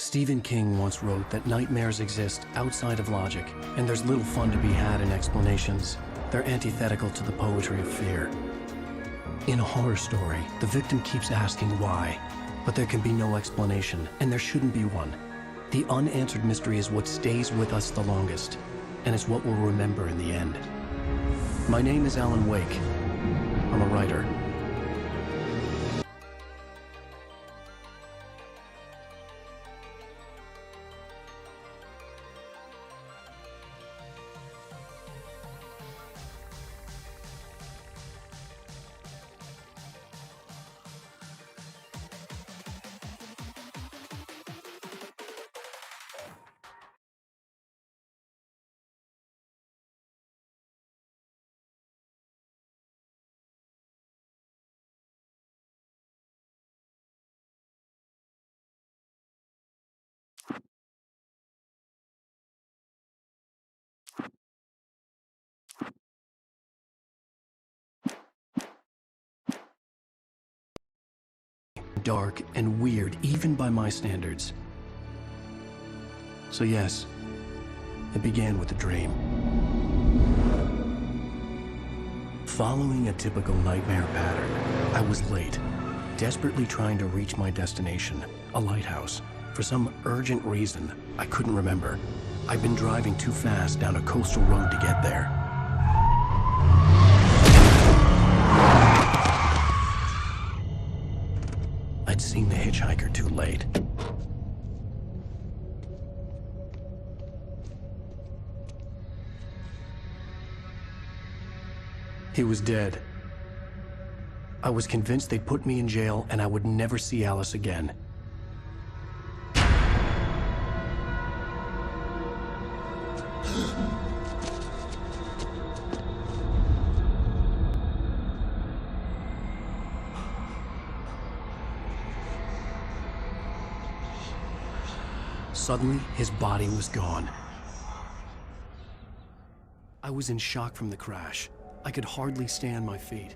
Stephen King once wrote that nightmares exist outside of logic, and there's little fun to be had in explanations. They're antithetical to the poetry of fear. In a horror story, the victim keeps asking why, but there can be no explanation, and there shouldn't be one. The unanswered mystery is what stays with us the longest, and it's what we'll remember in the end. My name is Alan Wake. I'm a writer. Dark and weird, even by my standards. So yes, it began with a dream. Following a typical nightmare pattern, I was late, desperately trying to reach my destination, a lighthouse. For some urgent reason, I couldn't remember. I'd been driving too fast down a coastal road to get there. I'd seen the hitchhiker too late. He was dead. I was convinced they'd put me in jail and I would never see Alice again. Suddenly, his body was gone. I was in shock from the crash. I could hardly stay on my feet.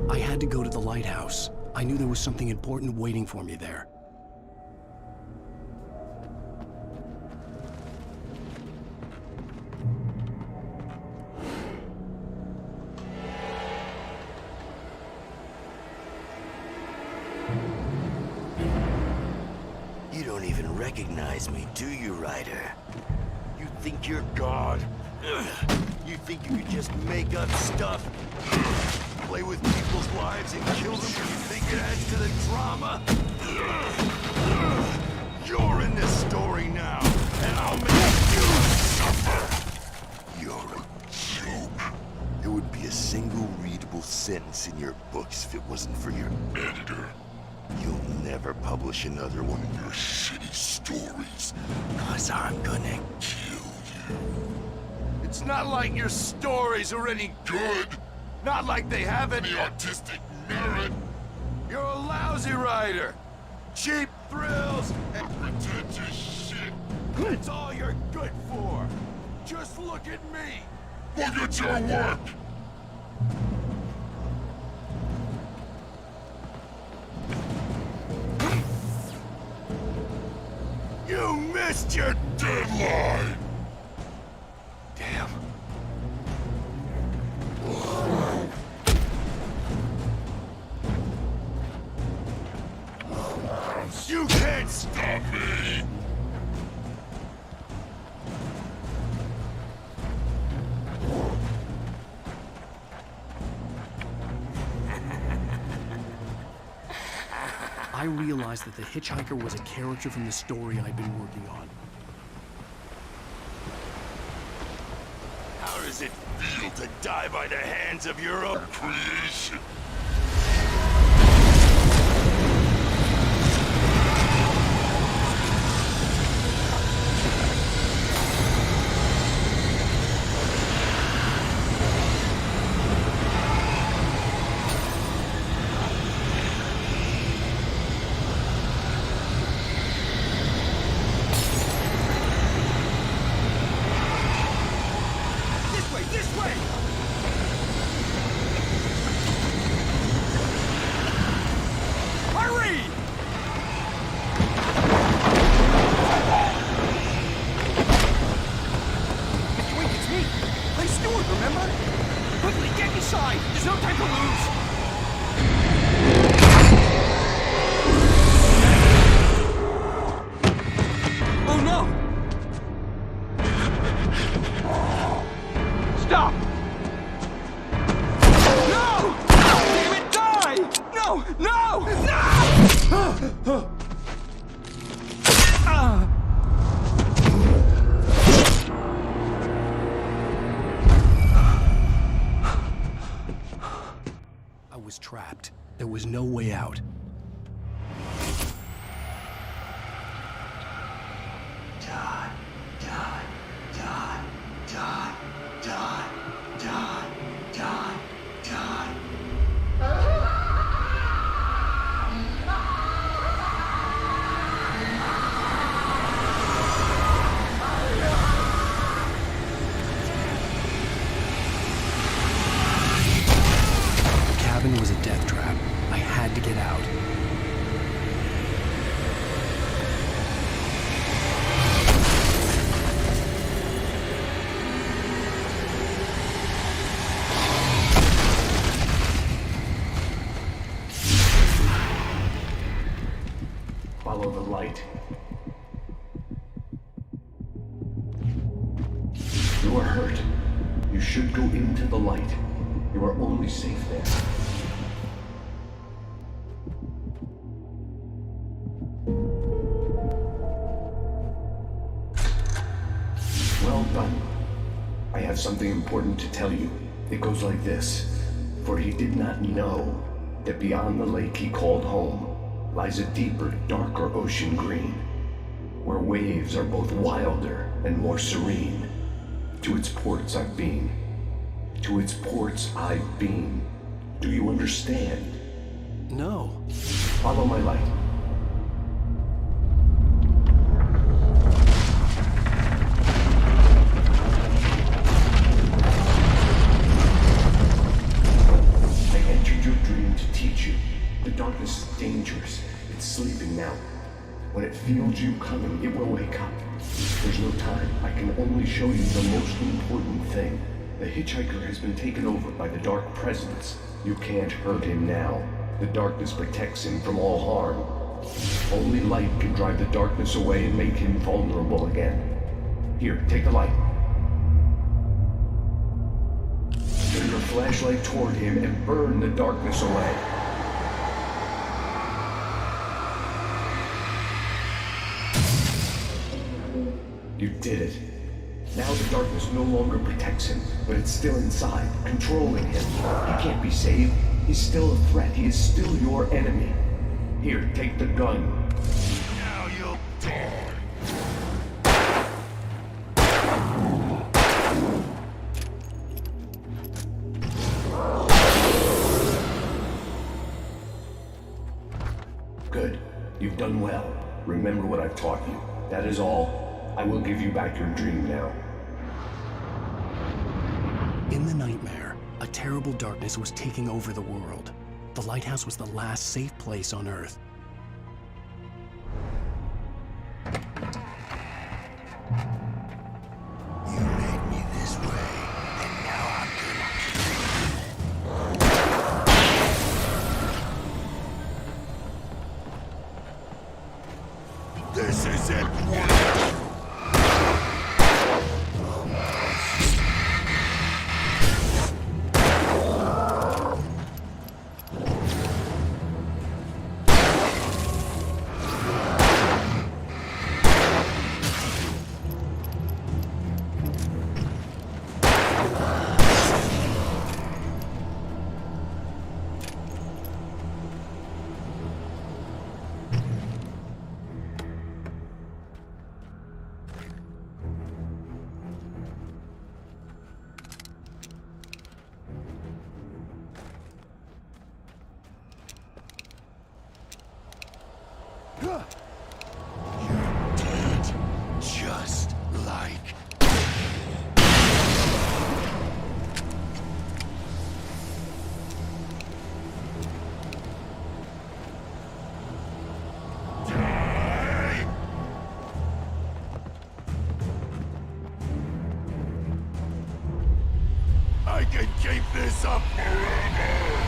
I had to go to the lighthouse. I knew there was something important waiting for me there. You don't even recognize me, do you, Ryder? You think you're God? You think you could just make up stuff? Play with people's lives and kill them when you think it adds to the drama? You're in this story now, and I'll make you suffer! You're a joke. There would be a single readable sentence in your books if it wasn't for your editor. You'll never publish another one of your shitty stories, 'cause I'm gonna kill you. It's not like your stories are any good. Not like they have any artistic merit. You're a lousy writer. Cheap thrills and pretentious shit. That's all you're good for. Just look at me. Look at your work. missed your deadline! Damn. You can't stop me! I realized that the hitchhiker was a character from the story I'd been working on. How does it feel to die by the hands of your own creation? Trapped. There was no way out. Die, die, die, die, die, die, die, die. The cabin was a death trap. I had to get out. Follow the light. You are hurt. You should go into the light. You are only safe there. Well done. I have something important to tell you. It goes like this. For he did not know that beyond the lake he called home lies a deeper, darker ocean green, where waves are both wilder and more serene. To its ports I've been. To its ports I've been. Do you understand? No. Follow my light. I entered your dream to teach you. The darkness is dangerous. It's sleeping now. When it feels you coming, it will wake up. There's no time. I can only show you the most important thing. The hitchhiker has been taken over by the dark presence. You can't hurt him now. The darkness protects him from all harm. Only light can drive the darkness away and make him vulnerable again. Here, take the light. Turn your flashlight toward him and burn the darkness away. You did it. Now the darkness no longer protects him, but it's still inside, controlling him. He can't be saved. He's still a threat. He is still your enemy. Here, take the gun. Now you'll die. Good. You've done well. Remember what I've taught you. That is all. I will give you back your dream now. In the nightmare, a terrible darkness was taking over the world. The lighthouse was the last safe place on Earth. I can keep this up forever!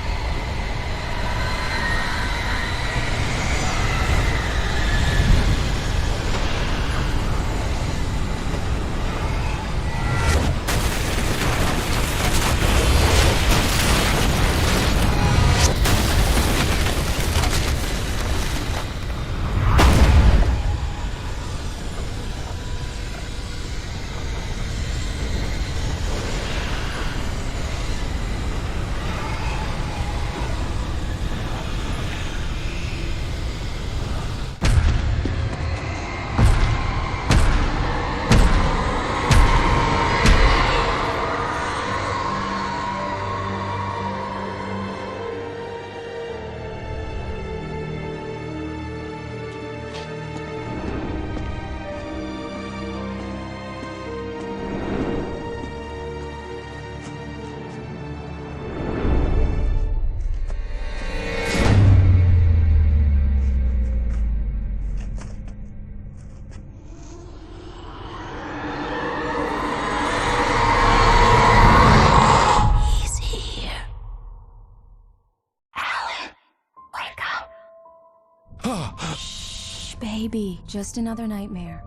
Shh, baby. Just another nightmare.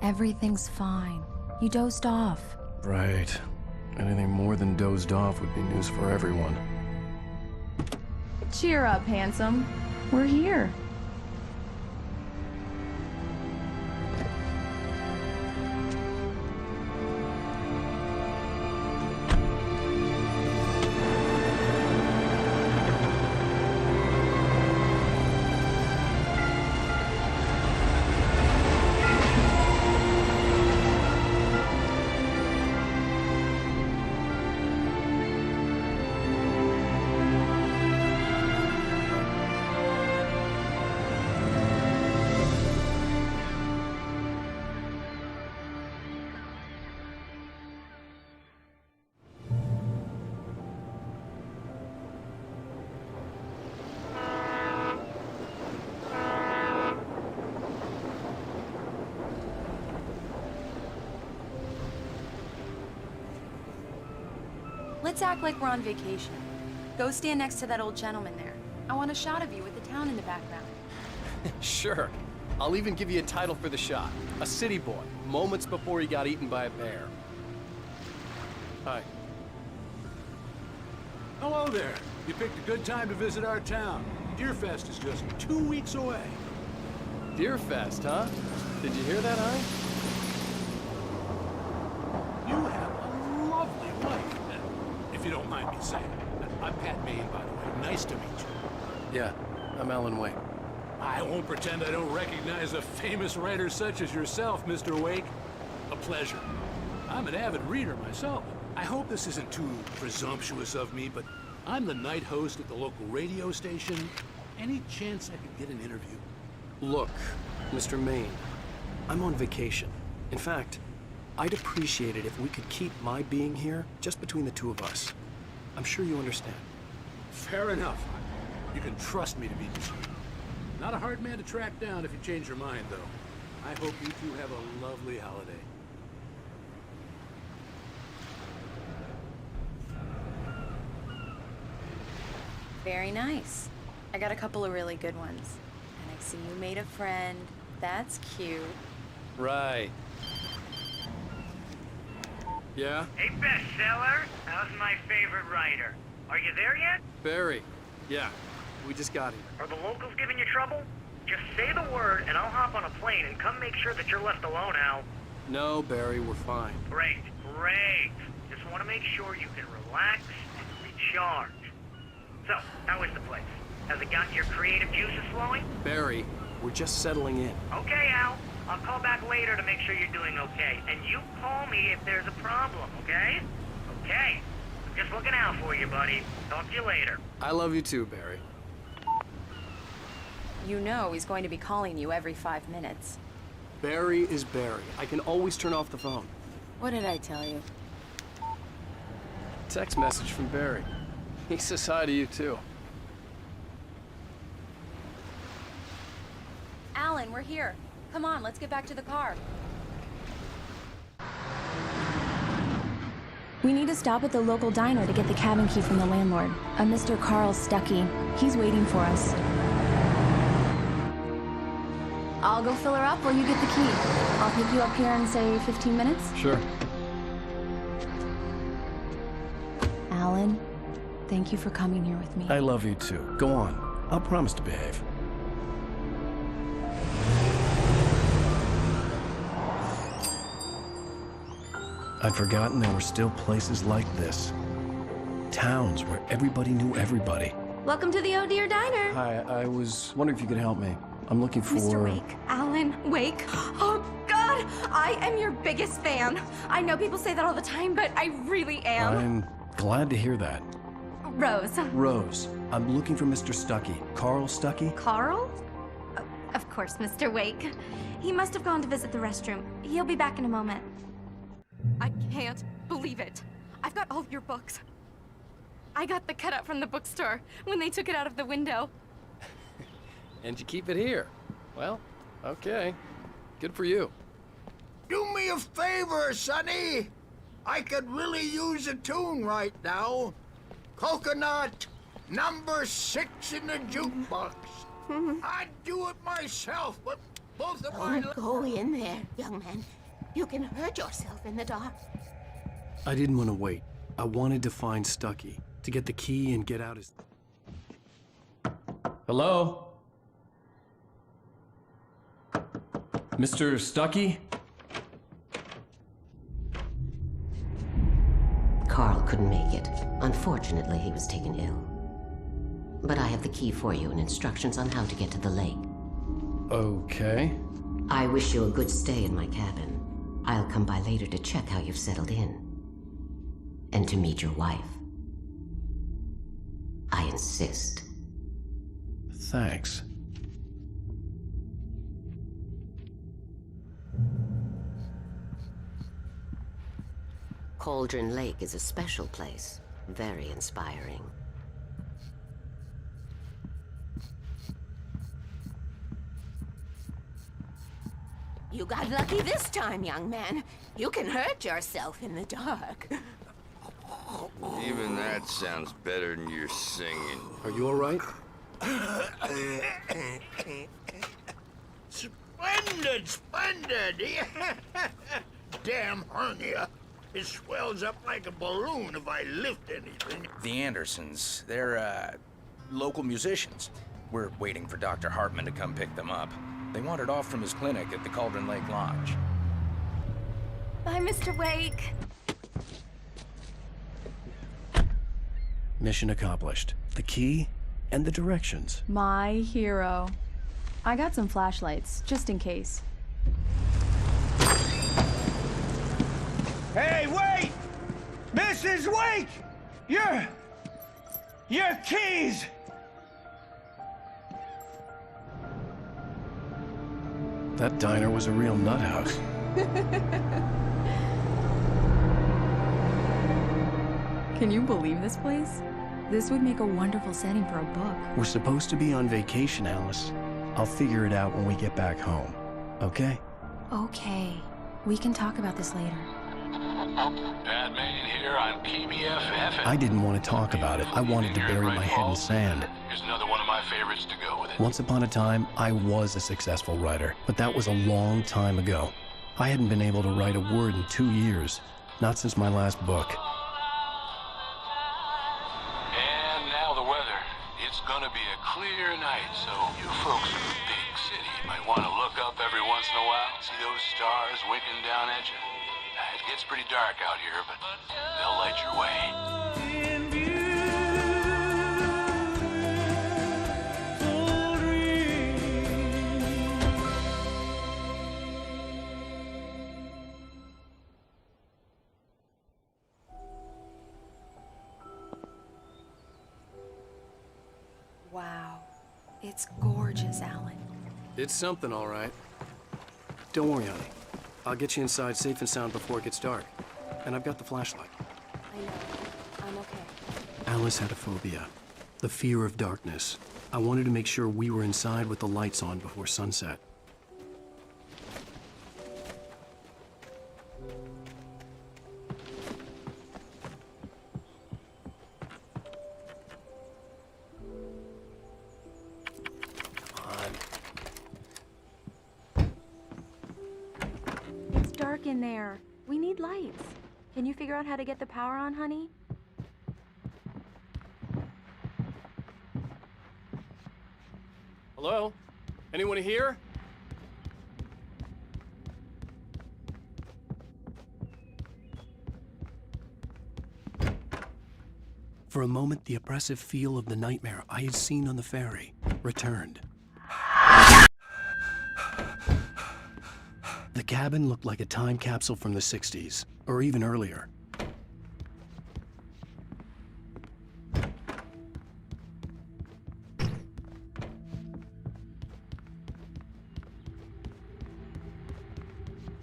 Everything's fine. You dozed off. Right. Anything more than dozed off would be news for everyone. Cheer up, handsome. We're here. Let's act like we're on vacation. Go stand next to that old gentleman there. I want a shot of you with the town in the background. Sure. I'll even give you a title for the shot. A city boy, moments before he got eaten by a bear. Hi. Hello there. You picked a good time to visit our town. Deerfest is just 2 weeks away. Deerfest, huh? Did you hear that, Hi? You have a lovely wife, if you don't mind me saying. I'm Pat Maine, by the way. Nice to meet you. Yeah, I'm Alan Wake. I won't pretend I don't recognize a famous writer such as yourself, Mr. Wake. A pleasure. I'm an avid reader myself. I hope this isn't too presumptuous of me, but I'm the night host at the local radio station. Any chance I could get an interview? Look, Mr. Maine, I'm on vacation. In fact, I'd appreciate it if we could keep my being here just between the two of us. I'm sure you understand. Fair enough. You can trust me to be discreet. Not a hard man to track down if you change your mind, though. I hope you two have a lovely holiday. Very nice. I got a couple of really good ones. And I see you made a friend. That's cute. Right. Yeah? Hey, bestseller. How's my favorite writer? Are you there yet? Barry. Yeah, we just got here. Are the locals giving you trouble? Just say the word and I'll hop on a plane and come make sure that you're left alone, Al. No, Barry, we're fine. Great, great. Just want to make sure you can relax and recharge. So, how is the place? Has it got your creative juices flowing? Barry, we're just settling in. Okay, Al. I'll call back later to make sure you're doing okay. And you call me if there's a problem, okay? Okay. I'm just looking out for you, buddy. Talk to you later. I love you too, Barry. You know he's going to be calling you every 5 minutes. Barry is Barry. I can always turn off the phone. What did I tell you? Text message from Barry. He says hi to you too. Alan, we're here. Come on, let's get back to the car. We need to stop at the local diner to get the cabin key from the landlord, a Mr. Carl Stuckey. He's waiting for us. I'll go fill her up while you get the key. I'll pick you up here in, say, 15 minutes? Sure. Alan, thank you for coming here with me. I love you too. Go on. I'll promise to behave. I'd forgotten there were still places like this. Towns where everybody knew everybody. Welcome to the Oh Dear Diner. Hi, I was wondering if you could help me. I'm looking for... Mr. Wake. Alan Wake. Oh, God! I am your biggest fan. I know people say that all the time, but I really am. I'm glad to hear that. Rose. Rose, I'm looking for Mr. Stuckey. Carl Stuckey? Carl? Of course, Mr. Wake. He must have gone to visit the restroom. He'll be back in a moment. I can't believe it. I've got all your books. I got the cutout from the bookstore when they took it out of the window. And you keep it here. Well, okay. Good for you. Do me a favor, Sonny. I could really use a tune right now. Coconut, number 6 in the jukebox. I'd do it myself, but both of my... Don't go in there, young man. You can hurt yourself in the dark. I didn't want to wait. I wanted to find Stuckey, to get the key and get out his... Hello? Mr. Stuckey? Carl couldn't make it. Unfortunately, he was taken ill. But I have the key for you and instructions on how to get to the lake. Okay. I wish you a good stay in my cabin. I'll come by later to check how you've settled in. And to meet your wife. I insist. Thanks. Cauldron Lake is a special place. Very inspiring. You got lucky this time, young man. You can hurt yourself in the dark. Even that sounds better than your singing. Are you all right? Splendid, splendid! Damn hernia. It swells up like a balloon if I lift anything. The Andersons, they're, local musicians. We're waiting for Dr. Hartman to come pick them up. They wandered off from his clinic at the Cauldron Lake Lodge. Bye, Mr. Wake. Mission accomplished. The key and the directions. My hero. I got some flashlights, just in case. Hey, wait! Mrs. Wake! Your keys! That diner was a real nut house. Can you believe this place? This would make a wonderful setting for a book. We're supposed to be on vacation, Alice. I'll figure it out when we get back home. Okay? Okay. We can talk about this later. Batman here on PBFF. I didn't want to talk about it. I wanted to bury my head in sand. Here's another one of my favorites to go with it. Once upon a time, I was a successful writer, but that was a long time ago. I hadn't been able to write a word in 2 years, not since my last book. And now the weather. It's gonna be a clear night, so you folks in the big city might want to look up every once in a while, see those stars winking down at you. It gets pretty dark out here, but they'll light your way. Wow. It's gorgeous, Alan. It's something, all right. Don't worry, honey. I'll get you inside safe and sound before it gets dark. And I've got the flashlight. I know. I'm okay. Alice had a phobia. The fear of darkness. I wanted to make sure we were inside with the lights on before sunset. there. We need lights. Can you figure out how to get the power on, honey? Hello? Anyone here? For a moment, the oppressive feel of the nightmare I had seen on the ferry returned. The cabin looked like a time capsule from the 60s, or even earlier.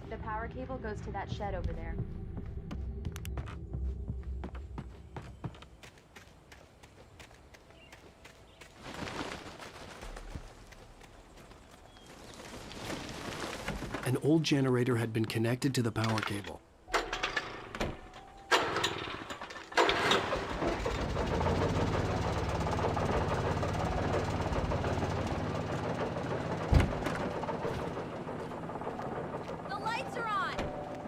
The power cable goes to that shed over there. An old generator had been connected to the power cable. The lights are on!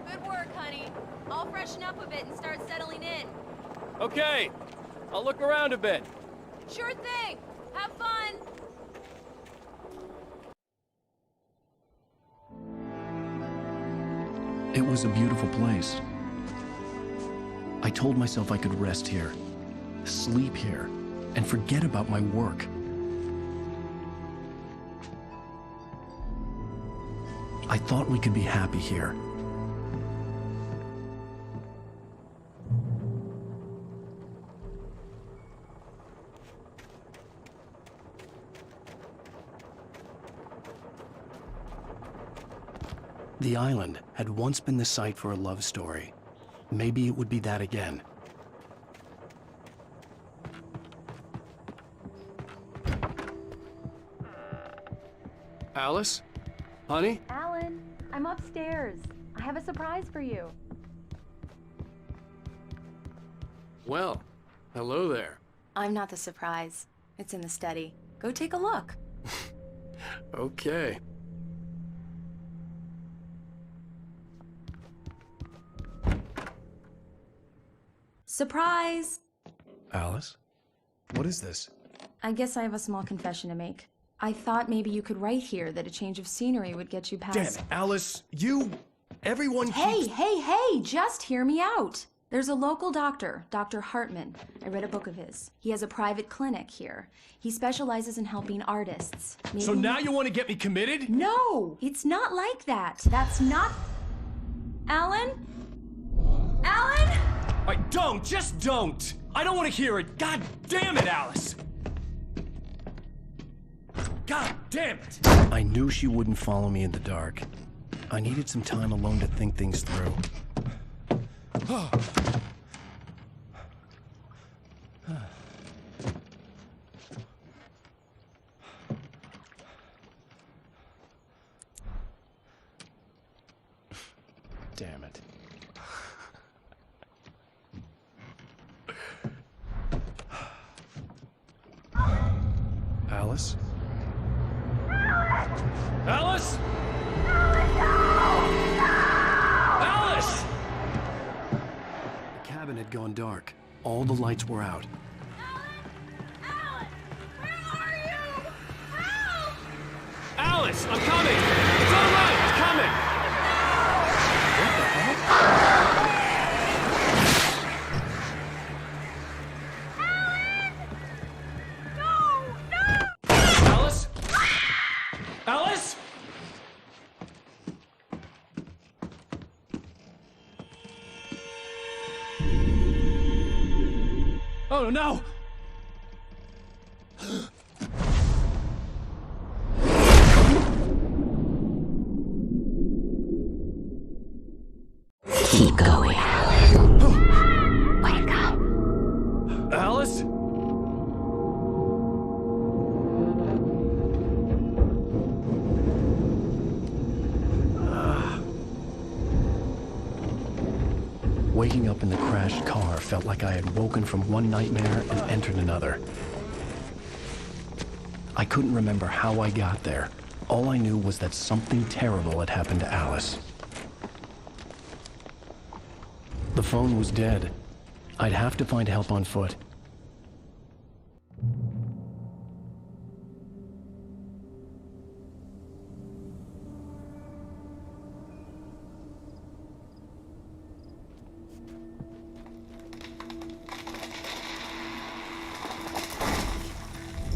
Good work, honey. I'll freshen up a bit and start settling in. Okay, I'll look around a bit. Sure thing! Have fun! It was a beautiful place. I told myself I could rest here, sleep here, and forget about my work. I thought we could be happy here. The island had once been the site for a love story. Maybe it would be that again. Alice? Honey? Alan, I'm upstairs. I have a surprise for you. Well, hello there. I'm not the surprise. It's in the study. Go take a look. Okay. Surprise! Alice? What is this? I guess I have a small confession to make. I thought maybe you could write here that a change of scenery would get you past— Damn it, Alice! Everyone keeps— Hey, just hear me out! There's a local doctor, Dr. Hartman. I read a book of his. He has a private clinic here. He specializes in helping artists. So now you want to get me committed? No! It's not like that. That's not— Alan? Alan? Just don't! I don't want to hear it! God damn it, Alice! God damn it! I knew she wouldn't follow me in the dark. I needed some time alone to think things through. Damn it. Alice? Alice? Alice! The cabin had gone dark. All the lights were out. Alan! Where are you? Help! Alice, I'm coming! It's all right, I'm coming! What the hell? Alice? Alice? Oh no! Keep going, Alan. Wake up. Alice? Waking up in the crashed car felt like I had woken from one nightmare and entered another. I couldn't remember how I got there. All I knew was that something terrible had happened to Alice. The phone was dead. I'd have to find help on foot.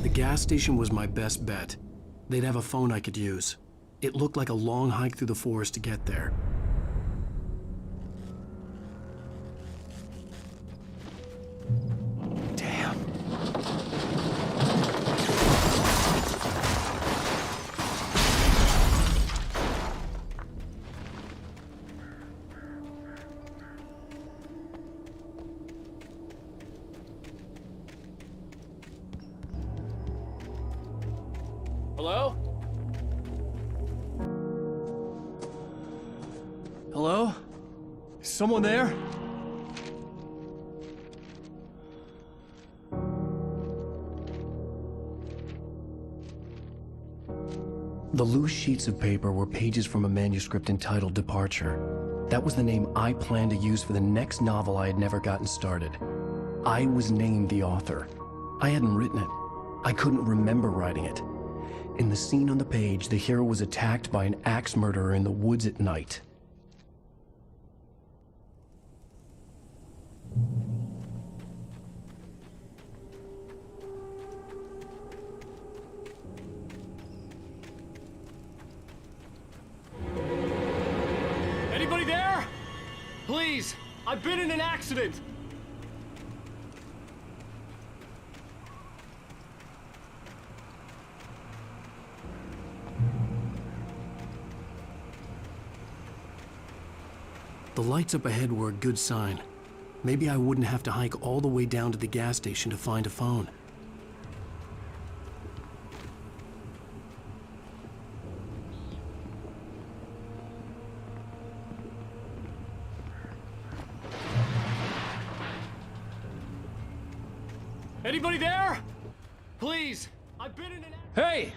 The gas station was my best bet. They'd have a phone I could use. It looked like a long hike through the forest to get there. Damn. Hello? Hello? Is someone there? The loose sheets of paper were pages from a manuscript entitled Departure. That was the name I planned to use for the next novel I had never gotten started. I was named the author. I hadn't written it. I couldn't remember writing it. In the scene on the page, the hero was attacked by an axe murderer in the woods at night. Anybody there? Please, I've been in an accident. The lights up ahead were a good sign. Maybe I wouldn't have to hike all the way down to the gas station to find a phone. Anybody there? Please, I've been in an Hey!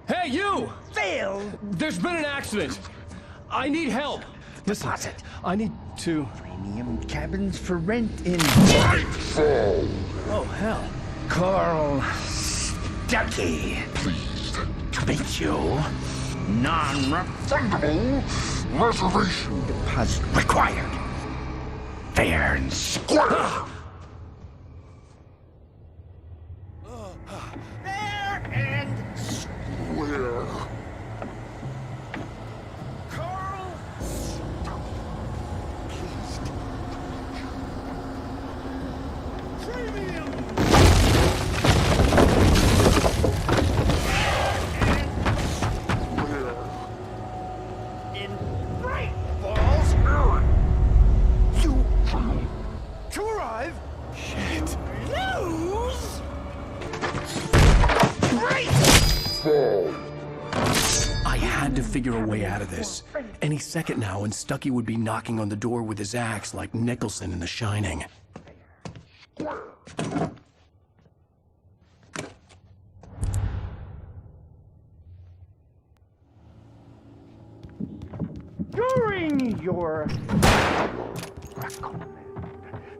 Hey, you! Phil! There's been an accident. I need help. Listen, I need to... Premium cabins for rent in... Nightfall! Oh, hell. Carl Stuckey. Pleased To meet you. Non-refundable reservation deposit required. Fair and square! Fair and Square. Carl. Premium. In Bright Falls, you to arrive. Shit. Lose. Bright. Fall. I had to figure a way out of this. Any second now, and Stuckey would be knocking on the door with his axe like Nicholson in The Shining. During your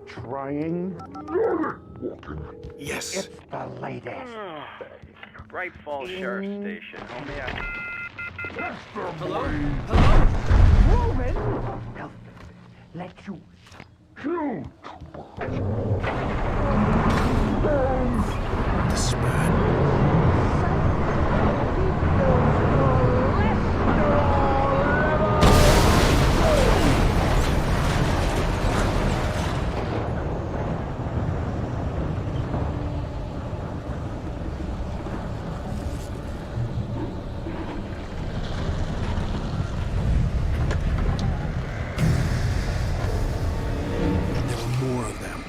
trying, Yes. it's the latest. Bright Falls Sheriff Station. Homie, Hello? Hello? Ruben, now let you shoot. This is bad. There were more of them.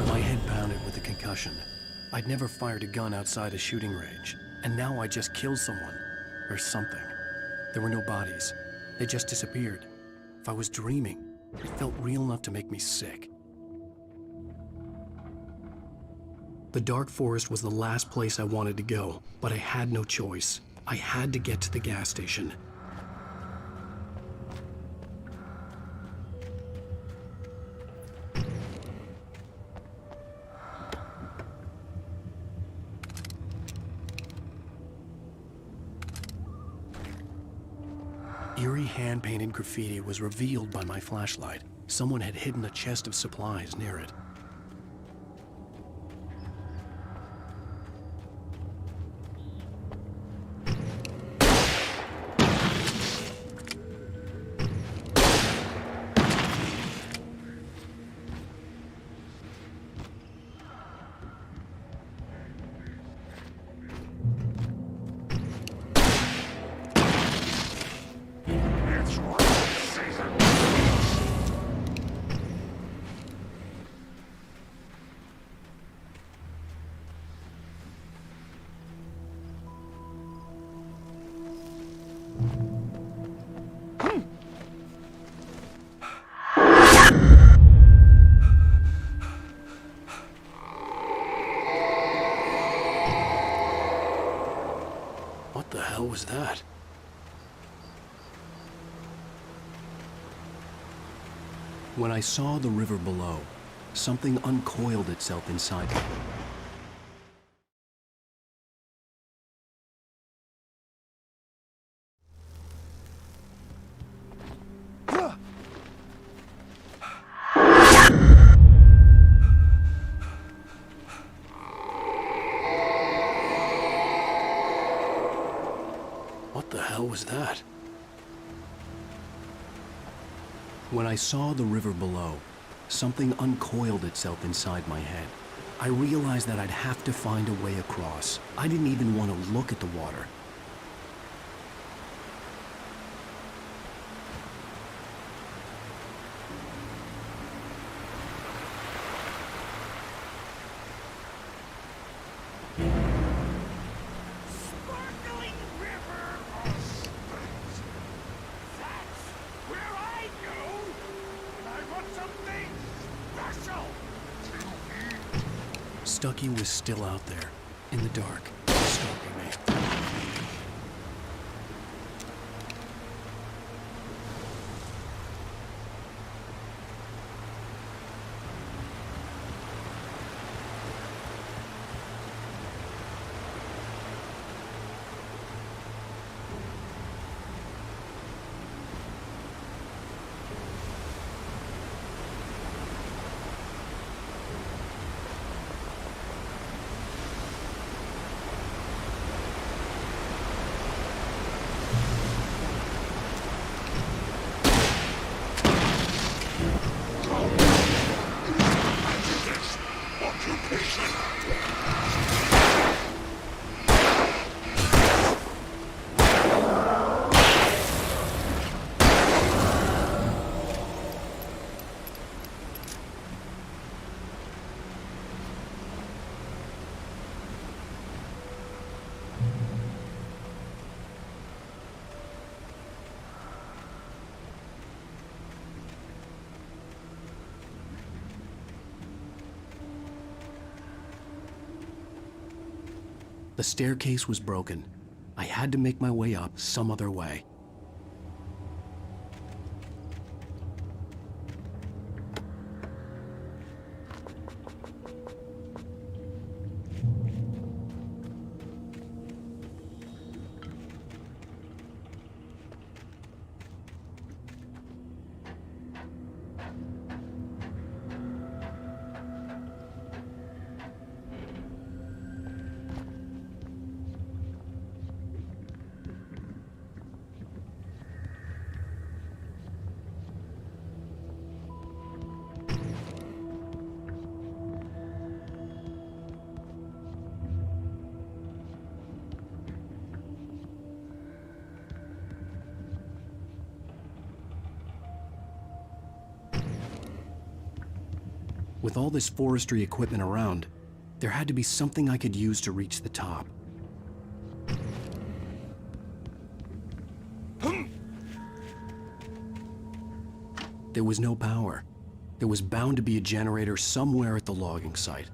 My head pounded with the concussion. I'd never fired a gun outside a shooting range, and now I just killed someone. Or something. There were no bodies. They just disappeared. If I was dreaming, it felt real enough to make me sick. The dark forest was the last place I wanted to go, but I had no choice. I had to get to the gas station. Eerie hand-painted graffiti was revealed by my flashlight. Someone had hidden a chest of supplies near it. What the hell was that? When I saw the river below, something uncoiled itself inside me. What the hell was that? When I saw the river below, something uncoiled itself inside my head. I realized that I'd have to find a way across. I didn't even want to look at the water. Stucky was still out there, in the dark, stalking me. The staircase was broken. I had to make my way up some other way. With all this forestry equipment around, there had to be something I could use to reach the top. There was no power. There was bound to be a generator somewhere at the logging site.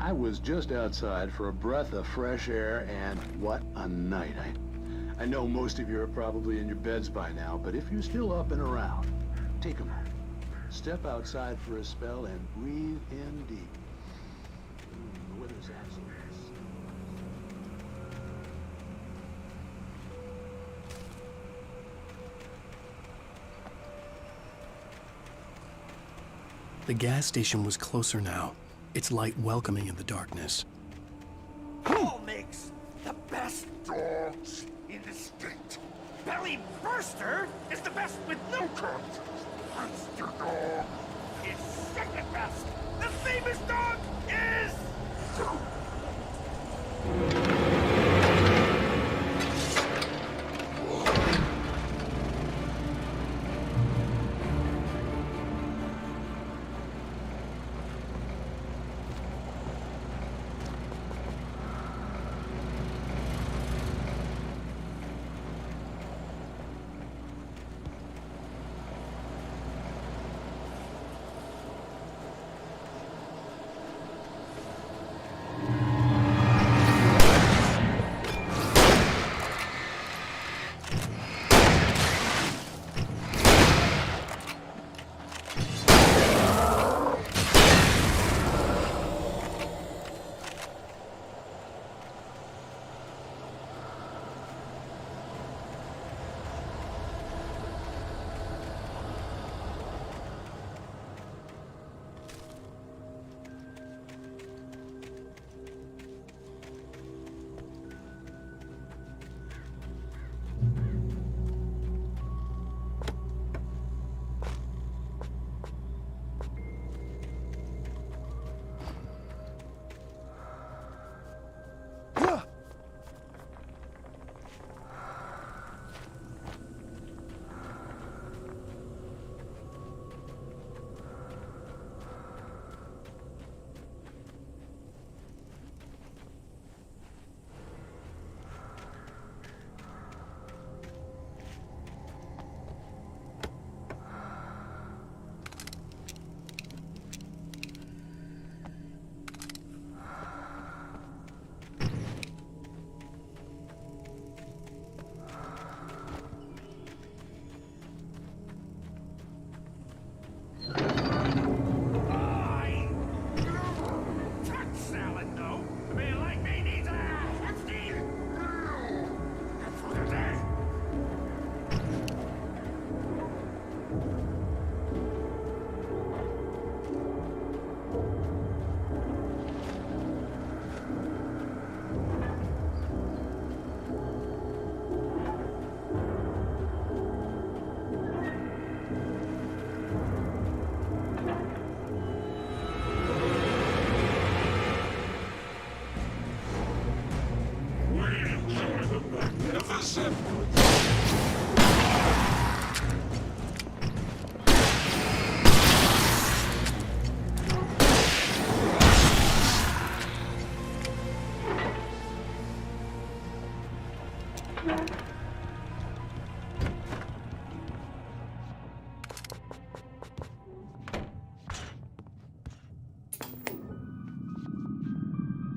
I was just outside for a breath of fresh air, and what a night. I know most of you are probably in your beds by now, but if you're still up and around, take a moment. Step outside for a spell and breathe in deep. The weather's absolutely... The gas station was closer now, its light welcoming in the darkness. Who makes the best dogs in the state? Belly Burster is the best with no contest. Monster Dog is second best. The famous dog is...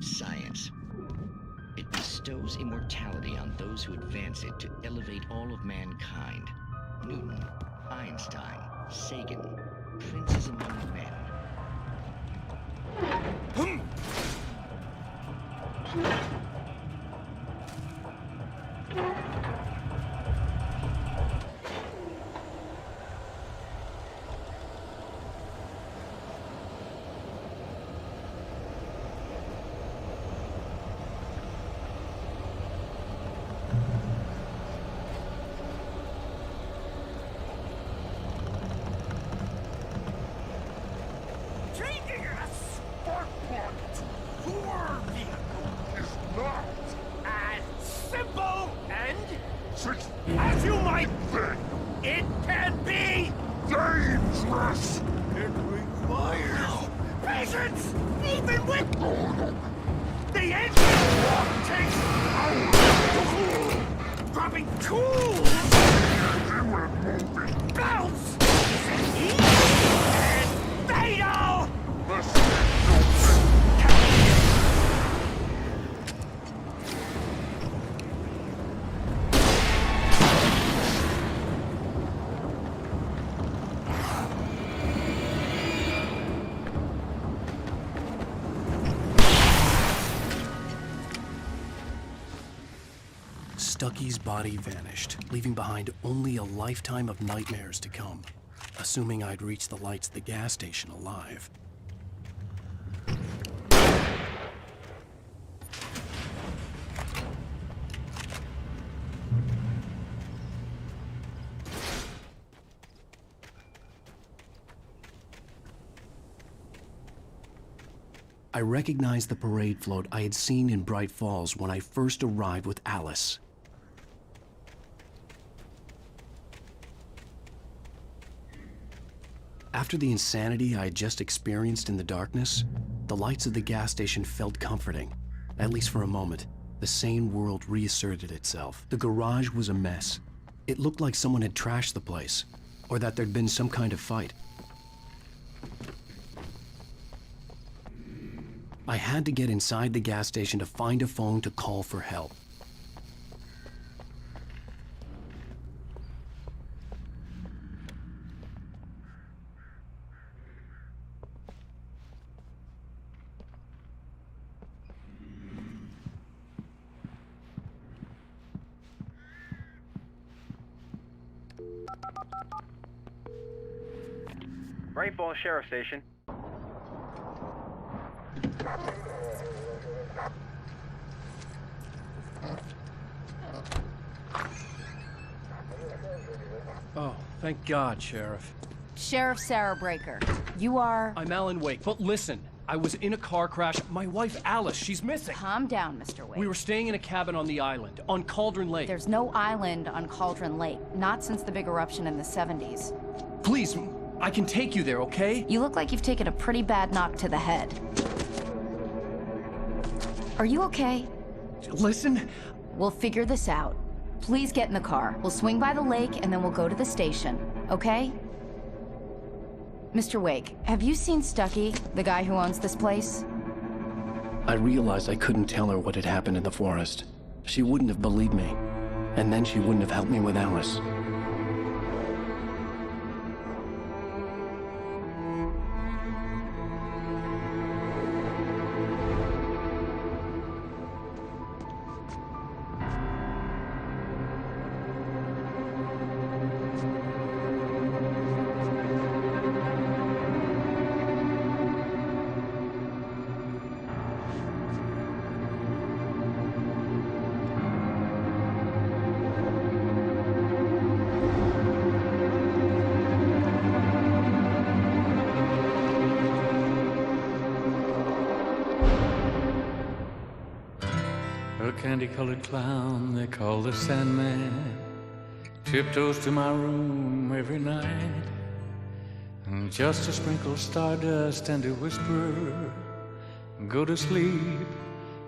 Science. It bestows immortality on those who advance it to elevate all of mankind. Newton, Einstein, Sagan, princes among men. As you might think, it can be dangerous. It requires patience, even with the engine takes dropping tools. Bounce is easy and fatal. Stucky's body vanished, leaving behind only a lifetime of nightmares to come, assuming I'd reach the lights at the gas station alive. I recognized the parade float I had seen in Bright Falls when I first arrived with Alice. After the insanity I had just experienced in the darkness, the lights of the gas station felt comforting, at least for a moment. The sane world reasserted itself. The garage was a mess. It looked like someone had trashed the place, or that there'd been some kind of fight. I had to get inside the gas station to find a phone to call for help. Bright Falls Sheriff Station. Oh, thank God, Sheriff. Sheriff Sarah Breaker. You are... I'm Alan Wake, but listen, I was in a car crash. My wife, Alice, she's missing. Calm down, Mr. Wake. We were staying in a cabin on the island, on Cauldron Lake. There's no island on Cauldron Lake, not since the big eruption in the 70s. Please, I can take you there, okay? You look like you've taken a pretty bad knock to the head. Are you okay? Listen. We'll figure this out. Please get in the car. We'll swing by the lake and then we'll go to the station, okay? Mr. Wake, have you seen Stucky, the guy who owns this place? I realized I couldn't tell her what had happened in the forest. She wouldn't have believed me, and then she wouldn't have helped me with Alice. A candy-colored clown they call the Sandman tiptoes to my room every night, and just to sprinkle stardust and to whisper, go to sleep,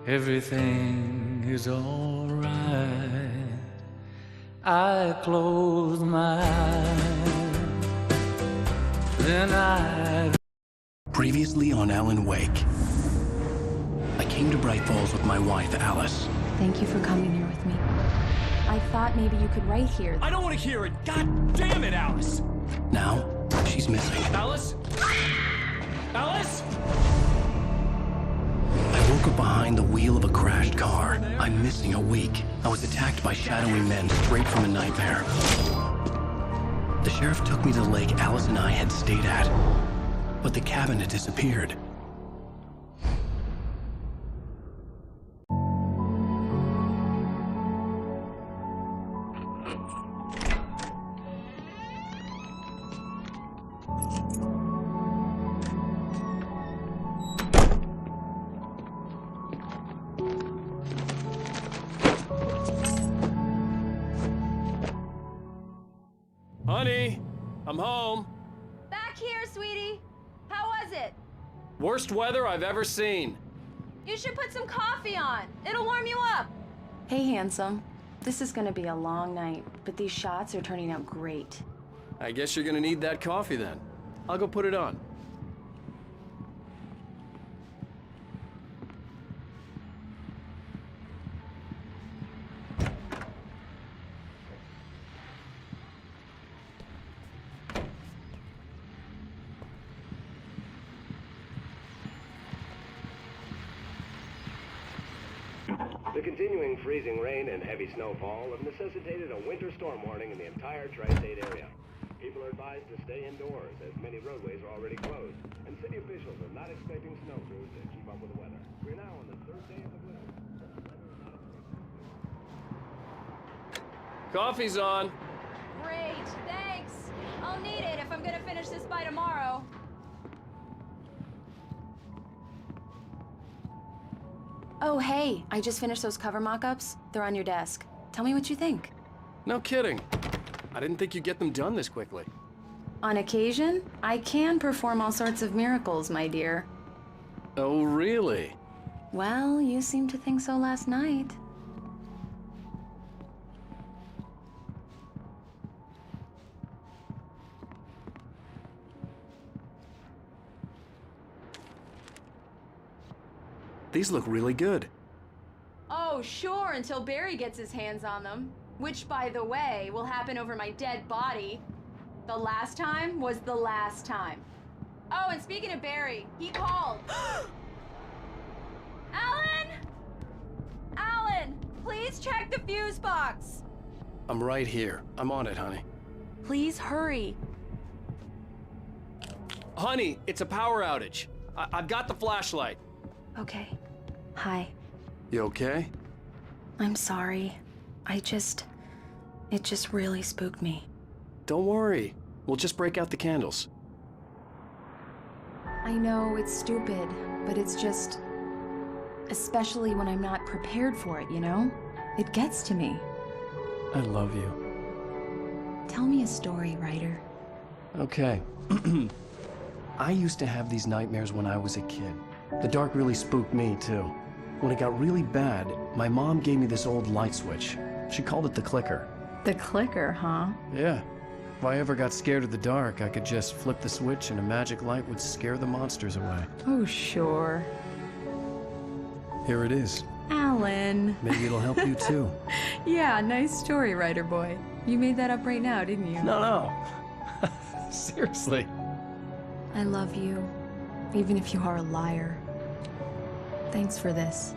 everything is all right. I close my eyes, then I... Previously on Alan Wake, I came to Bright Falls with my wife, Alice. Thank you for coming here with me. I thought maybe you could write here. I don't want to hear it! God damn it, Alice! Now, she's missing. Alice? Alice? I woke up behind the wheel of a crashed car. I'm missing a week. I was attacked by shadowy men straight from a nightmare. The sheriff took me to the lake Alice and I had stayed at, but the cabin had disappeared. Honey, I'm home. Back here, sweetie. How was it? Worst weather I've ever seen. You should put some coffee on. It'll warm you up. Hey, handsome. This is gonna be a long night, but these shots are turning out great. I guess you're gonna need that coffee then. I'll go put it on. The continuing freezing rain and heavy snowfall have necessitated a winter storm warning in the entire tri-state area. People are advised to stay indoors as many roadways are already closed, and city officials are not expecting snow crews to keep up with the weather. We're now on the third day of the winter. Coffee's on. Great, thanks. I'll need it if I'm gonna finish this by tomorrow. Oh, hey, I just finished those cover mock-ups. They're on your desk. Tell me what you think. No kidding. I didn't think you'd get them done this quickly. On occasion, I can perform all sorts of miracles, my dear. Oh, really? Well, you seemed to think so last night. These look really good. Oh, sure, until Barry gets his hands on them. Which, by the way, will happen over my dead body. The last time was the last time. Oh, and speaking of Barry, he called. Alan! Alan, please check the fuse box. I'm right here. I'm on it, honey. Please hurry. Honey, it's a power outage. I've got the flashlight. Okay. Hi. You okay? I'm sorry. It just really spooked me. Don't worry. We'll just break out the candles. I know it's stupid, but it's just... especially when I'm not prepared for it, you know? It gets to me. I love you. Tell me a story, writer. Okay. I used to have these nightmares when I was a kid. The dark really spooked me, too. When it got really bad, my mom gave me this old light switch. She called it the clicker. The clicker, huh? Yeah. If I ever got scared of the dark, I could just flip the switch and a magic light would scare the monsters away. Oh, sure. Here it is. Alan. Maybe it'll help you, too. Yeah, nice story, writer boy. You made that up right now, didn't you? No. Seriously. I love you, even if you are a liar. Thanks for this.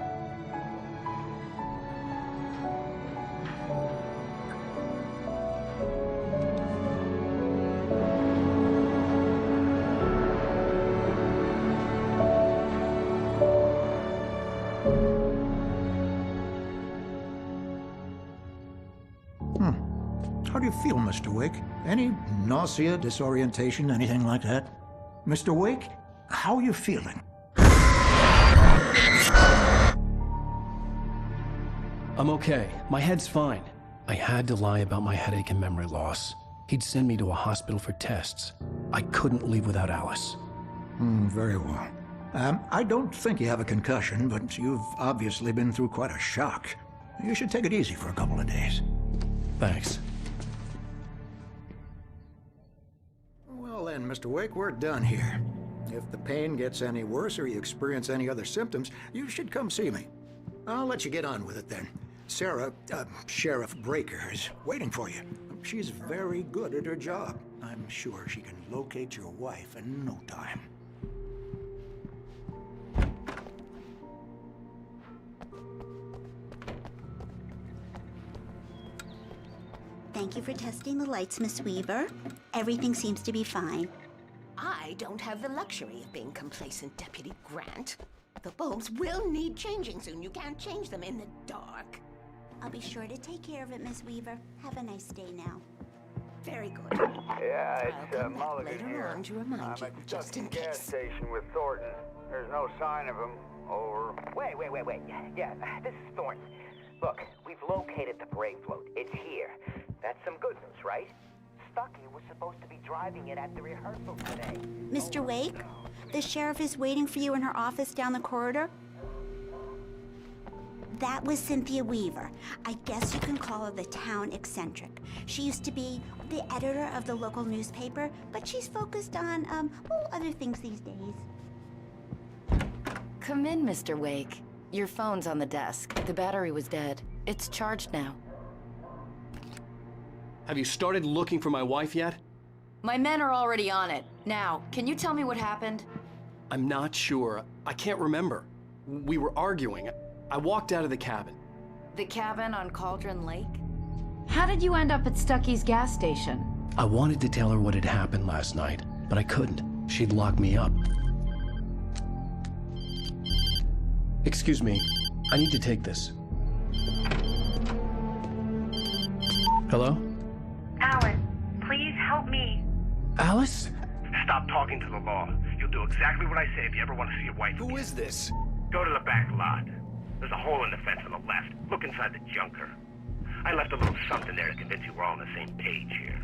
How do you feel, Mr. Wake? Any nausea, disorientation, anything like that? Mr. Wake, how are you feeling? I'm okay. My head's fine. I had to lie about my headache and memory loss. He'd send me to a hospital for tests. I couldn't leave without Alice. Very well. I don't think you have a concussion, but you've obviously been through quite a shock. You should take it easy for a couple of days. Thanks. Well then, Mr. Wake, we're done here. If the pain gets any worse or you experience any other symptoms, you should come see me. I'll let you get on with it then. Sarah, Sheriff Breaker, is waiting for you. She's very good at her job. I'm sure she can locate your wife in no time. Thank you for testing the lights, Miss Weaver. Everything seems to be fine. I don't have the luxury of being complacent, Deputy Grant. The bulbs will need changing soon. You can't change them in the dark. I'll be sure to take care of it, Miss Weaver. Have a nice day now. Very good. Yeah, I'll it's come back Mulligan later here. on to remind I'm you, at just in gas case. station with Thornton. There's no sign of him. Over. Wait. Yeah, this is Thornton. Look, we've located the brake float. It's here. That's some good news, right? Stucky was supposed to be driving it at the rehearsal today. Mr. Wake, the sheriff is waiting for you in her office down the corridor. That was Cynthia Weaver. I guess you can call her the town eccentric. She used to be the editor of the local newspaper, but she's focused on, other things these days. Come in, Mr. Wake. Your phone's on the desk. The battery was dead. It's charged now. Have you started looking for my wife yet? My men are already on it. Now, can you tell me what happened? I'm not sure. I can't remember. We were arguing. I walked out of the cabin. The cabin on Cauldron Lake? How did you end up at Stucky's gas station? I wanted to tell her what had happened last night, but I couldn't. She'd lock me up. Excuse me, I need to take this. Hello? Alice, please help me. Alice? Stop talking to the law. You'll do exactly what I say if you ever want to see your wife. Who is this? Go to the back lot. There's a hole in the fence on the left. Look inside the junker. I left a little something there to convince you we're all on the same page here.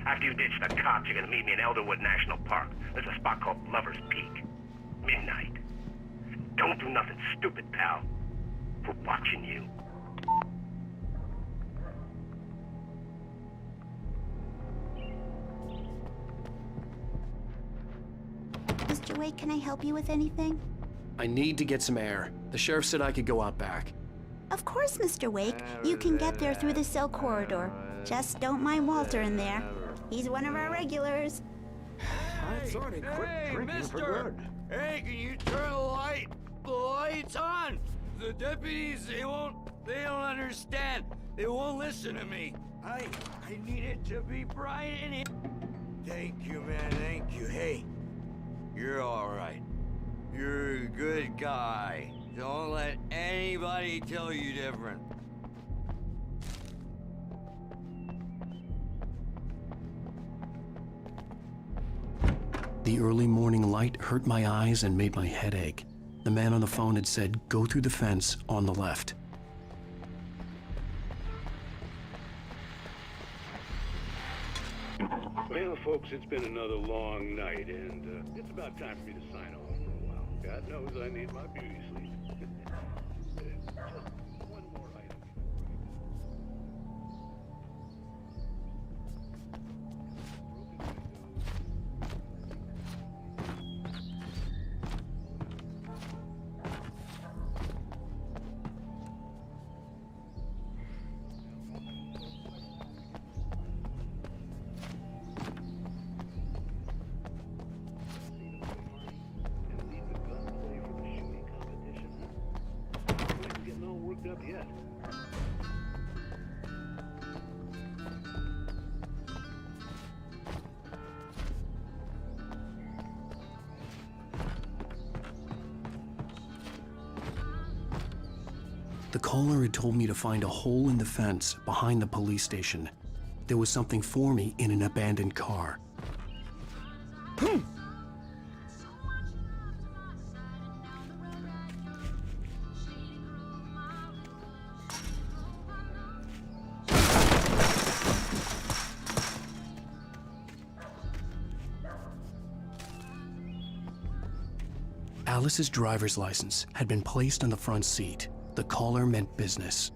After you ditch the cops, you're gonna meet me in Elderwood National Park. There's a spot called Lover's Peak. Midnight. Don't do nothing stupid, pal. We're watching you. Mr. Wake, can I help you with anything? I need to get some air. The sheriff said I could go out back. Of course, Mr. Wake. You can get there through the cell corridor. Just don't mind Walter in there. He's one of our regulars. I thought he quit drinking for good. Hey, can you turn the lights on? The deputies, they don't understand. They won't listen to me. I need it to be bright in here. Thank you, man, thank you. Hey, you're all right. You're a good guy. Don't let anybody tell you different. The early morning light hurt my eyes and made my head ache. The man on the phone had said, go through the fence on the left. Well, folks, it's been another long night, and it's about time for me to sign off for a while. God knows I need my beauty sleep. Just one more item. Up yet. The caller had told me to find a hole in the fence behind the police station. There was something for me in an abandoned car. Alice's driver's license had been placed on the front seat. The caller meant business.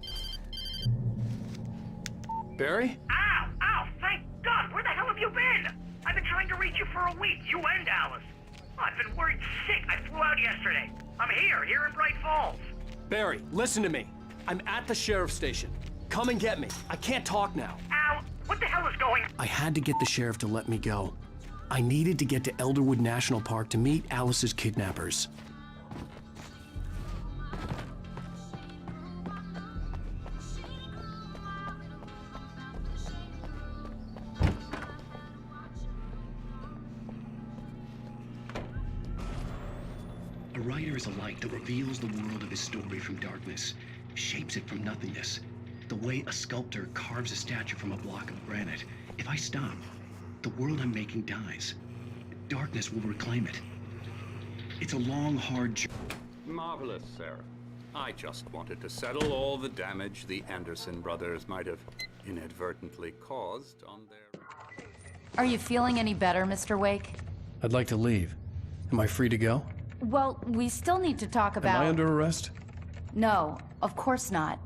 Barry? Ow! Ow! Thank God! Where the hell have you been? I've been trying to reach you for a week, you and Alice. Oh, I've been worried sick. I flew out yesterday. I'm here in Bright Falls. Barry, listen to me. I'm at the sheriff's station. Come and get me. I can't talk now. Ow! What the hell is going on? I had to get the sheriff to let me go. I needed to get to Elderwood National Park to meet Alice's kidnappers. A writer is a light that reveals the world of his story from darkness, shapes it from nothingness. The way a sculptor carves a statue from a block of granite. If I stop, the world I'm making dies. Darkness will reclaim it. It's a long, hard journey. Marvelous, Sarah. I just wanted to settle all the damage the Anderson brothers might have inadvertently caused on their... Are you feeling any better, Mr. Wake? I'd like to leave. Am I free to go? Well, we still need to talk about... Am I under arrest? No, of course not.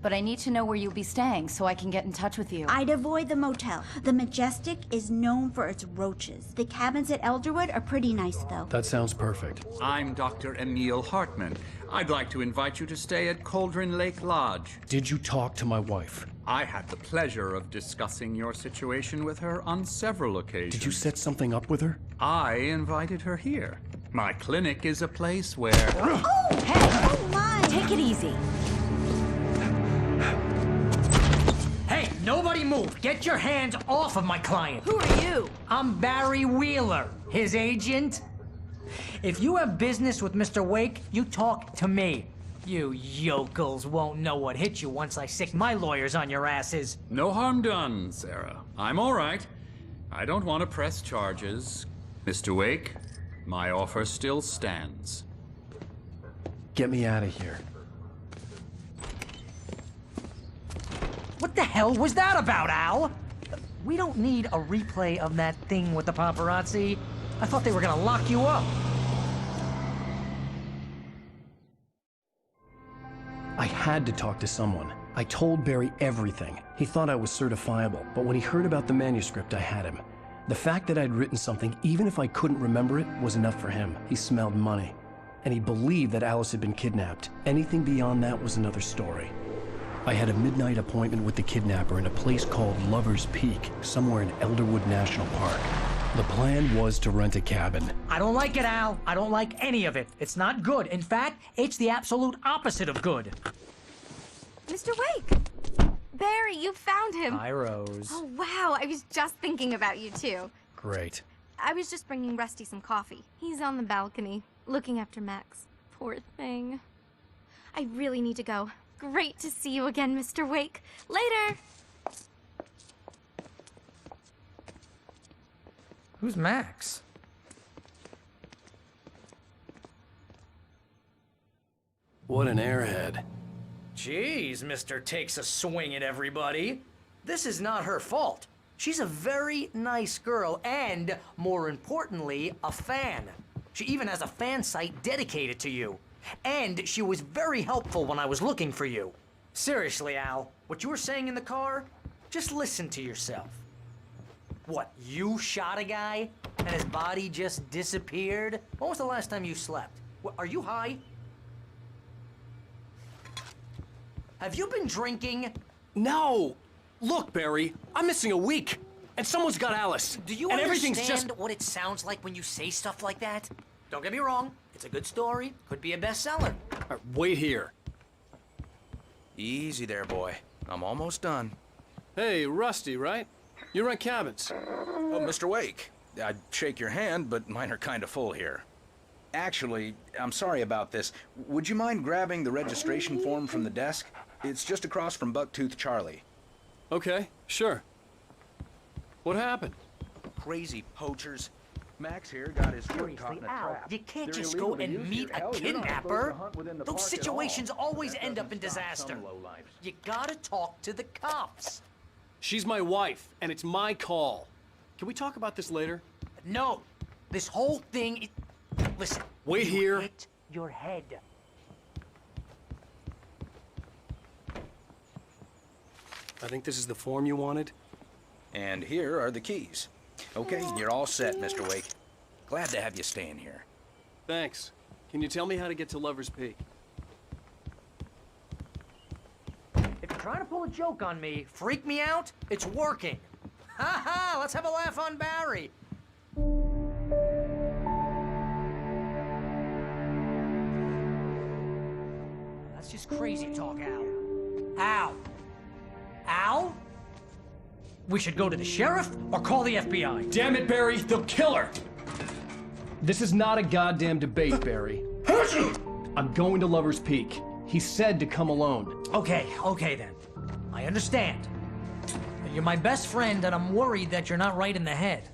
But I need to know where you'll be staying so I can get in touch with you. I'd avoid the motel. The Majestic is known for its roaches. The cabins at Elderwood are pretty nice, though. That sounds perfect. I'm Dr. Emil Hartman. I'd like to invite you to stay at Cauldron Lake Lodge. Did you talk to my wife? I had the pleasure of discussing your situation with her on several occasions. Did you set something up with her? I invited her here. My clinic is a place where... Oh! Hey! Oh, my! Take it easy. Nobody move! Get your hands off of my client! Who are you? I'm Barry Wheeler, his agent. If you have business with Mr. Wake, you talk to me. You yokels won't know what hit you once I sick my lawyers on your asses. No harm done, Sarah. I'm all right. I don't want to press charges. Mr. Wake, my offer still stands. Get me out of here. What the hell was that about, Al? We don't need a replay of that thing with the paparazzi. I thought they were gonna lock you up. I had to talk to someone. I told Barry everything. He thought I was certifiable, but when he heard about the manuscript, I had him. The fact that I'd written something, even if I couldn't remember it, was enough for him. He smelled money. And he believed that Alice had been kidnapped. Anything beyond that was another story. I had a midnight appointment with the kidnapper in a place called Lover's Peak, somewhere in Elderwood National Park. The plan was to rent a cabin. I don't like it, Al. I don't like any of it. It's not good. In fact, it's the absolute opposite of good. Mr. Wake! Barry, you found him. Hi, Rose. Oh, wow. I was just thinking about you, too. Great. I was just bringing Rusty some coffee. He's on the balcony, looking after Max. Poor thing. I really need to go. Great to see you again, Mr. Wake. Later! Who's Max? What an airhead. Jeez, Mr. Takes a swing at everybody. This is not her fault. She's a very nice girl and, more importantly, a fan. She even has a fan site dedicated to you. And she was very helpful when I was looking for you. Seriously, Al, what you were saying in the car, just listen to yourself. What, you shot a guy and his body just disappeared? When was the last time you slept? What, are you high? Have you been drinking? No! Look, Barry, I'm missing a week. And someone's got Alice. Do you and understand everything's just... what it sounds like when you say stuff like that? Don't get me wrong, it's a good story, could be a bestseller. Wait here. Easy there, boy. I'm almost done. Hey, Rusty, right? You rent cabins. Oh, Mr. Wake. I'd shake your hand, but mine are kind of full here. Actually, I'm sorry about this. Would you mind grabbing the registration form from the desk? It's just across from Bucktooth Charlie. Okay, sure. What happened? Crazy poachers. Max here got his foot caught in a Al, trap. you can't They're just illegal go to and use meet here. a Hell, you're not supposed to kidnapper. hunt within the Those park at situations all. always That end up in doesn't stop disaster. some lowlifes. You gotta talk to the cops. She's my wife, and it's my call. Can we talk about this later? No, this whole thing, listen. Wait you here. Hit your head. I think this is the form you wanted. And here are the keys. Okay, you're all set, Mr. Wake. Glad to have you staying here. Thanks. Can you tell me how to get to Lover's Peak? If you're trying to pull a joke on me, freak me out, it's working. Ha ha, let's have a laugh on Barry. That's just crazy talk, Al. Al? Al? We should go to the sheriff or call the FBI. Damn it, Barry, they'll kill her! This is not a goddamn debate, Barry. I'm going to Lover's Peak. He said to come alone. Okay then. I understand. You're my best friend and I'm worried that you're not right in the head.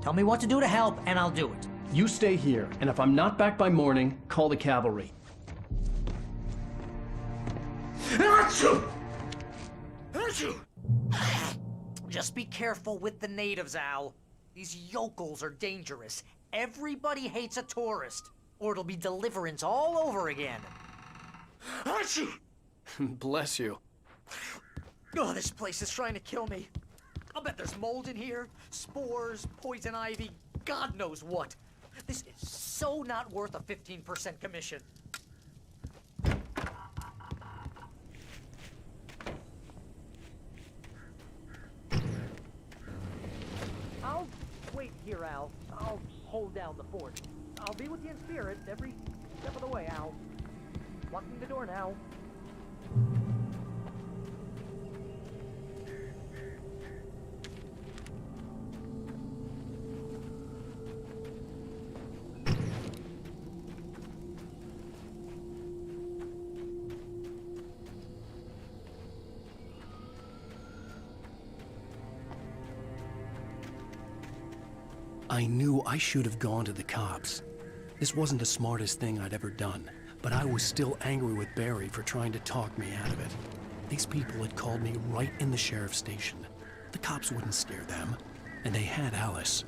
Tell me what to do to help and I'll do it. You stay here, and if I'm not back by morning, call the cavalry. Just be careful with the natives, Al. These yokels are dangerous. Everybody hates a tourist, or it'll be Deliverance all over again. Bless you. Oh, this place is trying to kill me. I'll bet there's mold in here, spores, poison ivy, God knows what. This is so not worth a 15% commission. I'll wait here, Al. I'll hold down the fort. I'll be with you in spirit every step of the way, Al. Locking the door now. I knew I should have gone to the cops. This wasn't the smartest thing I'd ever done, but I was still angry with Barry for trying to talk me out of it. These people had called me right in the sheriff's station. The cops wouldn't scare them, and they had Alice.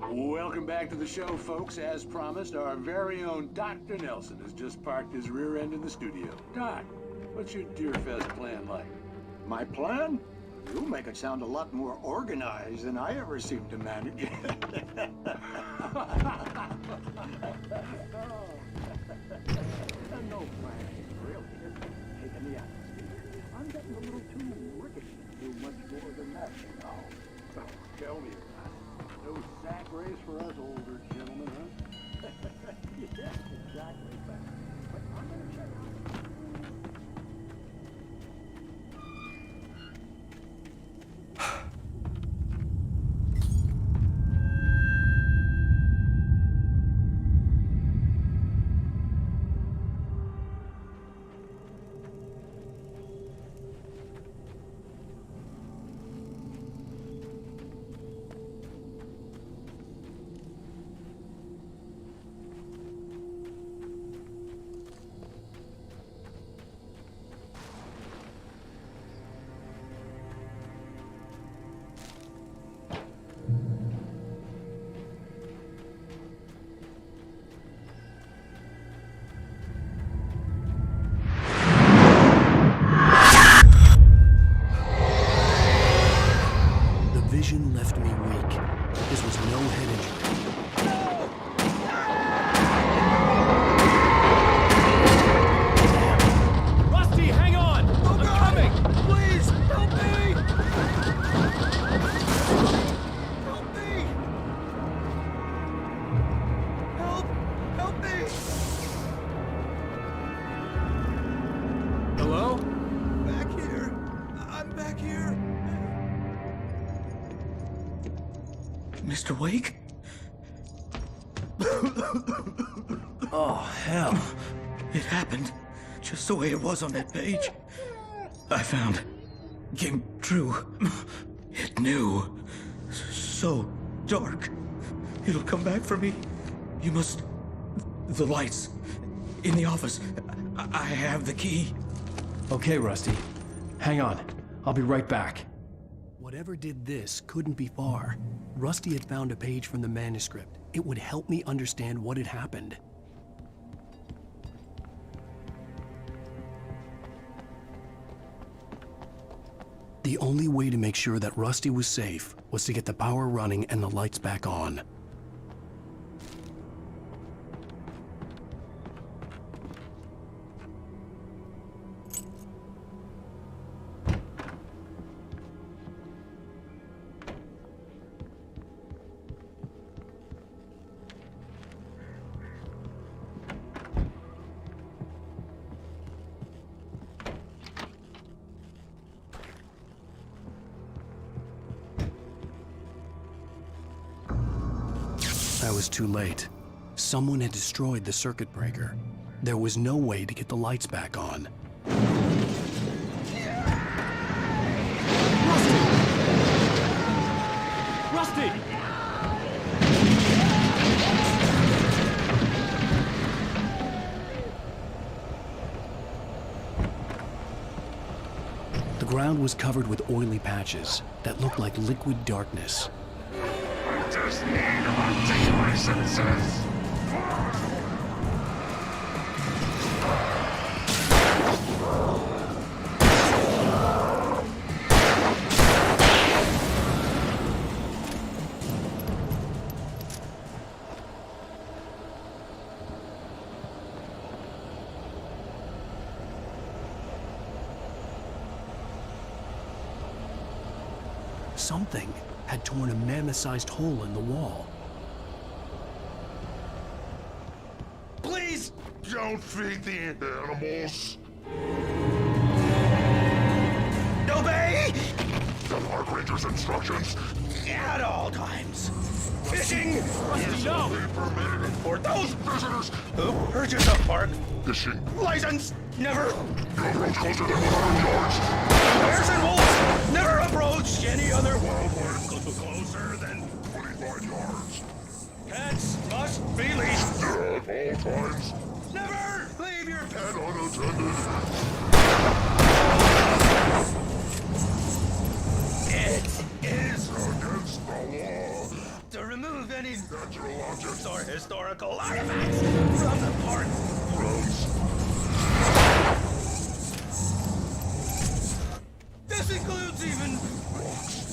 Welcome back to the show, folks. As promised, our very own Dr. Nelson has just parked his rear end in the studio. Doc, what's your Deerfest plan like? My plan? You make it sound a lot more organized than I ever seem to manage. No plan, really. Taking the atmosphere. I'm getting a little too rickety to do much more than that now. Tell me about it. No sack race for us older gentlemen, huh? Yes, exactly. But I'm gonna check out. Left me weak. This was no head injury. Rusty, hang on! I'm coming! Please, help me! Help me! Help me! Hello? Back here. I'm back here. Mr. Wake? Oh, hell. It happened just the way it was on that page. I found. Came true. It knew. So dark. It'll come back for me. You must. The lights. In the office. I have the key. Okay, Rusty. Hang on. I'll be right back. Whatever did this couldn't be far. Rusty had found a page from the manuscript. It would help me understand what had happened. The only way to make sure that Rusty was safe was to get the power running and the lights back on. I was too late. Someone had destroyed the circuit breaker. There was no way to get the lights back on. Rusty! The ground was covered with oily patches that looked like liquid darkness. I just need hunting licenses. Something had torn a mammoth-sized hole in the wall. Please! please! Don't feed the animals. Obey! The Park Ranger's instructions. At all times. Fishing is only permitted for those visitors who purchase a park Fishing license. Never. No approach closer than 100 yards. Bears and wolves never approach any other wildlife closer than 25 yards. pets must be leashed. At all times. Never leave your pet And unattended. It is Against the law. to remove any Natural objects. or historical artifacts from the park. Grounds. This includes even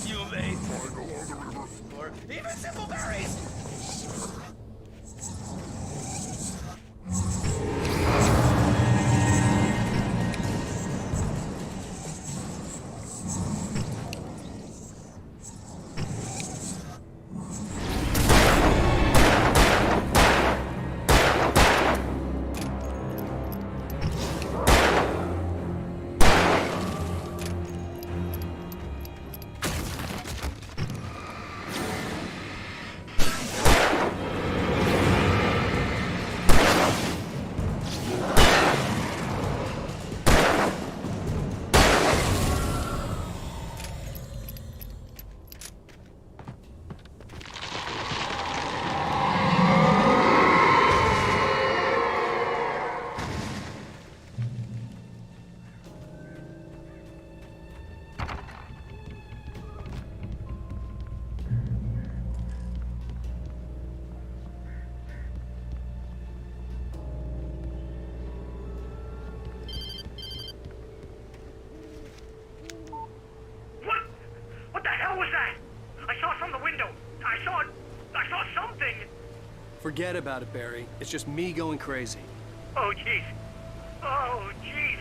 you may Find along the river. or even simple berries. What the hell was that? I saw from the window. I saw something. Forget about it, Barry. It's just me going crazy. Oh, jeez. Oh, jeez.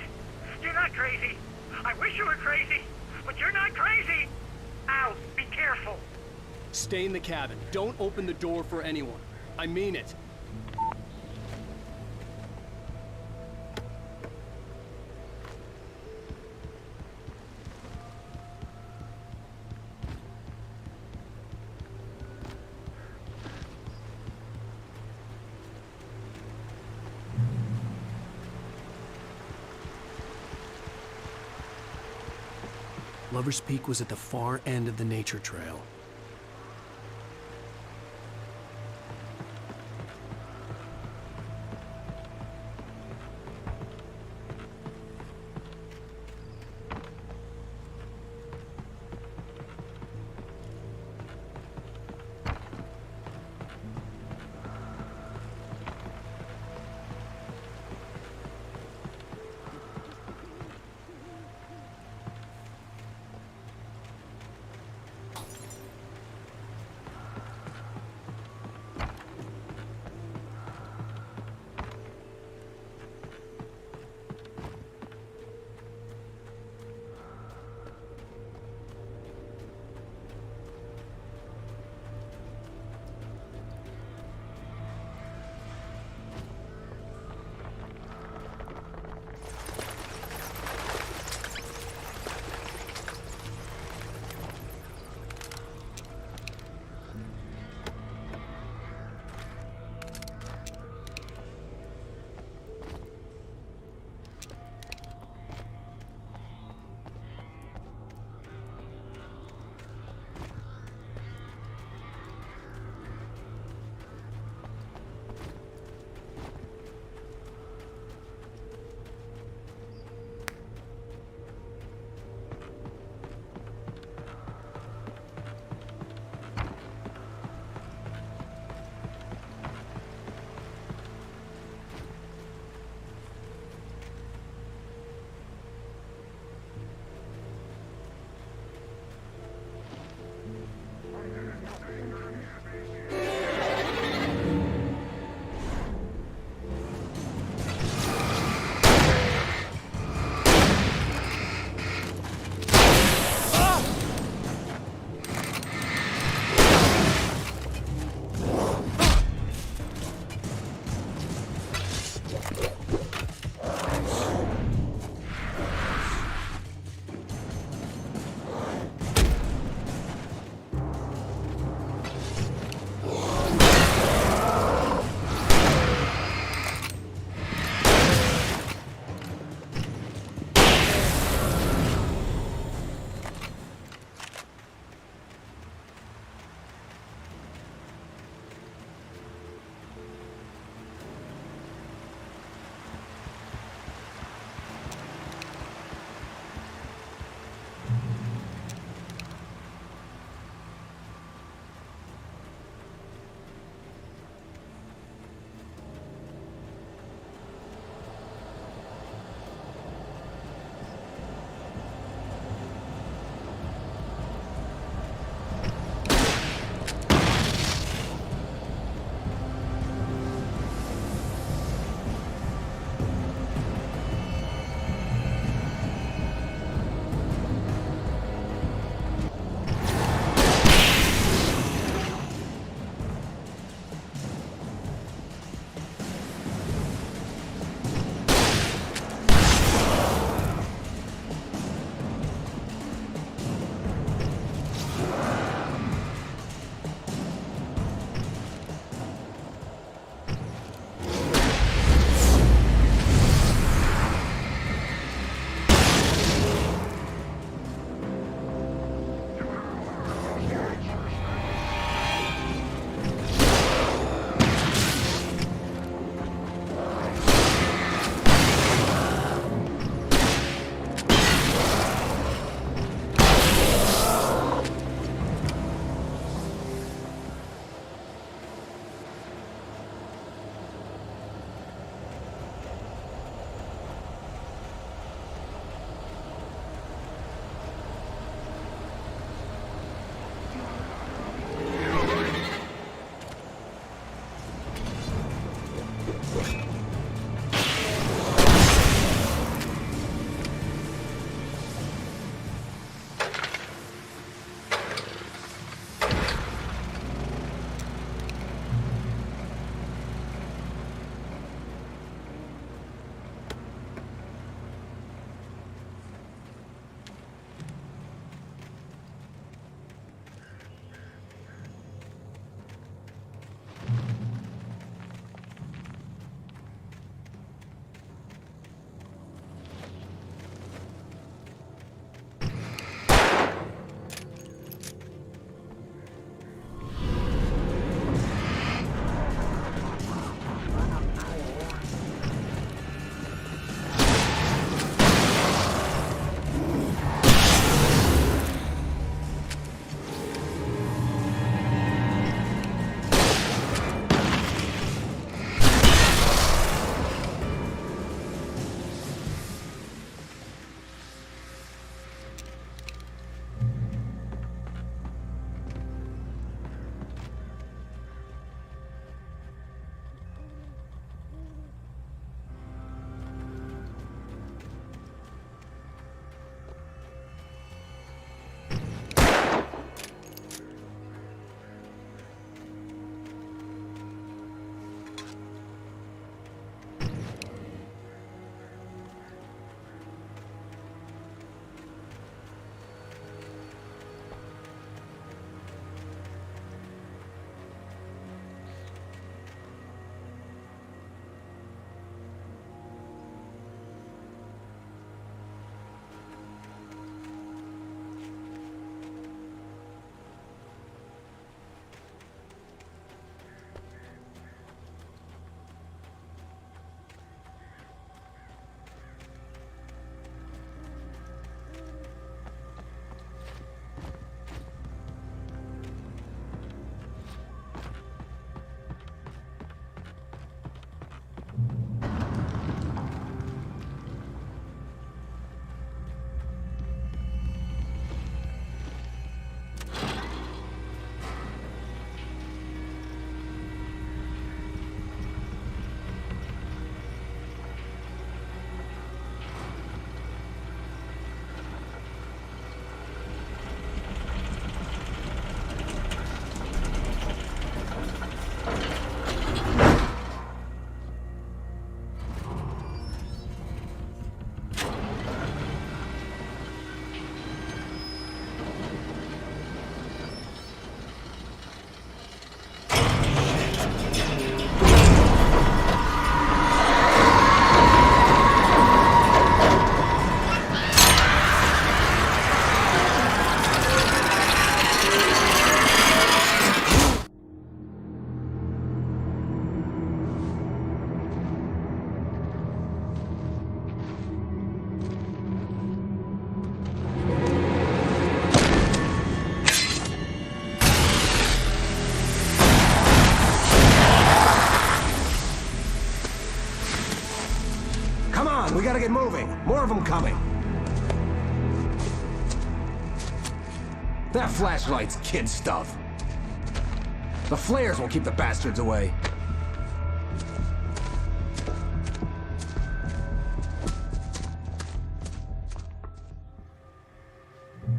You're not crazy. I wish you were crazy, but you're not crazy. Ow, be careful. Stay in the cabin. Don't open the door for anyone. I mean it. Lover's Peak was at the far end of the nature trail. We gotta get moving. More of them coming. That flashlight's kid stuff. The flares will keep the bastards away.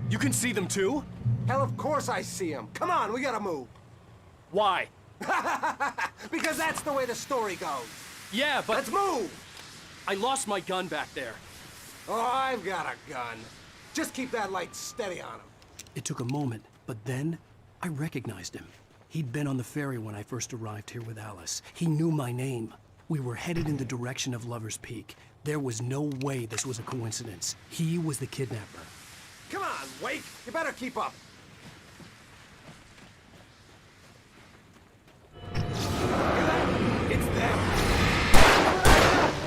You can see them too? Hell, of course I see them. Come on, we gotta move. Why? Because that's the way the story goes. Yeah, but... Let's move! I lost my gun back there. Oh, I've got a gun. Just keep that light steady on him. It took a moment, but then I recognized him. He'd been on the ferry when I first arrived here with Alice. He knew my name. We were headed in the direction of Lover's Peak. There was no way this was a coincidence. He was the kidnapper. Come on, Wake! You better keep up. It's them!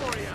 For ya!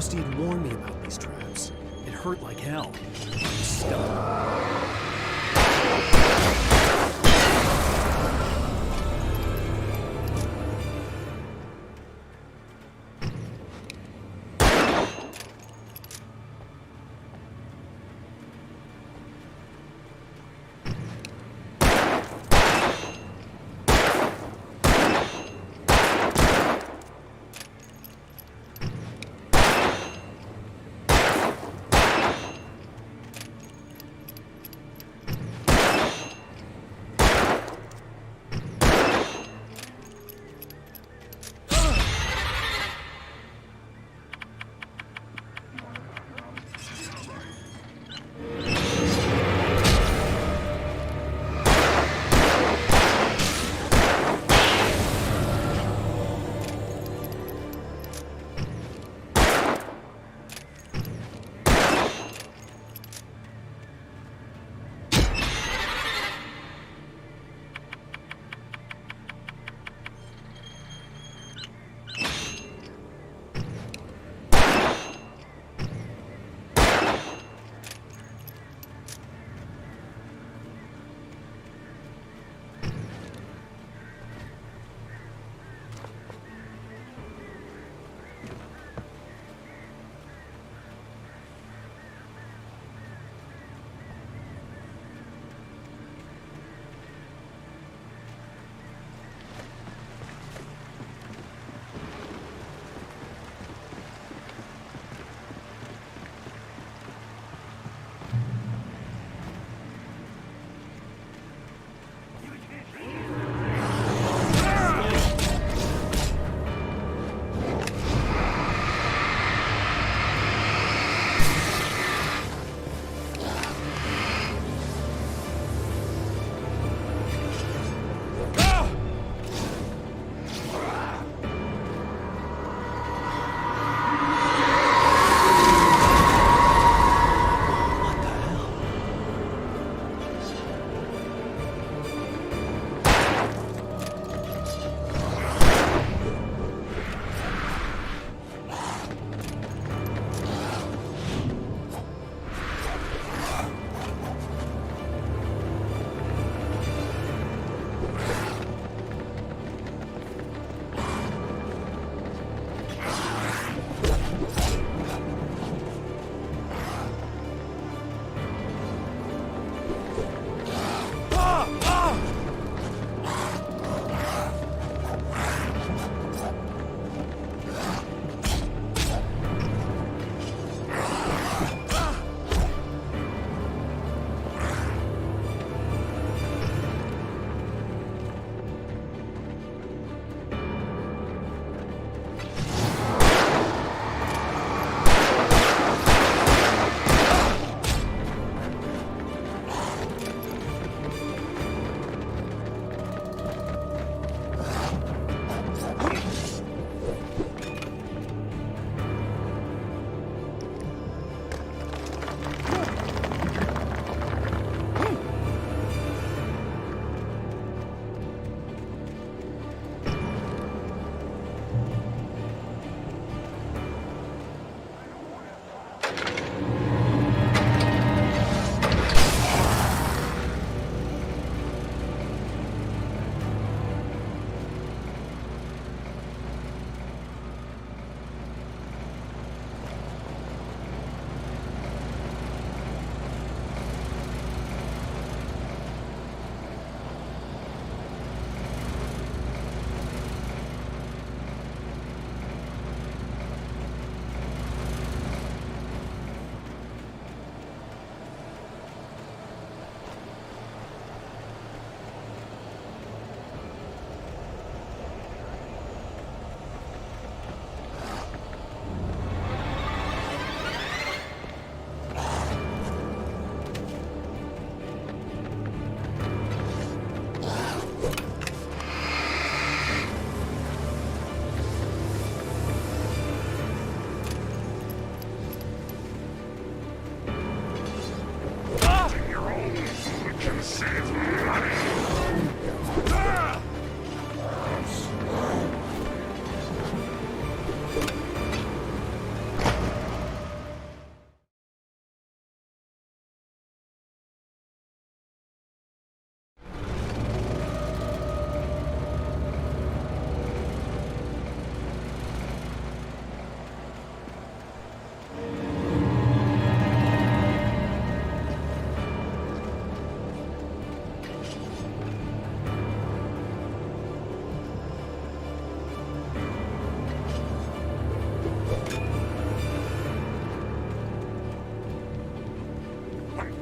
Rusty had warned me about these traps. It hurt like hell. I was stuck.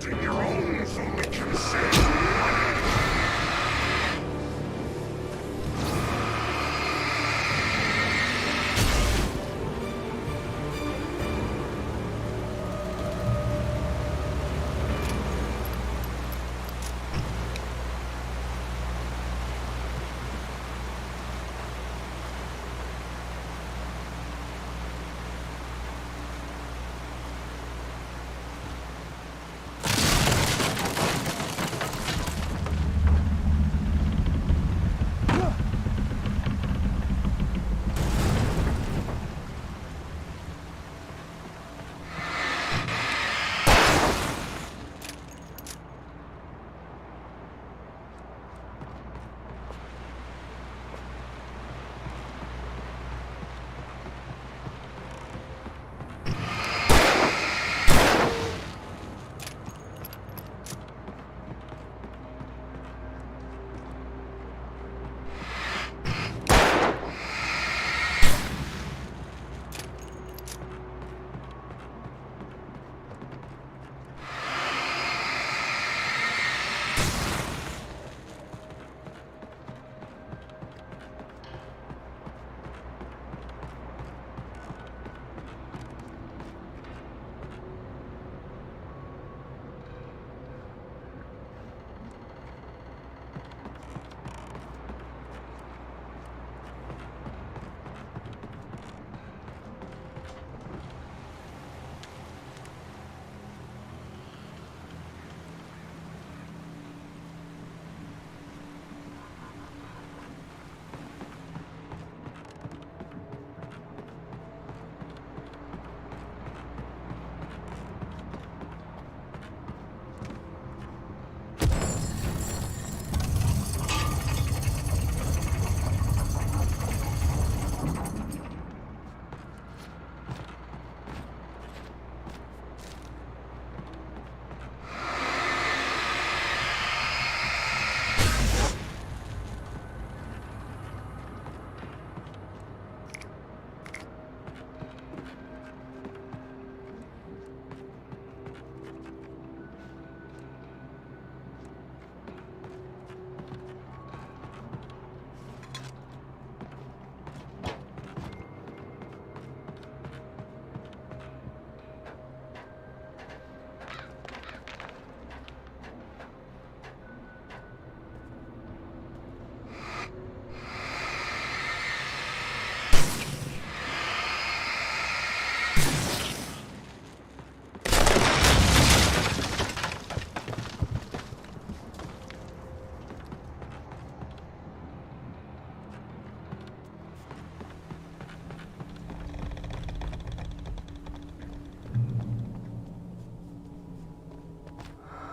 Using your own only can save money.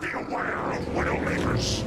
Beware of Widowmakers!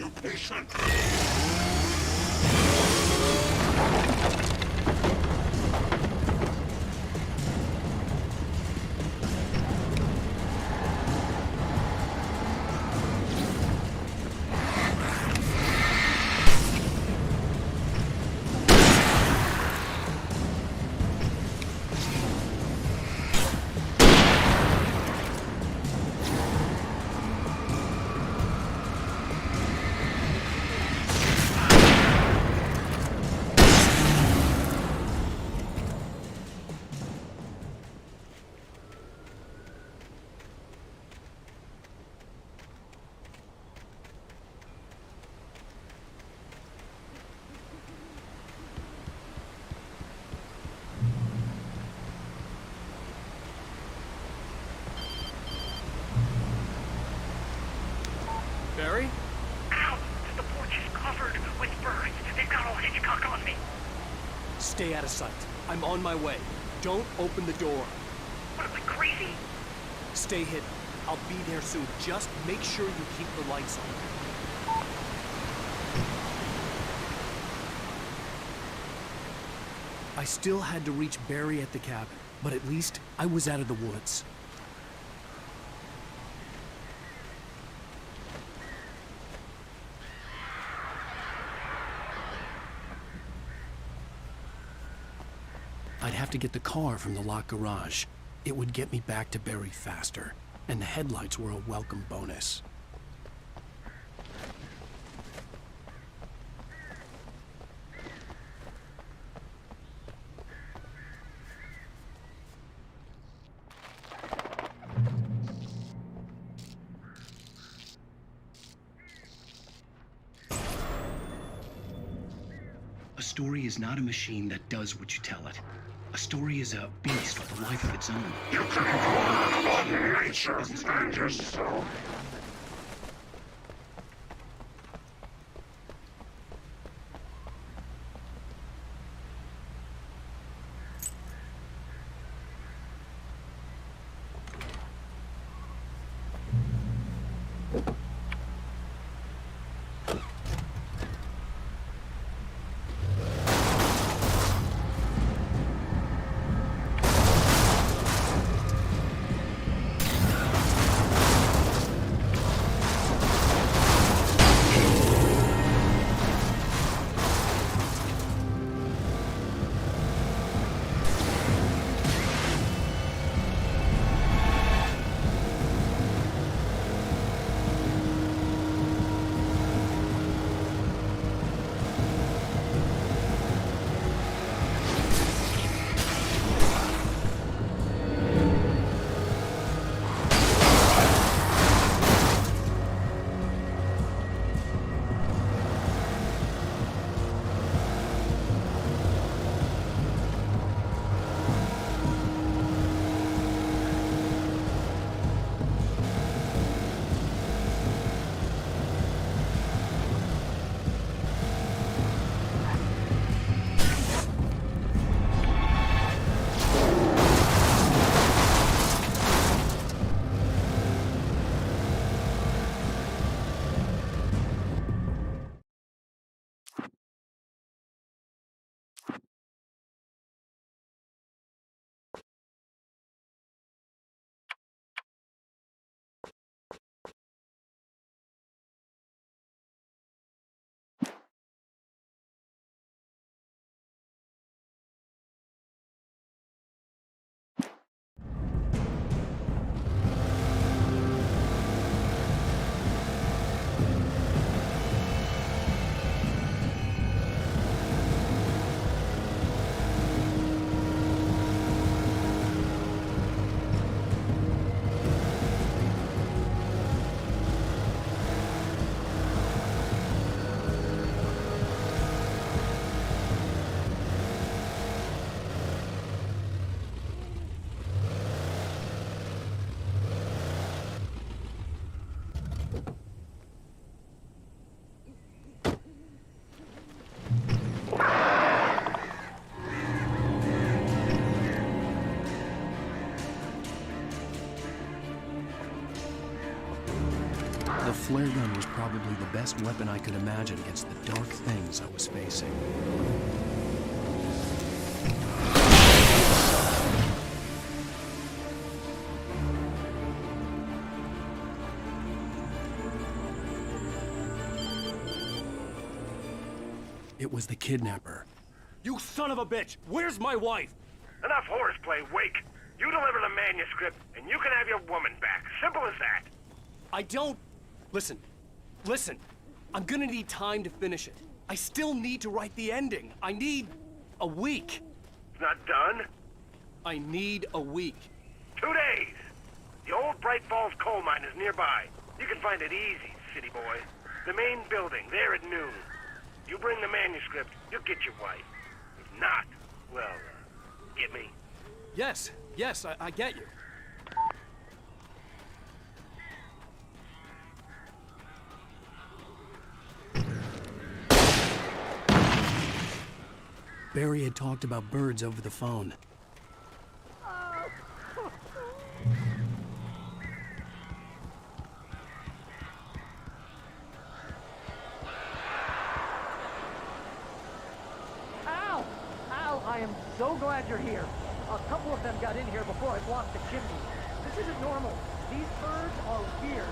occupation. Barry? Ow! The porch is covered with birds. They've got all Hitchcock on me. Stay out of sight. I'm on my way. Don't open the door. What, am I crazy? Stay hidden. I'll be there soon. Just make sure you keep the lights on. I still had to reach Barry at the cabin, but at least I was out of the woods. I'd have to get the car from the locked garage. It would get me back to Barry faster, and the headlights were a welcome bonus. A story is not a machine that does what you tell it. A story is a beast with a life of its own. You can control nature and yourself. flare gun was probably the best weapon I could imagine against the dark things I was facing. It was the kidnapper. You son of a bitch! Where's my wife? Enough horseplay, Wake. You deliver the manuscript, and you can have your woman back. Simple as that. I don't... Listen. I'm gonna need time to finish it. I still need to write the ending. I need a week. It's not done? I need a week. 2 days. The old Bright Falls coal mine is nearby. You can find it easy, city boy. The main building, there at noon. You bring the manuscript, you'll get your wife. If not, well, get me? Yes, I get you. Barry had talked about birds over the phone. Al, I am so glad you're here. A couple of them got in here before I blocked the chimney. This isn't normal. These birds are weird.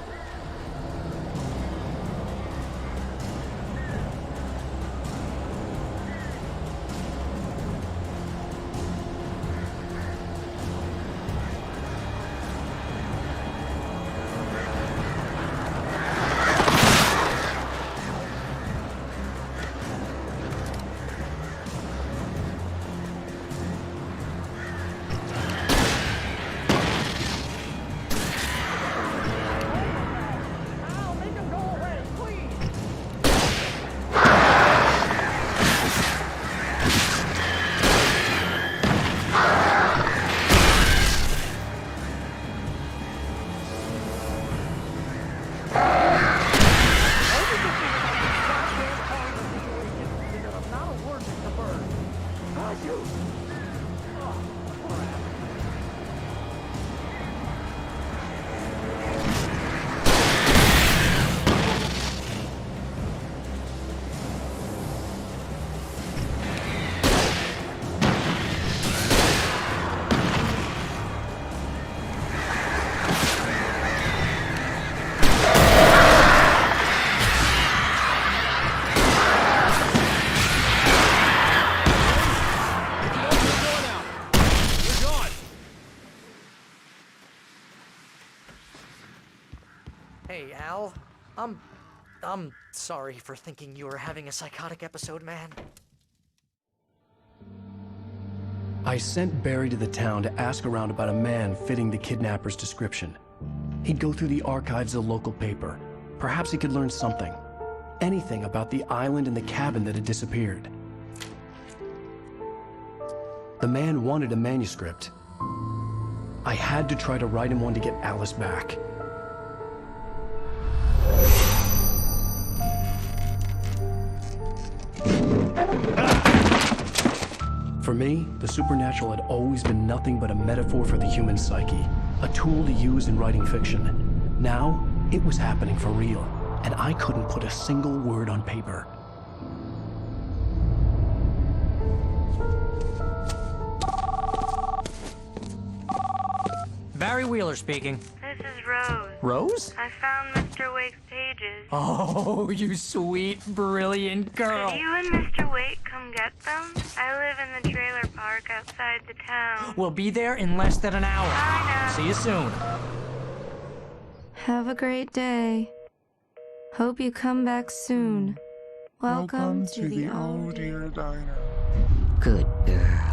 Hey, Al. I'm sorry for thinking you were having a psychotic episode, man. I sent Barry to the town to ask around about a man fitting the kidnapper's description. He'd go through the archives of the local paper. Perhaps he could learn something. Anything about the island and the cabin that had disappeared. The man wanted a manuscript. I had to try to write him one to get Alice back. For me, the supernatural had always been nothing but a metaphor for the human psyche, a tool to use in writing fiction. Now, it was happening for real, and I couldn't put a single word on paper. Barry Wheeler speaking. This is Rose. Rose? I found Mr. Wake's pages. Oh, you sweet, brilliant girl. Could you and Mr. Wake come get them? I live in the trailer park outside the town. We'll be there in less than an hour. Bye now. See you soon. Have a great day. Hope you come back soon. Welcome to the Oh Dear Diner. Good girl.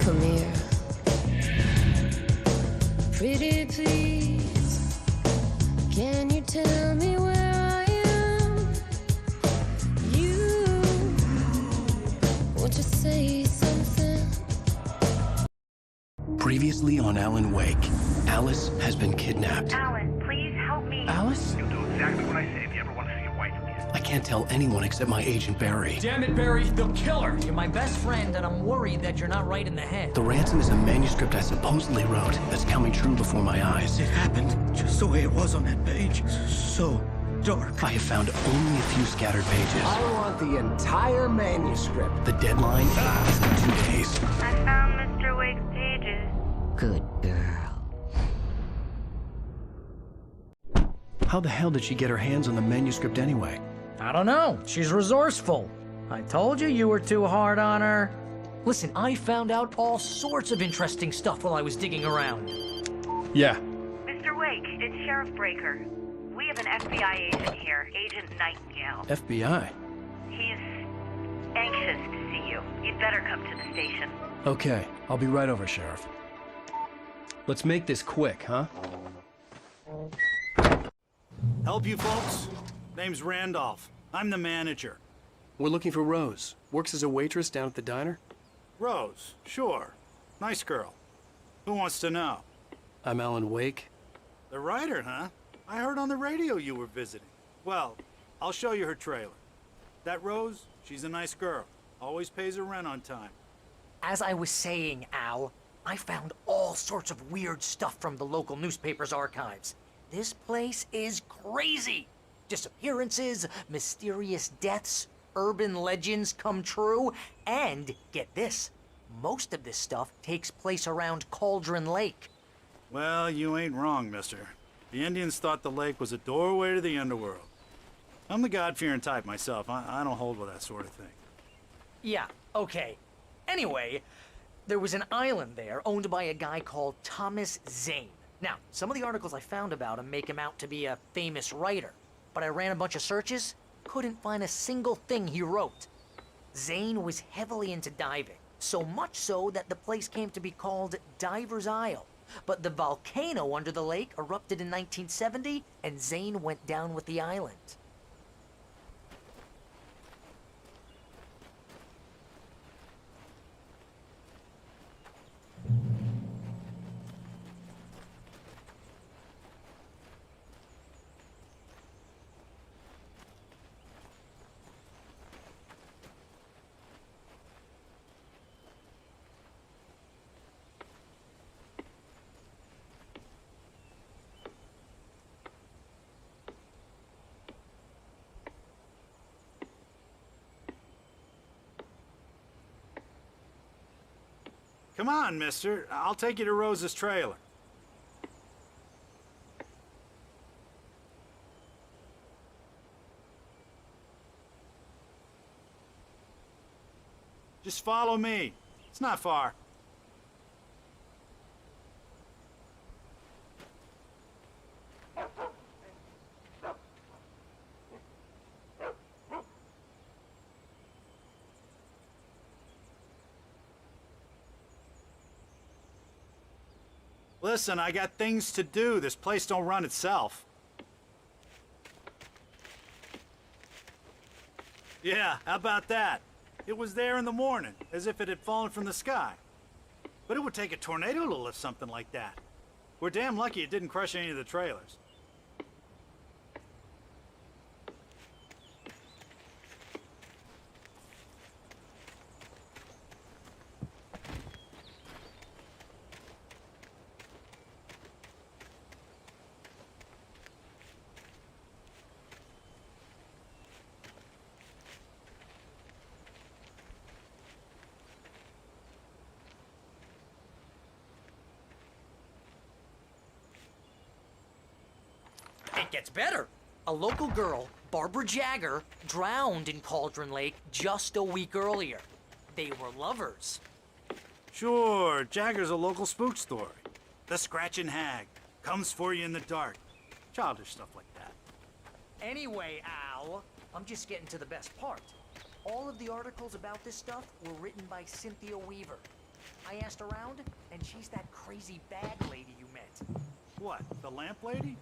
Come here. Previously on Alan Wake, Alice has been kidnapped. Alan, please help me. Alice? You'll do exactly what I say if you ever want to see your wife again. I can't tell anyone except my agent Barry. Damn it, Barry, they'll kill her. You're my best friend, and I'm worried that you're not right in the head. The ransom is a manuscript I supposedly wrote that's coming true before my eyes. It happened just the way it was on that page. So dark. I have found only a few scattered pages. I want the entire manuscript. The deadline is in 2 days. I found Mr. Wake's pages. Good girl. How the hell did she get her hands on the manuscript anyway? I don't know. She's resourceful. I told you were too hard on her. Listen, I found out all sorts of interesting stuff while I was digging around. Yeah. Mr. Wake, it's Sheriff Breaker. We have an FBI agent here, Agent Nightingale. FBI? He's anxious to see you. You'd better come to the station. Okay, I'll be right over, Sheriff. Let's make this quick, huh? Help you folks? Name's Randolph. I'm the manager. We're looking for Rose. Works as a waitress down at the diner. Rose, sure. Nice girl. Who wants to know? I'm Alan Wake. The writer, huh? I heard on the radio you were visiting. Well, I'll show you her trailer. That Rose, she's a nice girl. Always pays her rent on time. As I was saying, Al, I found all sorts of weird stuff from the local newspaper's archives. This place is crazy. Disappearances, mysterious deaths, urban legends come true, and get this, most of this stuff takes place around Cauldron Lake. Well, you ain't wrong, mister. The Indians thought the lake was a doorway to the underworld. I'm the God-fearing type myself. I don't hold with that sort of thing. Yeah, okay. Anyway, there was an island there owned by a guy called Thomas Zane. Now, some of the articles I found about him make him out to be a famous writer, but I ran a bunch of searches, couldn't find a single thing he wrote. Zane was heavily into diving, so much so that the place came to be called Diver's Isle. But the volcano under the lake erupted in 1970, and Zane went down with the island. Come on, mister. I'll take you to Rose's trailer. Just follow me. It's not far. Listen, I got things to do. This place don't run itself. Yeah, how about that? It was there in the morning, as if it had fallen from the sky. But it would take a tornado to lift something like that. We're damn lucky it didn't crush any of the trailers. It gets better. A local girl, Barbara Jagger, drowned in Cauldron Lake just a week earlier. They were lovers. Sure, Jagger's a local spook story. The Scratching Hag comes for you in the dark. Childish stuff like that. Anyway, Al, I'm just getting to the best part. All of the articles about this stuff were written by Cynthia Weaver. I asked around, and she's that crazy bag lady you met. What, the lamp lady?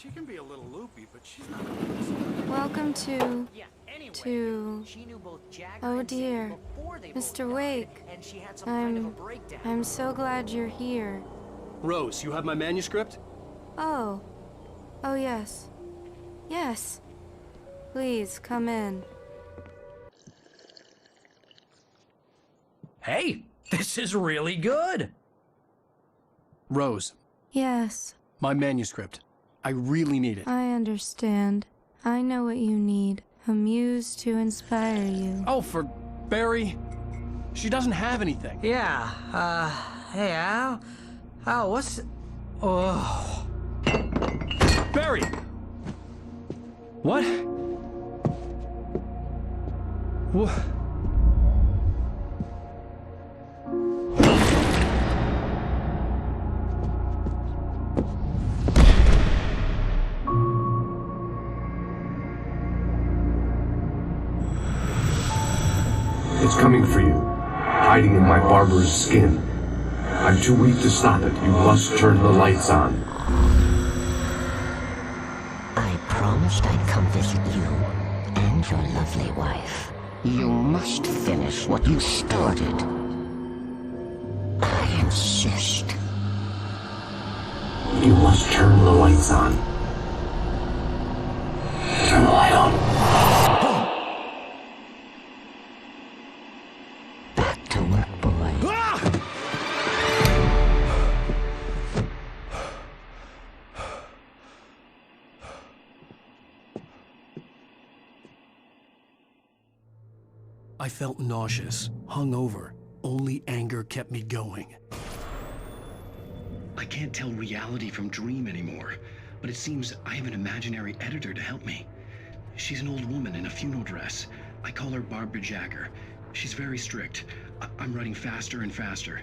She can be a little loopy, but she's not a Welcome to... Yeah, anyway, to... she knew both Jagger Oh and Sadie dear. before they both Mr. died, Wake. and she had some kind of a breakdown. I'm so glad you're here. Rose, you have my manuscript? Oh. Oh, yes. Yes. Please, come in. Hey, this is really good. Rose, Yes, my manuscript. I really need it. I understand. I know what you need. A muse to inspire you. Oh, for Barry? She doesn't have anything. Yeah, hey, Al? Al, what's... Oh... Barry! What? What? It's coming for you, hiding in my barber's skin. I'm too weak to stop it. You must turn the lights on. I promised I'd come visit you and your lovely wife. You must finish what you started. I insist. You must turn the lights on. Turn the light on. Back to work, boy. I felt nauseous, hungover. Only anger kept me going. I can't tell reality from dream anymore, but it seems I have an imaginary editor to help me. She's an old woman in a funeral dress. I call her Barbara Jagger. She's very strict. I'm writing faster and faster.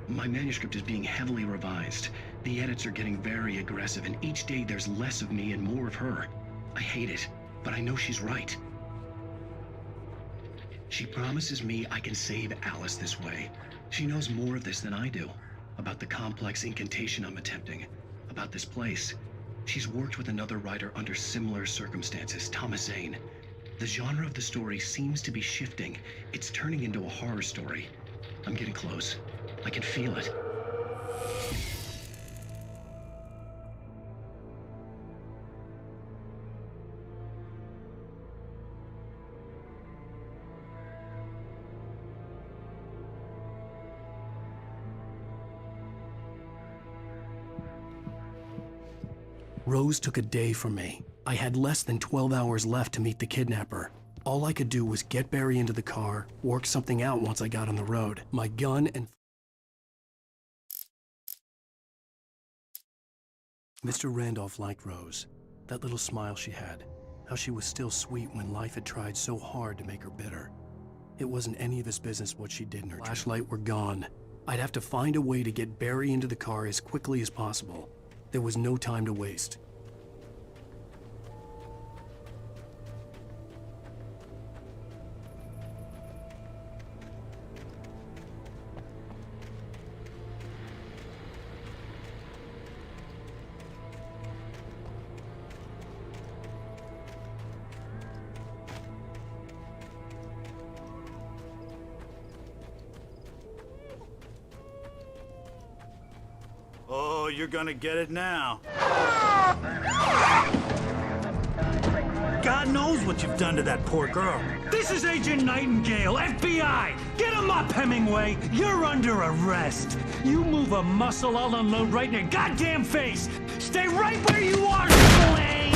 My manuscript is being heavily revised. The edits are getting very aggressive, and each day there's less of me and more of her. I hate it, but I know she's right. She promises me I can save Alice this way. She knows more of this than I do. About the complex incantation I'm attempting. About this place. She's worked with another writer under similar circumstances, Thomas Zane. The genre of the story seems to be shifting. It's turning into a horror story. I'm getting close. I can feel it. Rose took a day from me. I had less than 12 hours left to meet the kidnapper. All I could do was get Barry into the car, work something out once I got on the road. My gun and... Mr. Randolph liked Rose. That little smile she had. How she was still sweet when life had tried so hard to make her bitter. It wasn't any of his business what she did in her flashlight were gone. I'd have to find a way to get Barry into the car as quickly as possible. There was no time to waste. Oh, you're gonna get it now. God knows what you've done to that poor girl. This is Agent Nightingale, FBI! Get him up, Hemingway! You're under arrest! You move a muscle, I'll unload right in your goddamn face! Stay right where you are, Slane!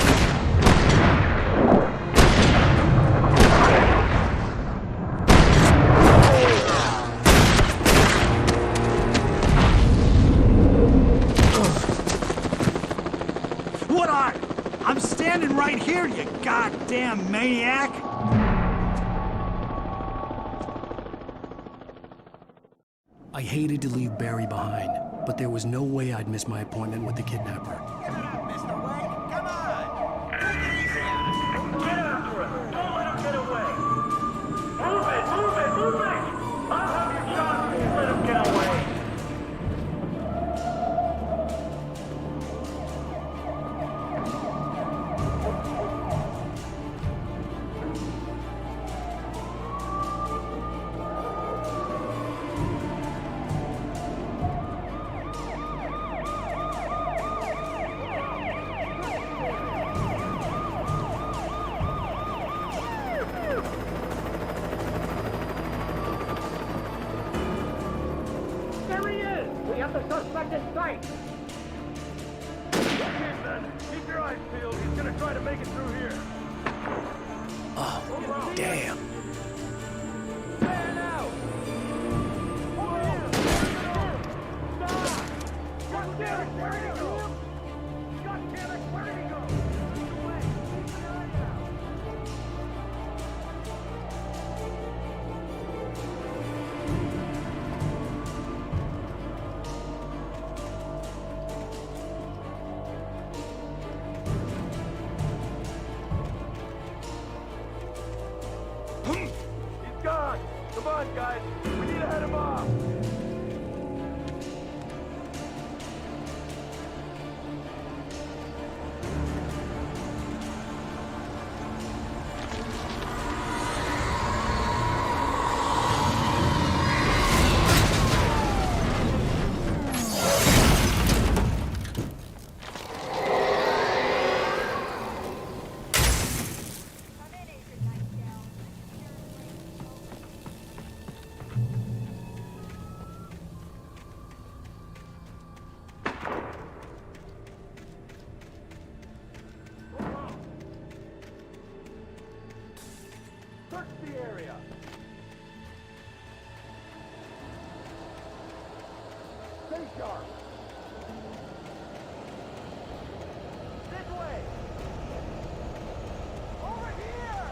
What are? I'm standing right here, you goddamn maniac! I hated to leave Barry behind, but there was no way I'd miss my appointment with the kidnapper. right! Okay, Ben. Keep your eyes peeled. He's gonna try to make it through here. Oh, damn. Man out! Over here! Stop! God damn it! Where did he go? God damn it! Where did he go? Away! Keep an eye out! He's gone! Come on, guys! We need to head him off! Search the area! Stay sharp! This way! Over here!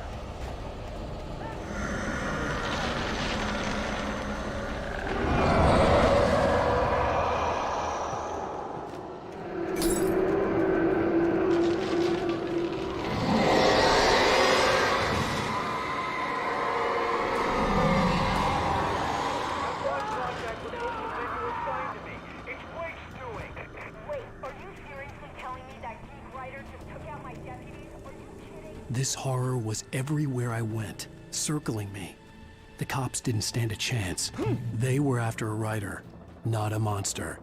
This horror was everywhere I went, circling me. The cops didn't stand a chance. They were after a writer, not a monster.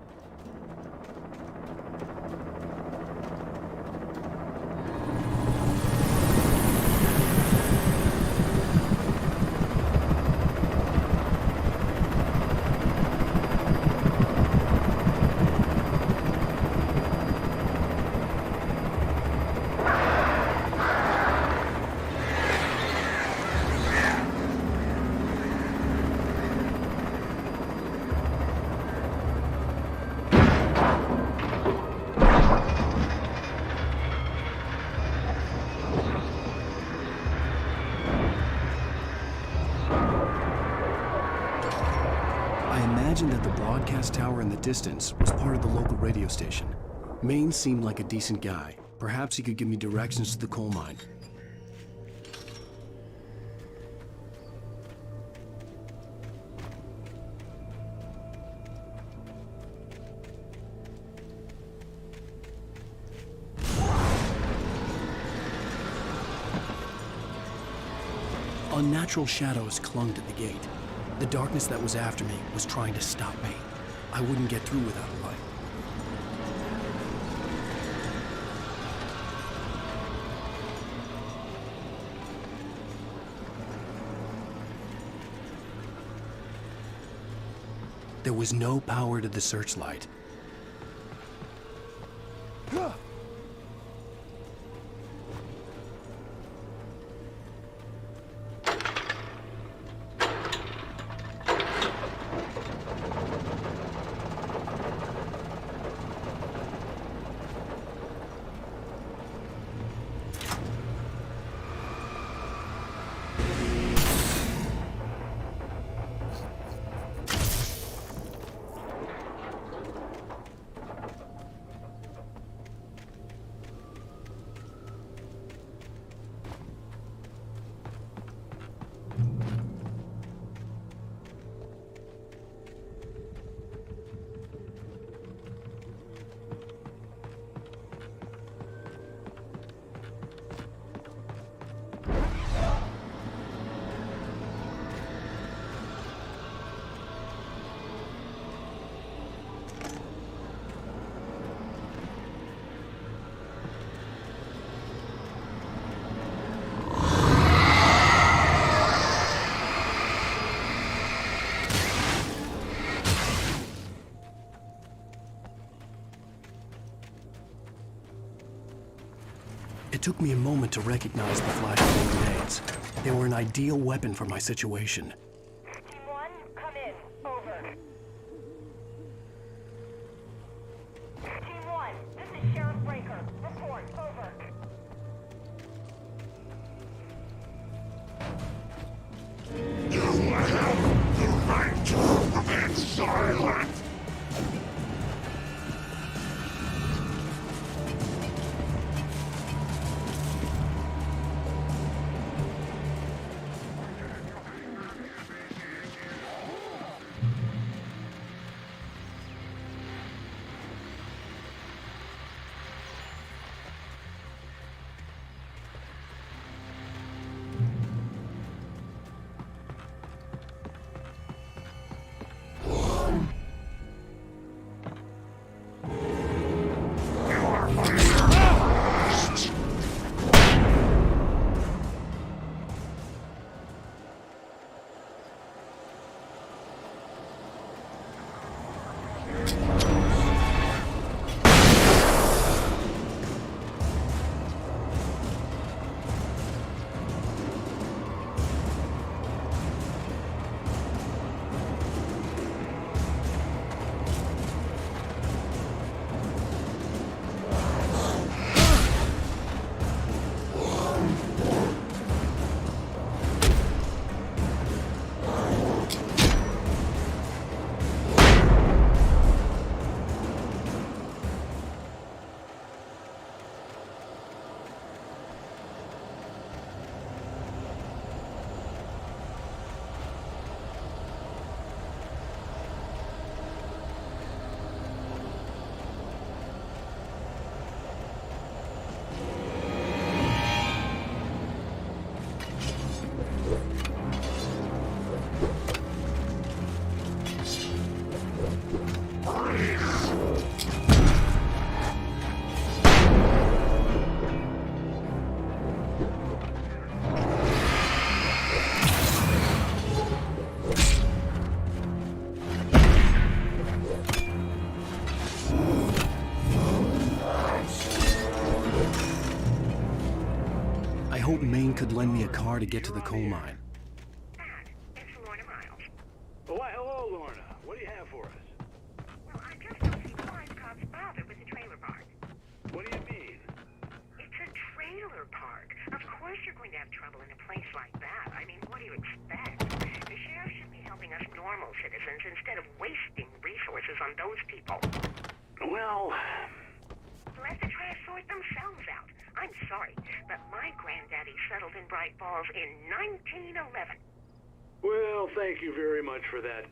That the broadcast tower in the distance was part of the local radio station. Maine seemed like a decent guy. Perhaps he could give me directions to the coal mine. Unnatural shadows clung to the gate. The darkness that was after me was trying to stop me. I wouldn't get through without a light. There was no power to the searchlight. It took me a moment to recognize the flashbang grenades. They were an ideal weapon for my situation. Team 1, come in. Over. Team 1, this is Sheriff Breaker. Report. Over. You have the right to remain silent. I hope Maine could lend me a car to get to the coal mine. Oh, why, hello, Lorna. What do you have for us? Well, I just don't see why the cops bother with the trailer park. What do you mean? It's a trailer park. Of course you're going to have trouble in a place like that. I mean, what do you expect? The sheriff should be helping us normal citizens instead of wasting resources on those people. Well... Let the trash sort themselves out. I'm sorry, but my granddaddy settled in Bright Falls in 1911. Well, thank you very much for that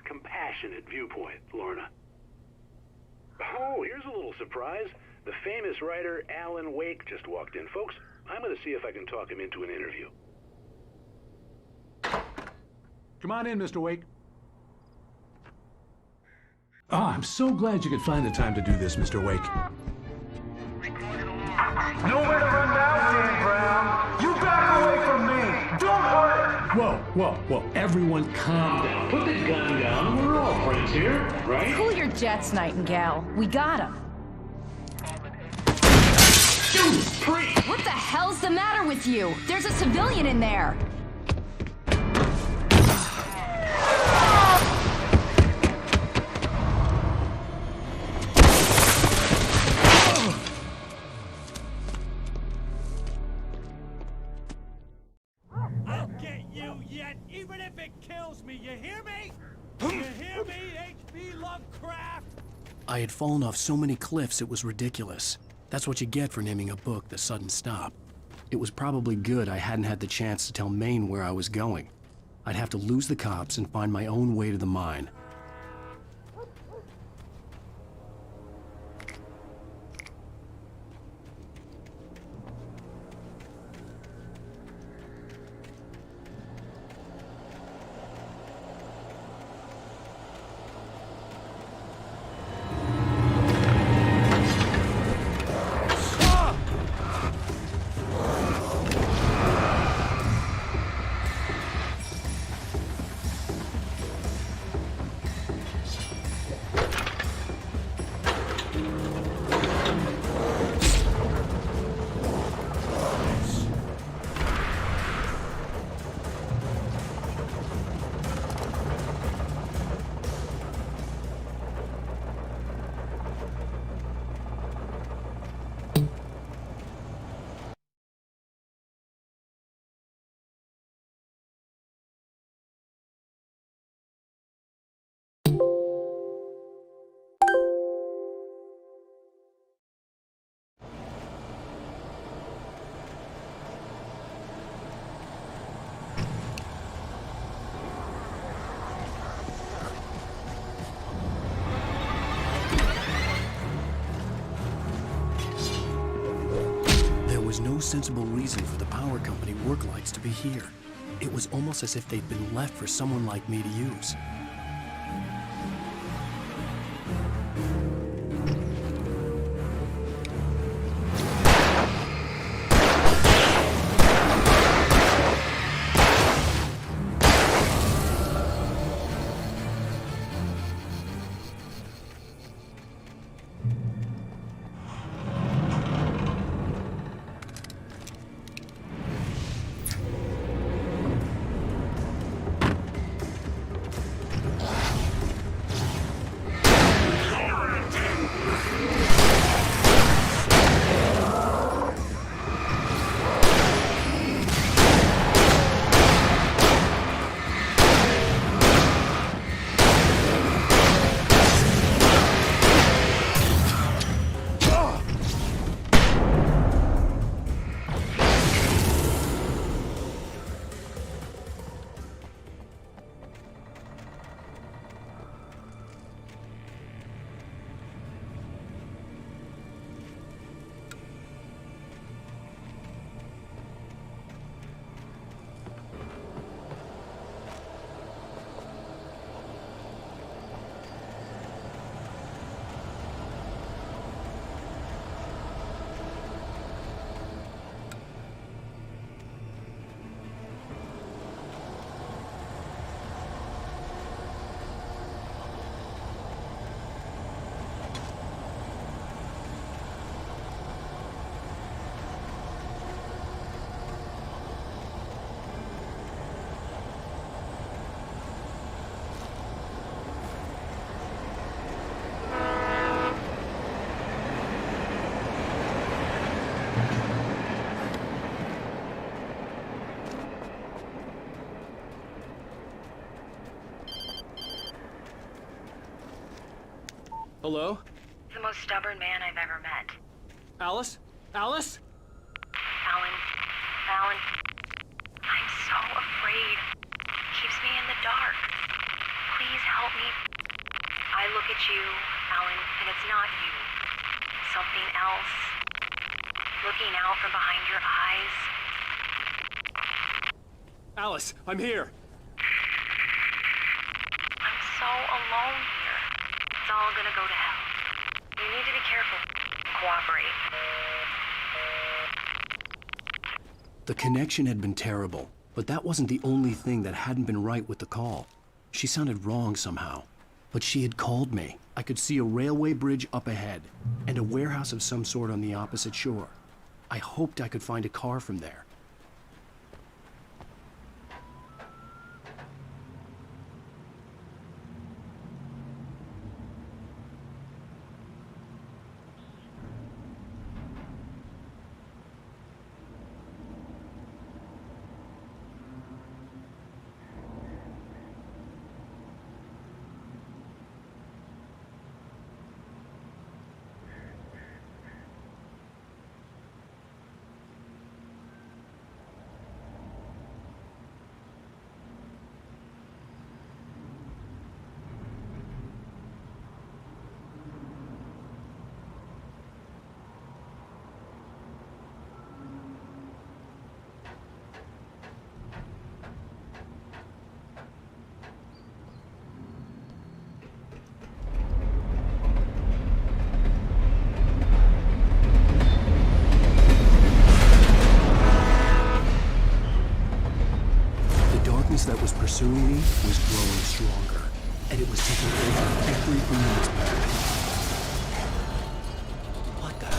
compassionate viewpoint, Lorna. Oh, here's a little surprise. The famous writer Alan Wake just walked in. Folks, I'm going to see if I can talk him into an interview. Come on in, Mr. Wake. Oh, I'm so glad you could find the time to do this, Mr. Wake. Nowhere to run now, Dan Brown. You back away from me. Don't hurt. Whoa. Everyone calm down. Put the gun down. We're all friends here, right? Cool your jets, Nightingale. We got him. Dude, priest! What the hell's the matter with you? There's a civilian in there. I'll get you yet, even if it kills me. You hear me? You hear me, H.P. Lovecraft? I had fallen off so many cliffs it was ridiculous. That's what you get for naming a book The Sudden Stop. It was probably good I hadn't had the chance to tell Maine where I was going. I'd have to lose the cops and find my own way to the mine. was no sensible reason for the power company work lights to be here. It was almost as if they'd been left for someone like me to use. Hello? The most stubborn man I've ever met. Alice? Alice? Alan. I'm so afraid. Keeps me in the dark. Please help me. I look at you, Alan, and it's not you. Something else. Looking out from behind your eyes. Alice, I'm here. I'm so alone here. It's all gonna go to hell. You need to be careful. Cooperate. The connection had been terrible, but that wasn't the only thing that hadn't been right with the call. She sounded wrong somehow, but she had called me. I could see a railway bridge up ahead, and a warehouse of some sort on the opposite shore. I hoped I could find a car from there. That was pursuing me was growing stronger, and it was taking over every minute's back. What the hell?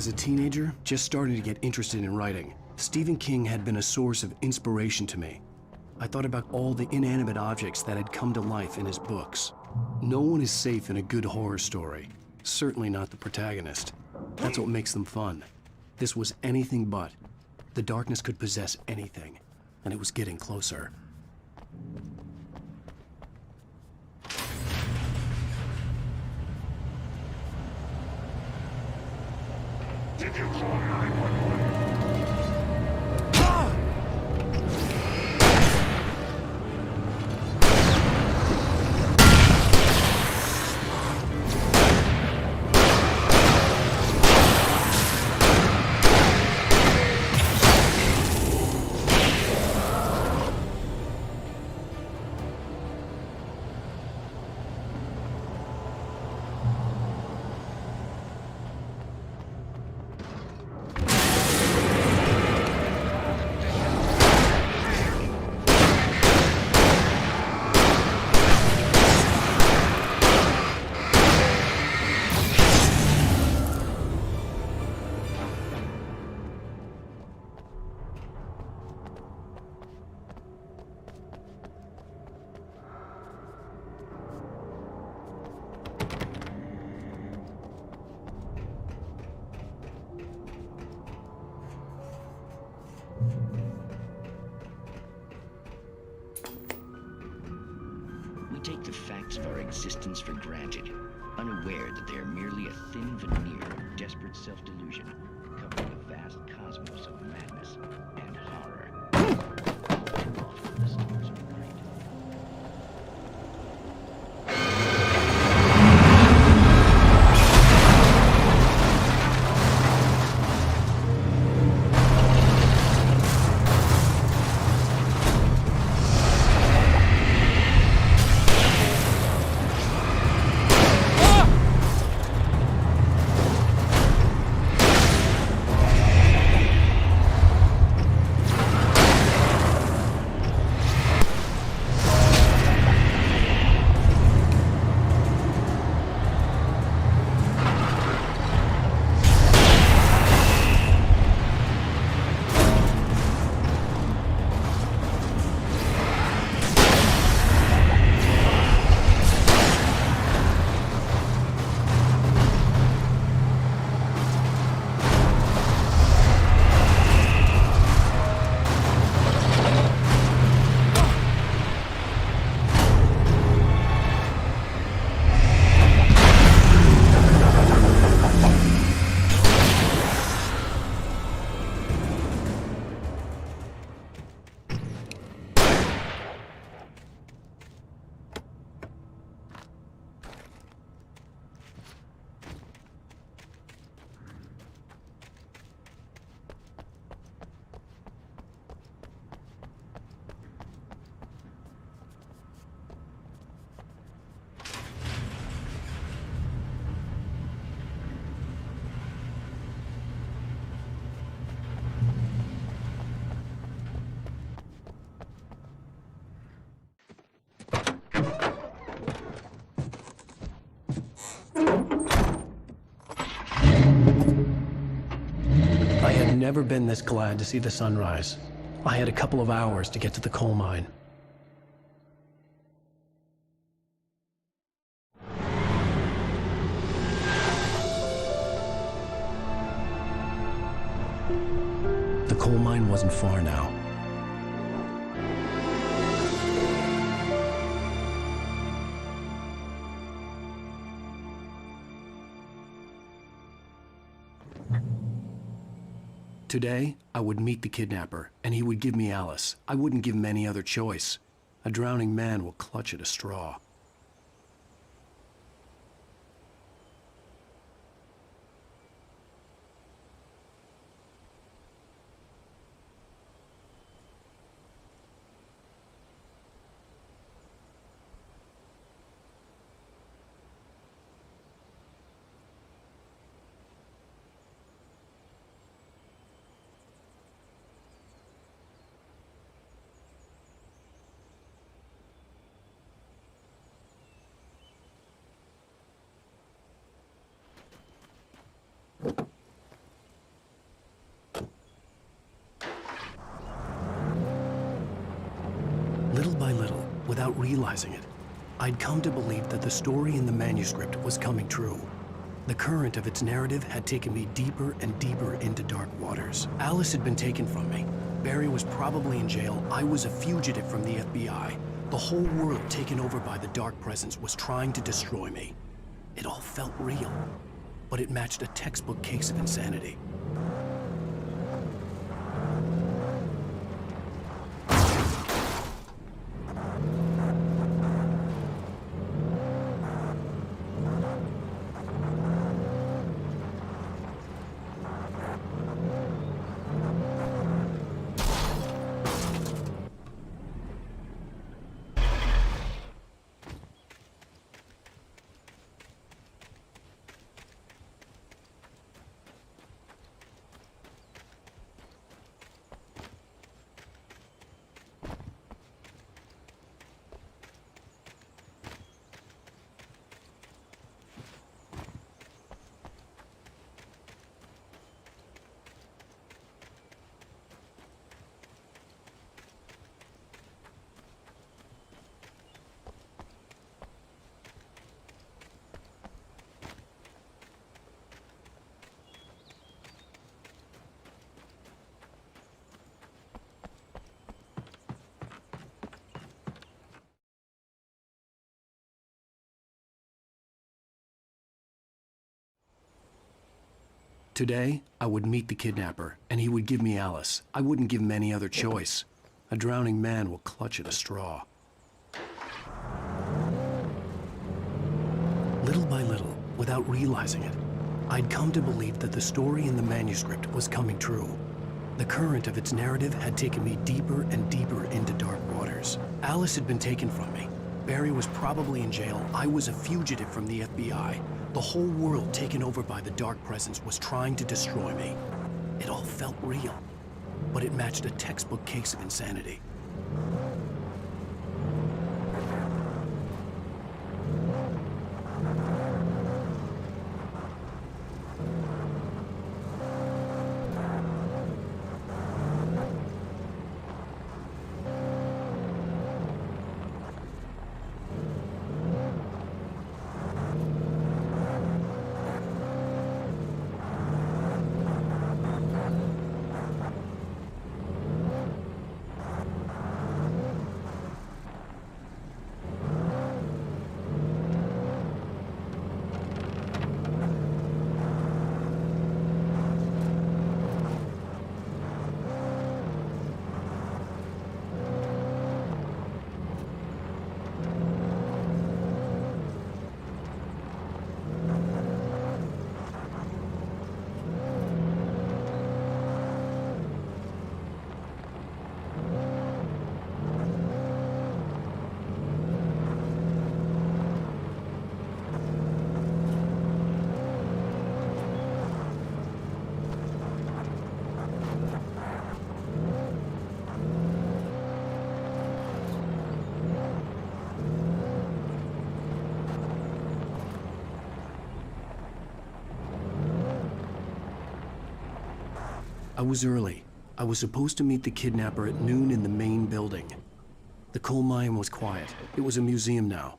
As a teenager, just starting to get interested in writing, Stephen King had been a source of inspiration to me. I thought about all the inanimate objects that had come to life in his books. No one is safe in a good horror story, certainly not the protagonist. That's what makes them fun. This was anything but. The darkness could possess anything, and it was getting closer. Did you call 911? We take the facts of our existence for granted, unaware that they are merely a thin veneer of desperate self-delusion, covering a vast cosmos of madness and horror. Too often the stars are bright. I had never been this glad to see the sunrise. I had a couple of hours to get to the coal mine. The coal mine wasn't far now. Today, I would meet the kidnapper, and he would give me Alice. I wouldn't give him any other choice. A drowning man will clutch at a straw. realizing it, I'd come to believe that the story in the manuscript was coming true. The current of its narrative had taken me deeper and deeper into dark waters. Alice had been taken from me. Barry was probably in jail. I was a fugitive from the FBI. The whole world taken over by the dark presence was trying to destroy me. It all felt real, but it matched a textbook case of insanity. Today, I would meet the kidnapper, and he would give me Alice. I wouldn't give him any other choice. A drowning man will clutch at a straw. Little by little, without realizing it, I'd come to believe that the story in the manuscript was coming true. The current of its narrative had taken me deeper and deeper into dark waters. Alice had been taken from me. Barry was probably in jail. I was a fugitive from the FBI. The whole world taken over by the dark presence was trying to destroy me. It all felt real, but it matched a textbook case of insanity. I was early. I was supposed to meet the kidnapper at noon in the main building. The coal mine was quiet. It was a museum now.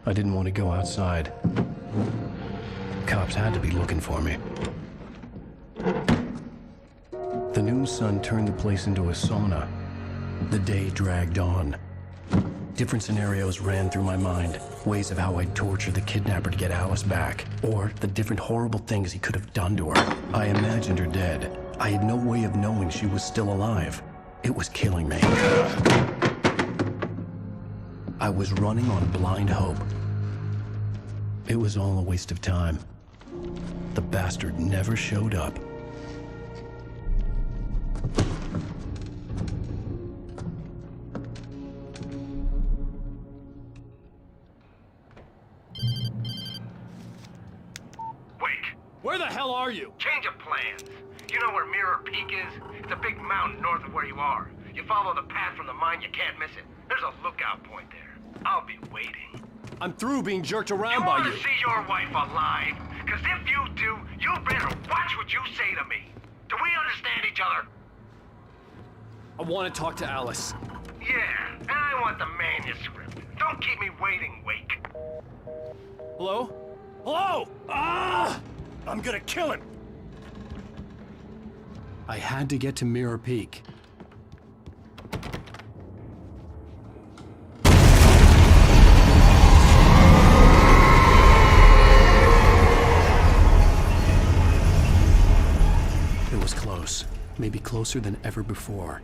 I didn't want to go outside. Cops had to be looking for me. The noon sun turned the place into a sauna. The day dragged on. Different scenarios ran through my mind. Ways of how I'd torture the kidnapper to get Alice back. Or the different horrible things he could have done to her. I imagined her dead. I had no way of knowing she was still alive. It was killing me. I was running on blind hope. It was all a waste of time. The bastard never showed up. Where the hell are you? Change of plans. You know where Mirror Peak is? It's a big mountain north of where you are. You follow the path from the mine, you can't miss it. There's a lookout point there. I'll be waiting. I'm through being jerked around by You you. want to see your wife alive? Because if you do, you better watch what you say to me. Do we understand each other? I want to talk to Alice. Yeah, and I want the manuscript. Don't keep me waiting, Wake. Hello? Hello? Ah! I'm gonna kill him. I had to get to Mirror Peak. It was close, maybe closer than ever before.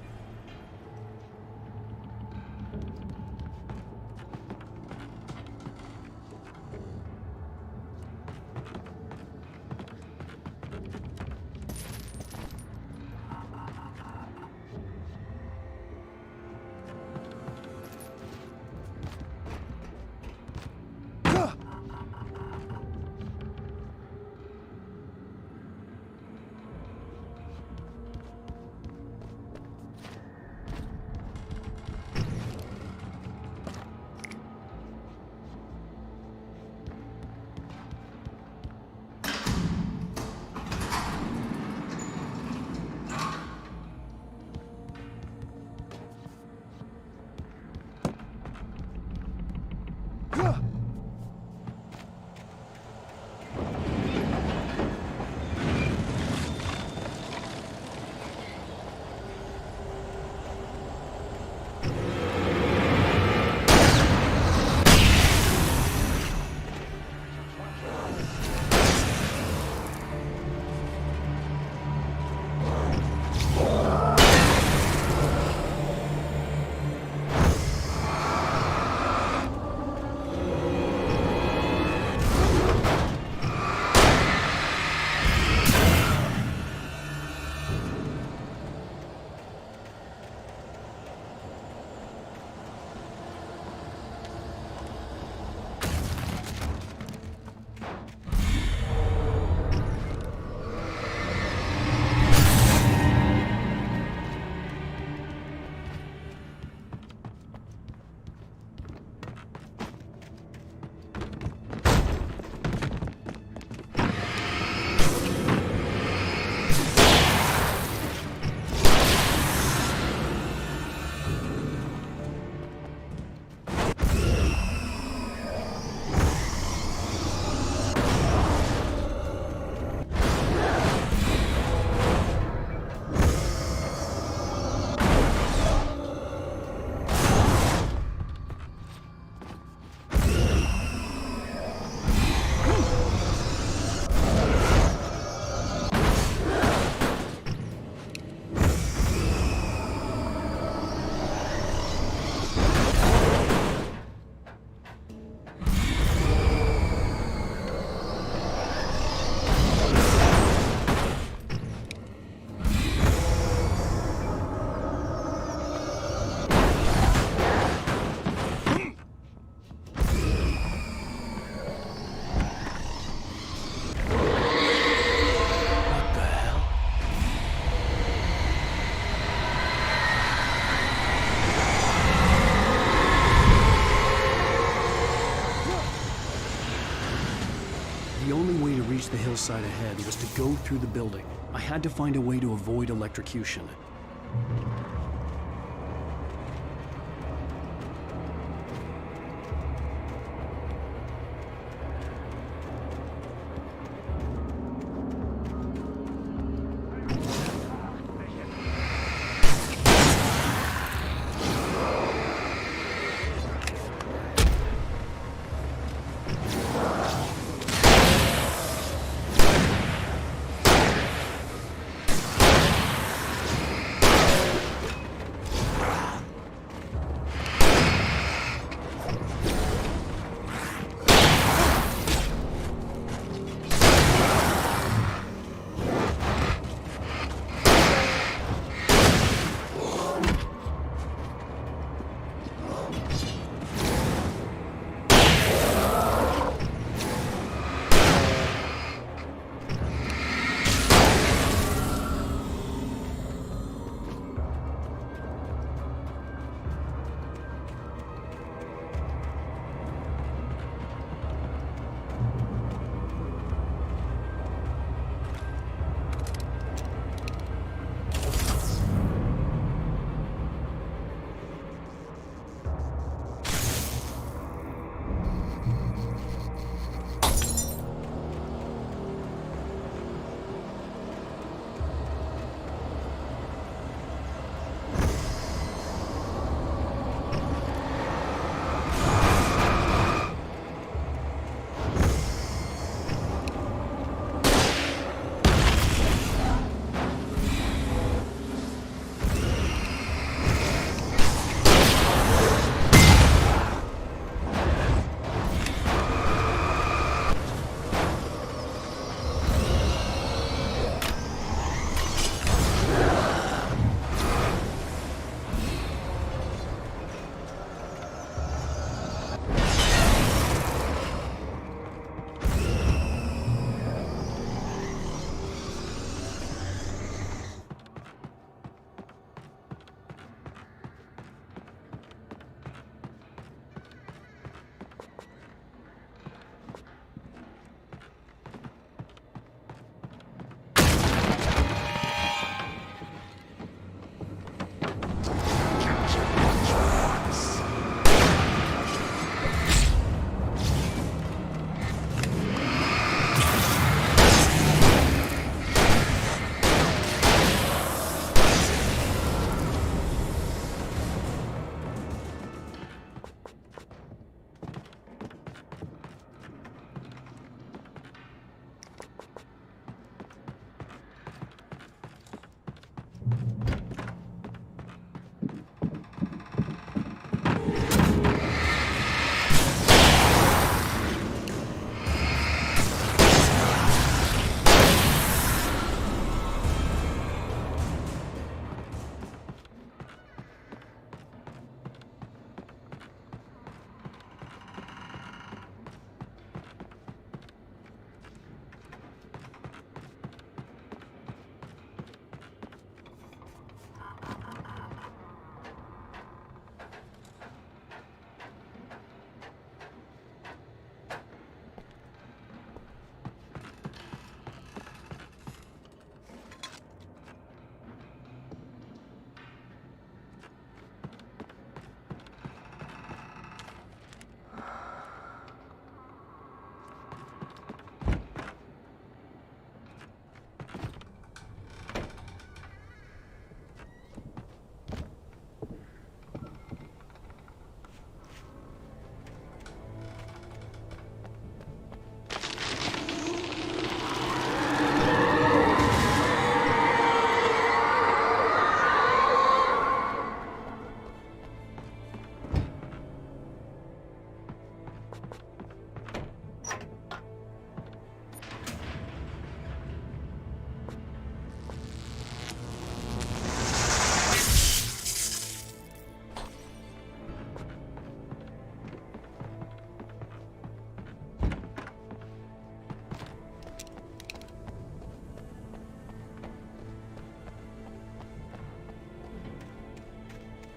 The hillside ahead was to go through the building. I had to find a way to avoid electrocution.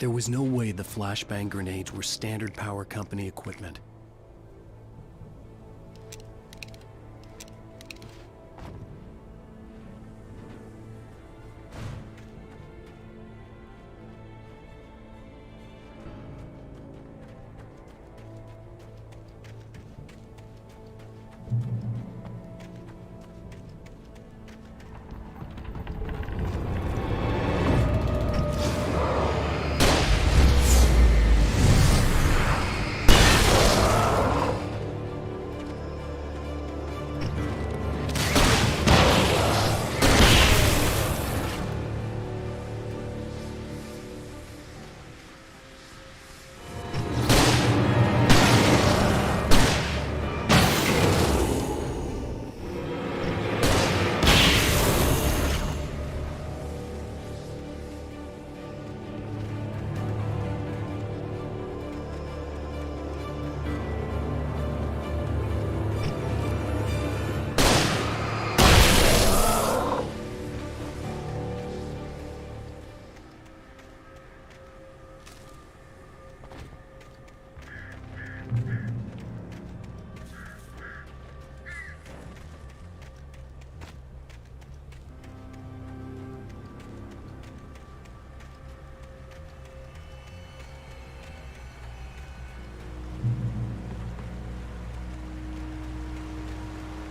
There was no way the flashbang grenades were standard power company equipment.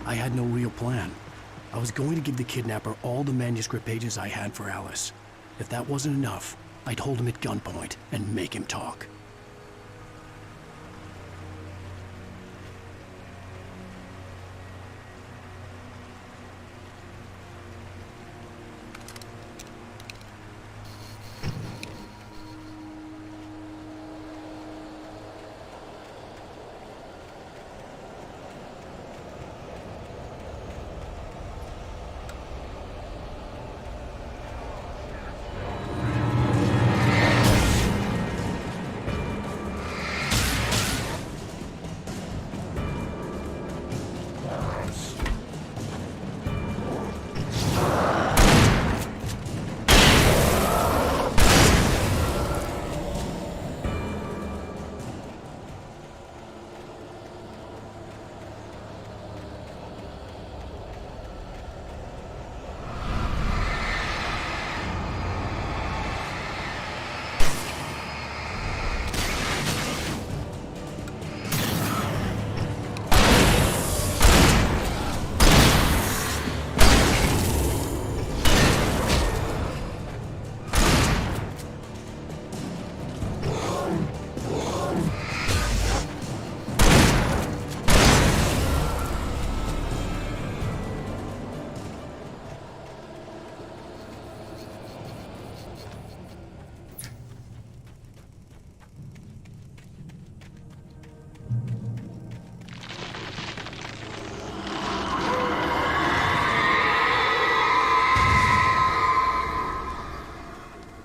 I had no real plan. I was going to give the kidnapper all the manuscript pages I had for Alice. If that wasn't enough, I'd hold him at gunpoint and make him talk.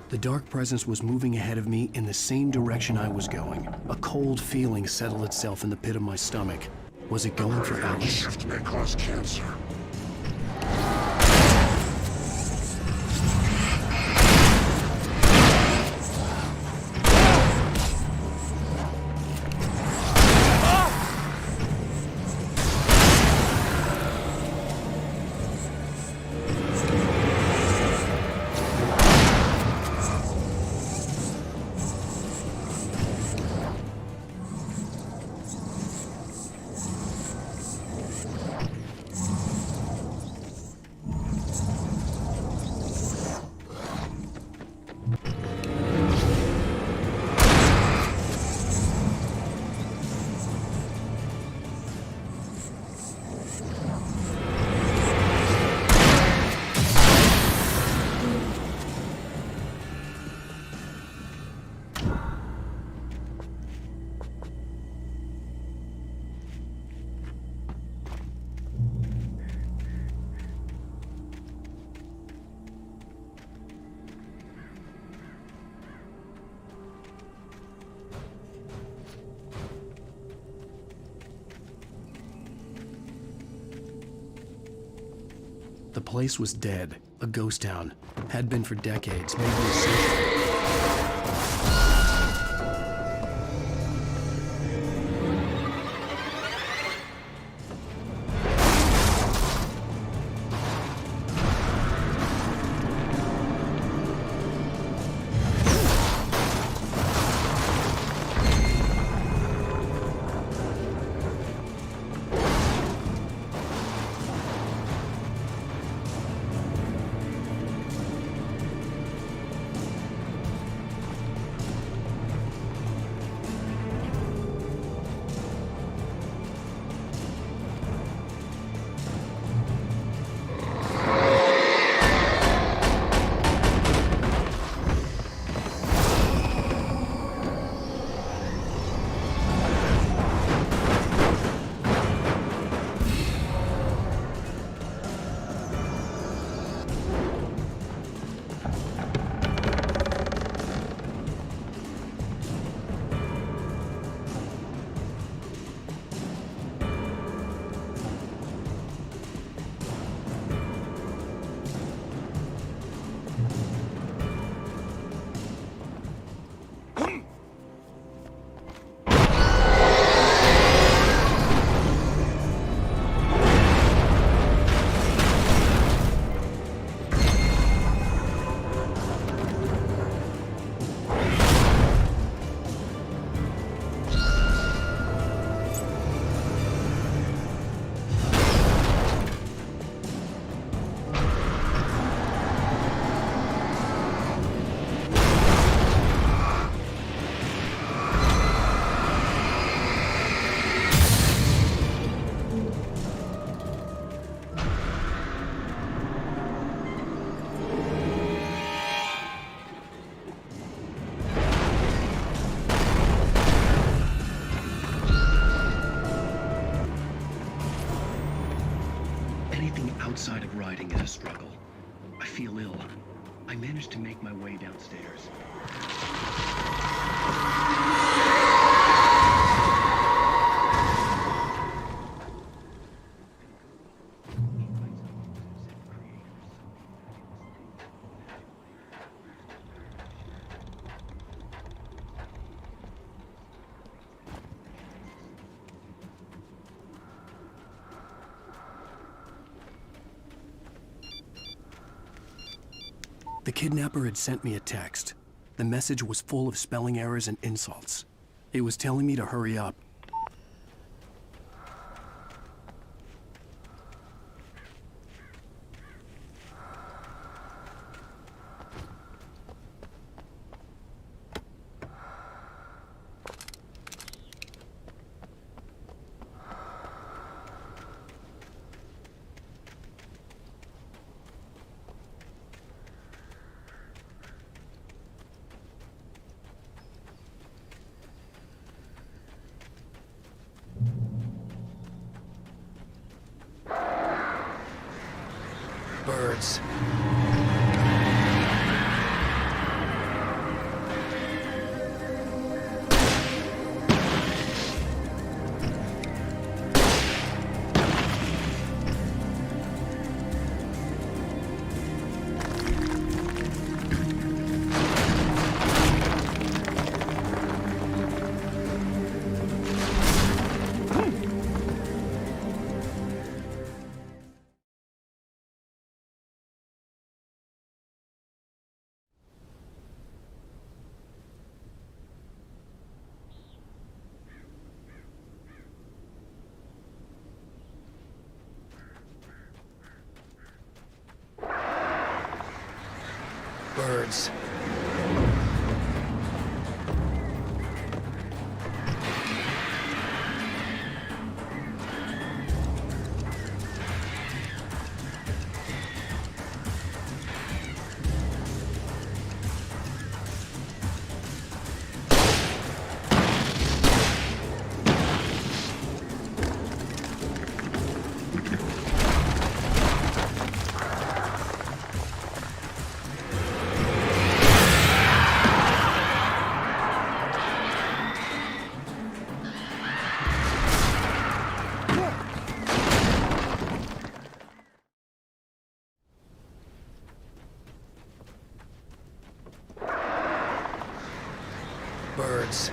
The dark presence was moving ahead of me in the same direction I was going. A cold feeling settled itself in the pit of my stomach. Was it going for Alice? Shift may cause cancer. The place was dead, a ghost town. Had been for decades, maybe a century. Anything outside of riding is a struggle. I feel ill. I managed to make my way downstairs. The kidnapper had sent me a text. The message was full of spelling errors and insults. It was telling me to hurry up. Birds. Birds. Birds.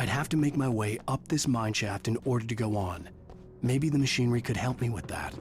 I'd have to make my way up this mine shaft in order to go on. Maybe the machinery could help me with that.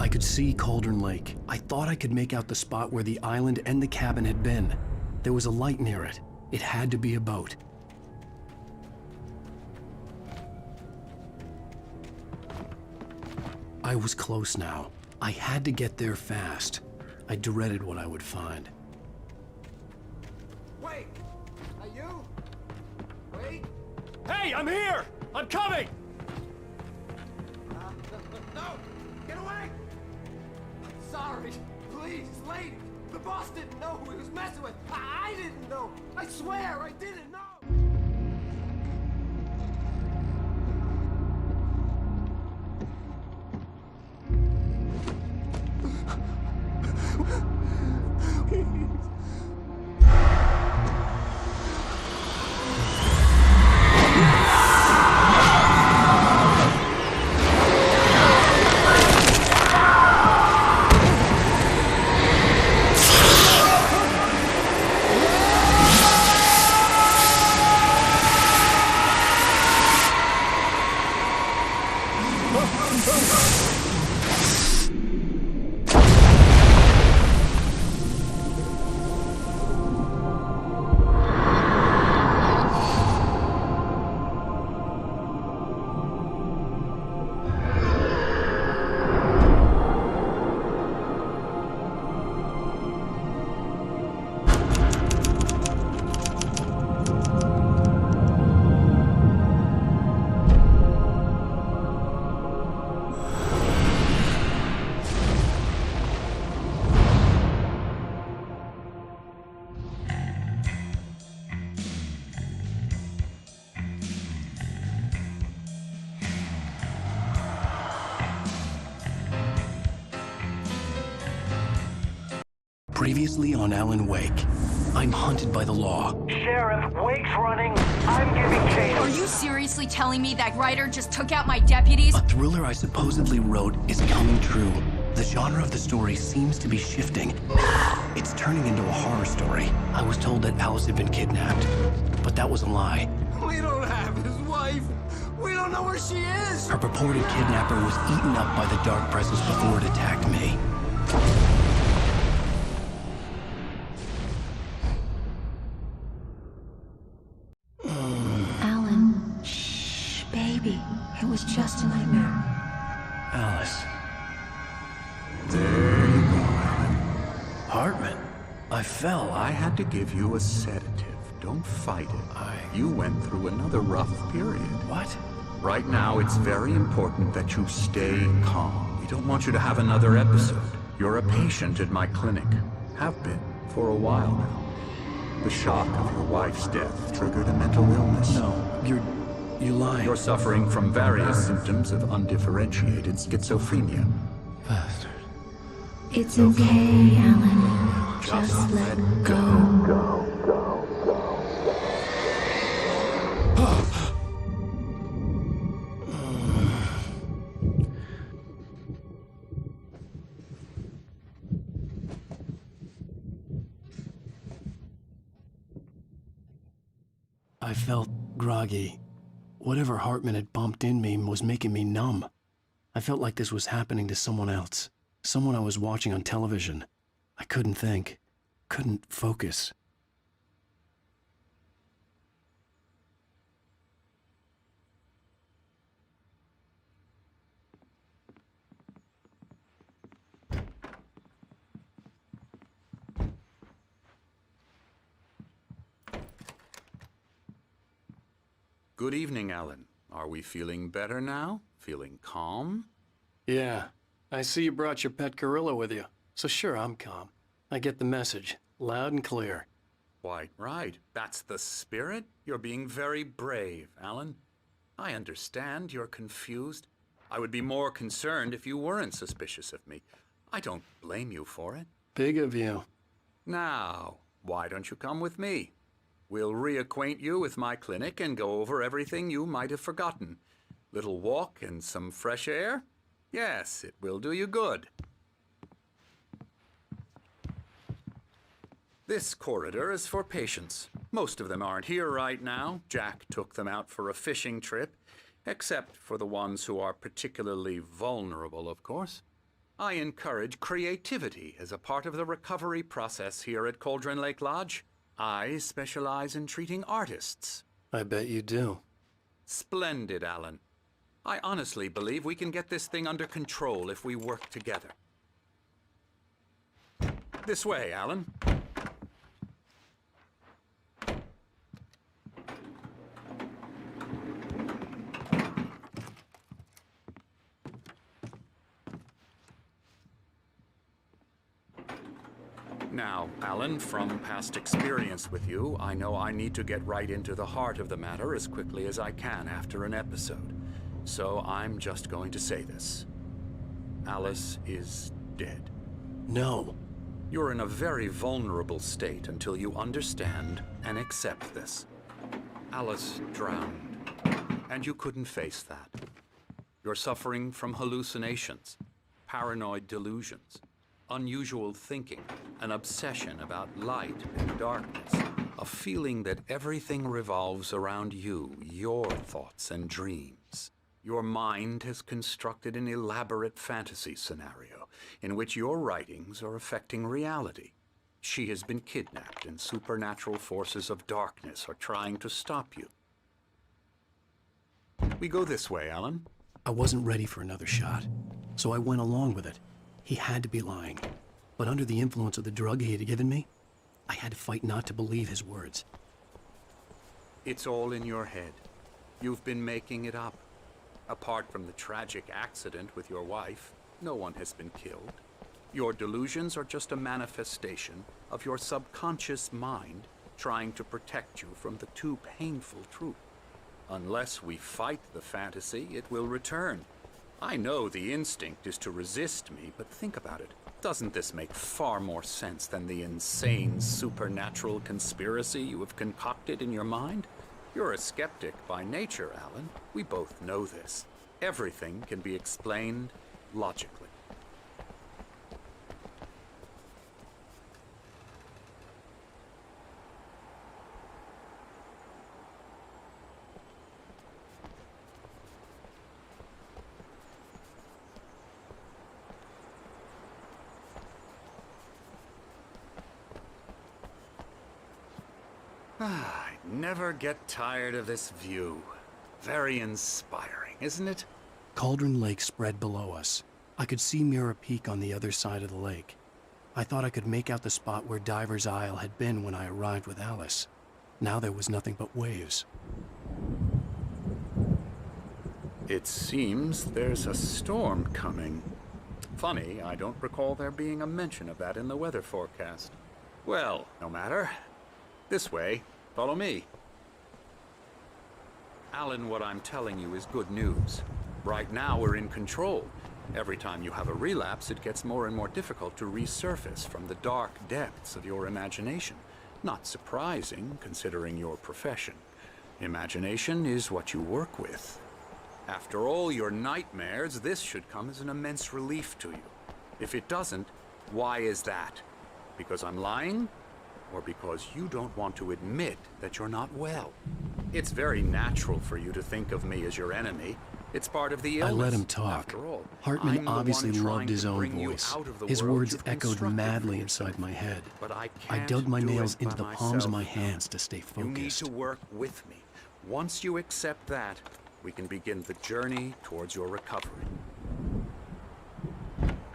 I could see Cauldron Lake. I thought I could make out the spot where the island and the cabin had been. There was a light near it. It had to be a boat. I was close now. I had to get there fast. I dreaded what I would find. Wait! Are you? Wait! Hey, I'm here! I'm coming! No! Get away! Sorry. Please, lady. The boss didn't know who he was messing with. I didn't know. I swear I didn't know. Previously on Alan Wake, I'm hunted by the law. Sheriff, Wake's running. I'm giving chase. Are you seriously telling me that writer just took out my deputies? A thriller I supposedly wrote is coming true. The genre of the story seems to be shifting. It's turning into a horror story. I was told that Alice had been kidnapped, but that was a lie. We don't have his wife. We don't know where she is. Our purported kidnapper was eaten up by the dark presence before it attacked me. Alan, shh, baby. It was just a nightmare. Alice. There you go, Alan. Hartman, I fell. I had to give you a sedative. Don't fight it. You went through another rough period. What? Right now, it's very important that you stay calm. We don't want you to have another episode. You're a patient at my clinic. Have been for a while now. The shock of your wife's death triggered a mental illness. No, you're lying. You're suffering from various symptoms of undifferentiated schizophrenia. Bastard. It's okay, Alan. Just let go. I felt groggy. Whatever Hartman had pumped in me was making me numb. I felt like this was happening to someone else. Someone I was watching on television. I couldn't think. Couldn't focus. Good evening, Alan. Are we feeling better now? Feeling calm? Yeah. I see you brought your pet gorilla with you. So sure, I'm calm. I get the message. Loud and clear. Quite right. That's the spirit. You're being very brave, Alan. I understand you're confused. I would be more concerned if you weren't suspicious of me. I don't blame you for it. Big of you. Now, why don't you come with me? We'll reacquaint you with my clinic and go over everything you might have forgotten. Little walk and some fresh air? Yes, it will do you good. This corridor is for patients. Most of them aren't here right now. Jack took them out for a fishing trip, except for the ones who are particularly vulnerable, of course. I encourage creativity as a part of the recovery process here at Cauldron Lake Lodge. I specialize in treating artists. I bet you do. Splendid, Alan. I honestly believe we can get this thing under control if we work together. This way, Alan. Now, Alan, from past experience with you, I know I need to get right into the heart of the matter as quickly as I can after an episode. So I'm just going to say this. Alice is dead. No. You're in a very vulnerable state until you understand and accept this. Alice drowned, and you couldn't face that. You're suffering from hallucinations, paranoid delusions, unusual thinking, an obsession about light and darkness, a feeling that everything revolves around you, your thoughts and dreams. Your mind has constructed an elaborate fantasy scenario in which your writings are affecting reality. She has been kidnapped and supernatural forces of darkness are trying to stop you. We go this way, Alan. I wasn't ready for another shot, so I went along with it. He had to be lying. But under the influence of the drug he had given me, I had to fight not to believe his words. It's all in your head. You've been making it up. Apart from the tragic accident with your wife, no one has been killed. Your delusions are just a manifestation of your subconscious mind trying to protect you from the too painful truth. Unless we fight the fantasy, it will return. I know the instinct is to resist me, but think about it. Doesn't this make far more sense than the insane supernatural conspiracy you have concocted in your mind? You're a skeptic by nature, Alan. We both know this. Everything can be explained logically. I never get tired of this view. Very inspiring, isn't it? Cauldron Lake spread below us. I could see Mirror Peak on the other side of the lake. I thought I could make out the spot where Diver's Isle had been when I arrived with Alice. Now there was nothing but waves. It seems there's a storm coming. Funny, I don't recall there being a mention of that in the weather forecast. Well, no matter. This way. Follow me. Alan, what I'm telling you is good news. Right now we're in control. Every time you have a relapse, it gets more and more difficult to resurface from the dark depths of your imagination. Not surprising, considering your profession. Imagination is what you work with. After all your nightmares, this should come as an immense relief to you. If it doesn't, why is that? Because I'm lying? Or because you don't want to admit that you're not well? It's very natural for you to think of me as your enemy. It's part of the illness. I let him talk. After all, Hartman I'm the obviously one loved trying his to own bring you voice. out of the His world words you've echoed constructed madly for inside yourself. my head. But I dug my can't do nails it into by the palms of myself. my hands to stay You need focused. to work with me. Once you accept that, we can begin the journey towards your recovery.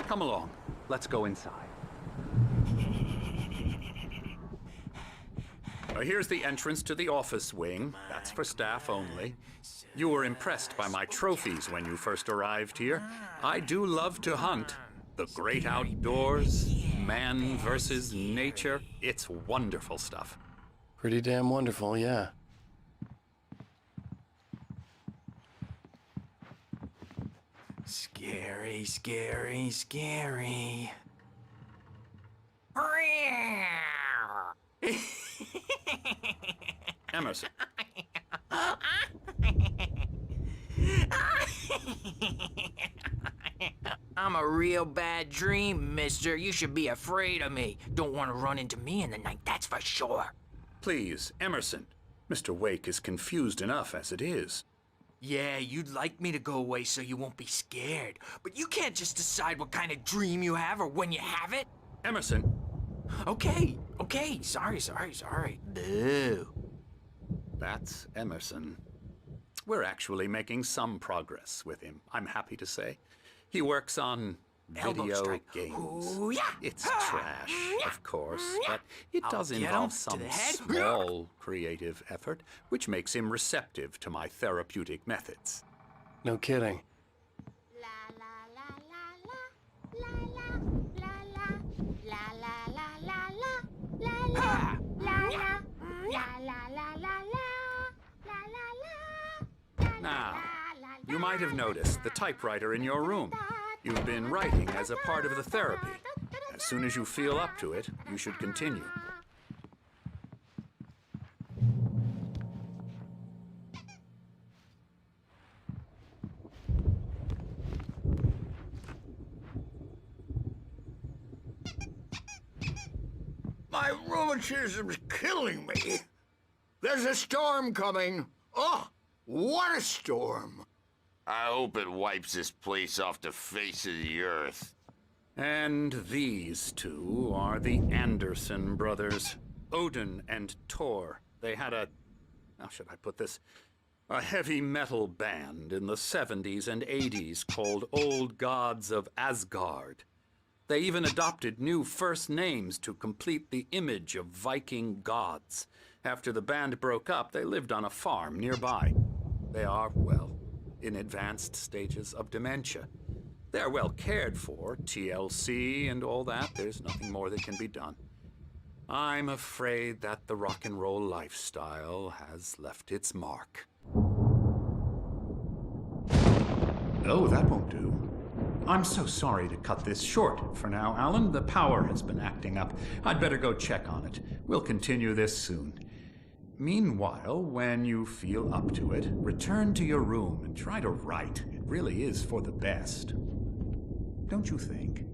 Come along. Let's go inside. Here's the entrance to the office wing. That's for staff only. You were impressed by my trophies when you first arrived here. I do love to hunt. The great outdoors, man versus nature. It's wonderful stuff. Pretty damn wonderful, yeah. Scary, scary, scary. Emerson. I'm a real bad dream, mister. You should be afraid of me. Don't want to run into me in the night, that's for sure. Please, Emerson. Mr. Wake is confused enough as it is. Yeah, you'd like me to go away so you won't be scared. But you can't just decide what kind of dream you have or when you have it. Emerson. Okay. Sorry. Boo. That's Emerson. We're actually making some progress with him, I'm happy to say. He works on video games. Ooh, yeah. It's trash, of course, but it does involve some small creative effort, which makes him receptive to my therapeutic methods. No kidding. Now, you might have noticed the typewriter in your room. You've been writing as a part of the therapy. As soon as you feel up to it, you should continue. My rheumatism's killing me. There's a storm coming. Oh, what a storm. I hope it wipes this place off the face of the earth. And these two are the Anderson brothers, Odin and Thor. They had how should I put this? A heavy metal band in the 70s and 80s called Old Gods of Asgard. They even adopted new first names to complete the image of Viking gods. After the band broke up, they lived on a farm nearby. They are, well, in advanced stages of dementia. They're well cared for, TLC and all that. There's nothing more that can be done. I'm afraid that the rock and roll lifestyle has left its mark. Oh, that won't do. I'm so sorry to cut this short for now, Alan. The power has been acting up. I'd better go check on it. We'll continue this soon. Meanwhile, when you feel up to it, return to your room and try to write. It really is for the best. Don't you think?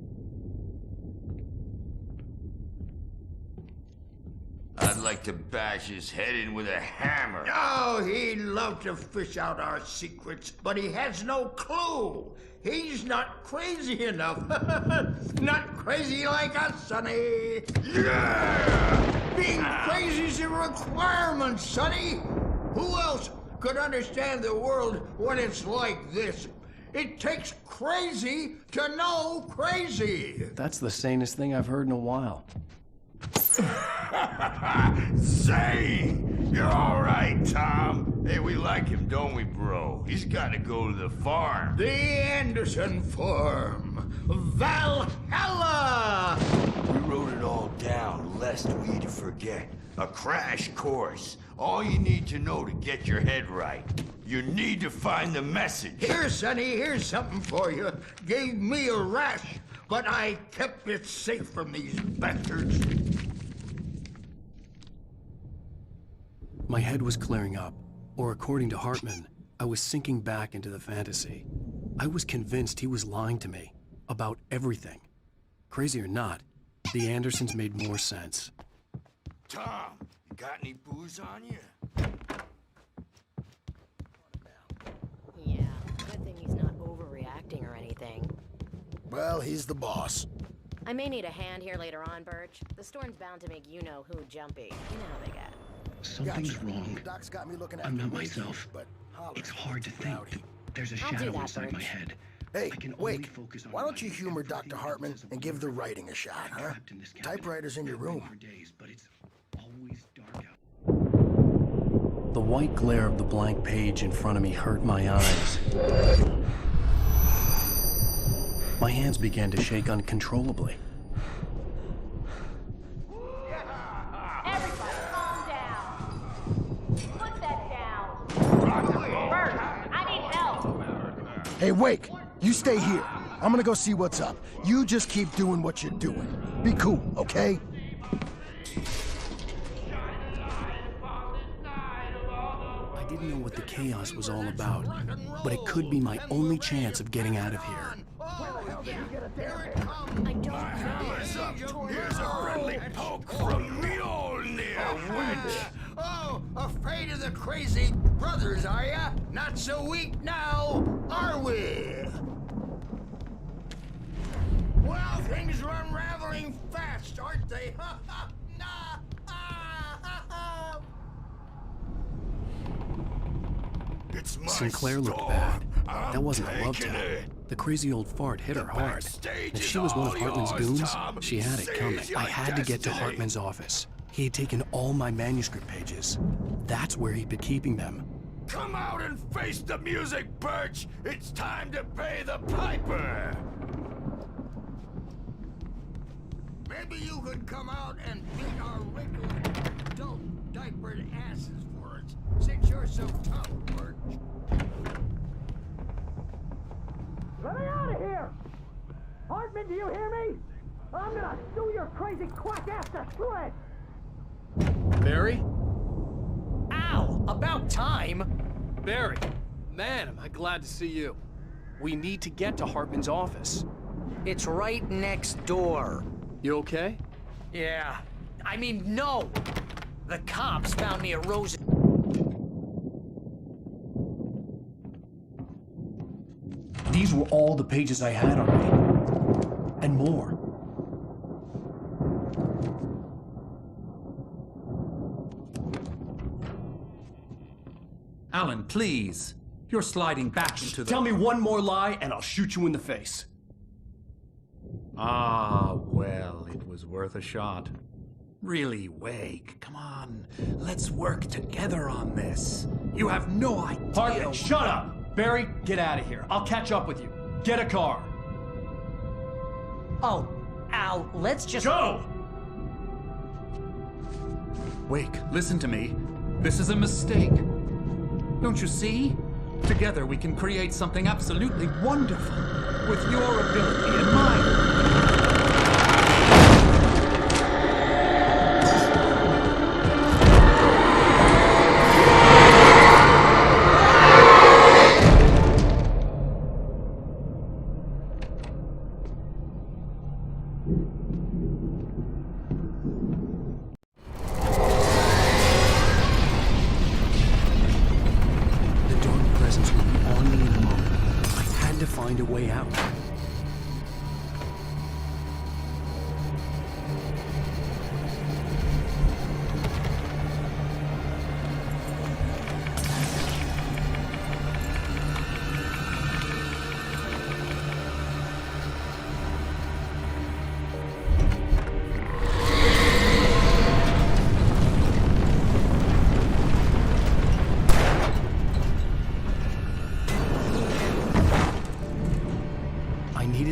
I'd like to bash his head in with a hammer. Oh, he'd love to fish out our secrets, but he has no clue. He's not crazy enough. Not crazy like us, Sonny. Yeah! Being crazy's a requirement, Sonny. Who else could understand the world when it's like this? It takes crazy to know crazy. That's the sanest thing I've heard in a while. Zane! You're all right, Tom. Hey, we like him, don't we, bro? He's got to go to the farm. The Anderson farm. Valhalla! We wrote it all down, lest we forget. A crash course. All you need to know to get your head right. You need to find the message. Here, Sonny, here's something for you. Gave me a rash, but I kept it safe from these bastards. My head was clearing up, or according to Hartman, I was sinking back into the fantasy. I was convinced he was lying to me about everything. Crazy or not, the Andersons made more sense. Tom, you got any booze on you? Yeah, good thing he's not overreacting or anything. Well, he's the boss. I may need a hand here later on, Birch. The storm's bound to make you-know-who jumpy. You know how they get. Something's wrong. Doc's got me looking I'm not after myself. but It's hard to think. There's a I'll do shadow that, inside my Birch. head. Hey, I can only Wake, focus on why don't you writing. humor Dr. Everything Hartman else is and give the wrong. writing a shot, I'm huh? trapped in this cabin. Typewriter's in your Been waiting room. for days, but it's always dark out. The white glare of the blank page in front of me hurt my eyes. My hands began to shake uncontrollably. Everybody, calm down. Put that down. Bert, I need help. Hey, Wake, you stay here. I'm gonna go see what's up. You just keep doing what you're doing. Be cool, okay? I didn't know what the chaos was all about, but it could be my only chance of getting out of here. I don't know. Here's a friendly poke from Mjolnir, wench. Oh, afraid of the crazy brothers, are ya? Not so weak now, are we? Well, things are unraveling fast, aren't they? It's my Sinclair looked storm. bad. I'm That wasn't a love taking tap. it. The crazy old fart hit her hard. backstage If is she was one of all Hartman's yours, goons, Tom. she had it coming. Seize your I had to get to destiny. Hartman's office. He had taken all my manuscript pages. That's where he'd been keeping them. Come out and face the music, Birch. It's time to pay the piper. Maybe you could come out and beat our regular adult diapered asses for us, since you're so tough, Birch. Let me out of here! Hartman, do you hear me? I'm gonna sue your crazy quack ass to shreds! Barry? Ow! About time! Barry, man, am I glad to see you. We need to get to Hartman's office. It's right next door. You okay? Yeah. I mean, no! The cops found me at Rose. These were all the pages I had on me. And more. Alan, please. You're sliding back into the... Tell me one more lie and I'll shoot you in the face. Ah, well, it was worth a shot. Really, Wake, come on. Let's work together on this. You have no idea... Hartman, shut up! Barry, get out of here. I'll catch up with you. Get a car. Oh, Al, let's just... Go! Wake, listen to me. This is a mistake. Don't you see? Together we can create something absolutely wonderful. With your ability and mine. The dark presence would be on me in a moment. I had to find a way out.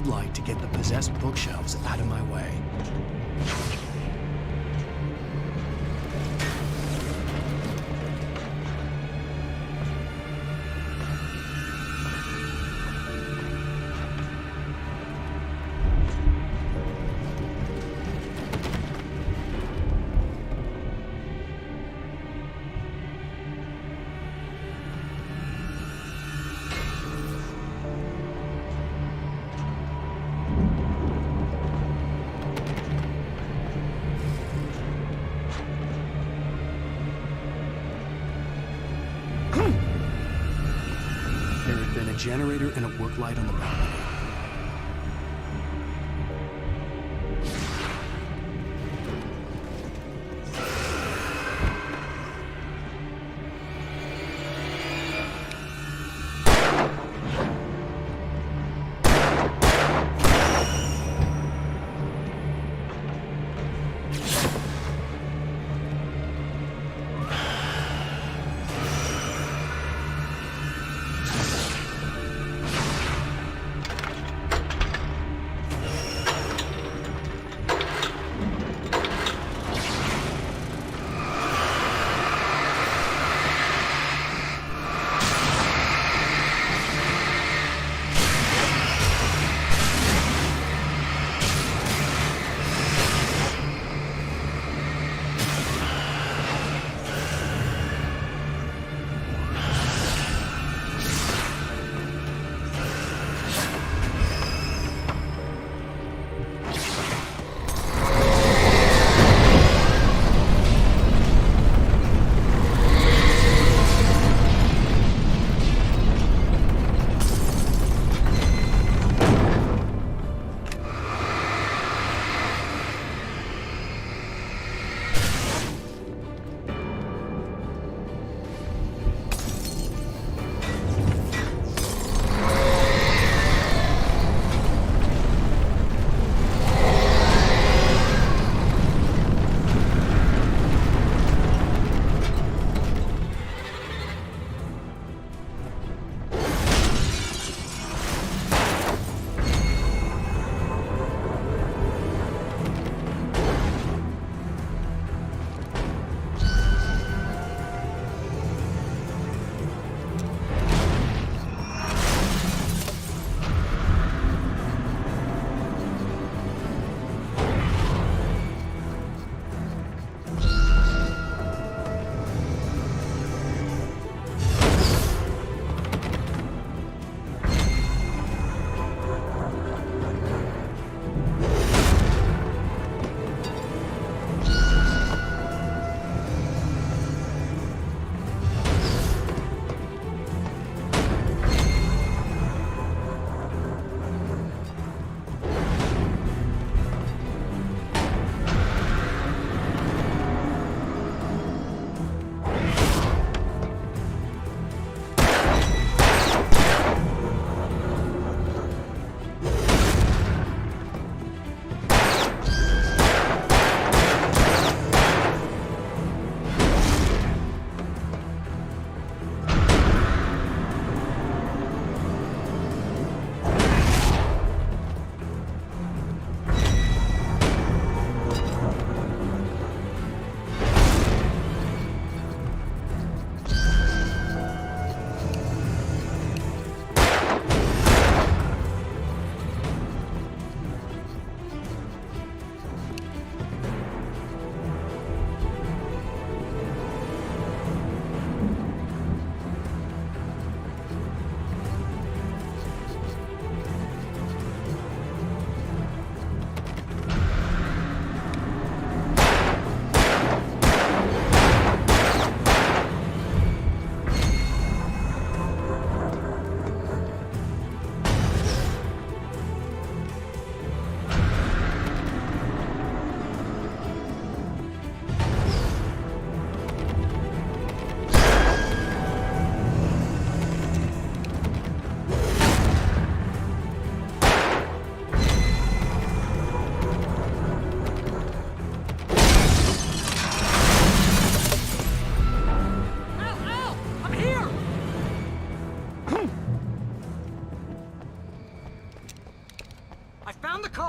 light to get the possessed bookshelves out of my way. Generator and a work light on the balcony.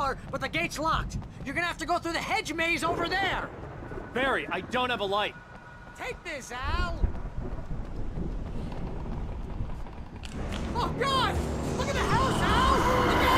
car, but the gate's locked. You're gonna have to go through the hedge maze over there. Barry, I don't have a light. Take this, Al. Oh, God! Look at the house, Al! Look at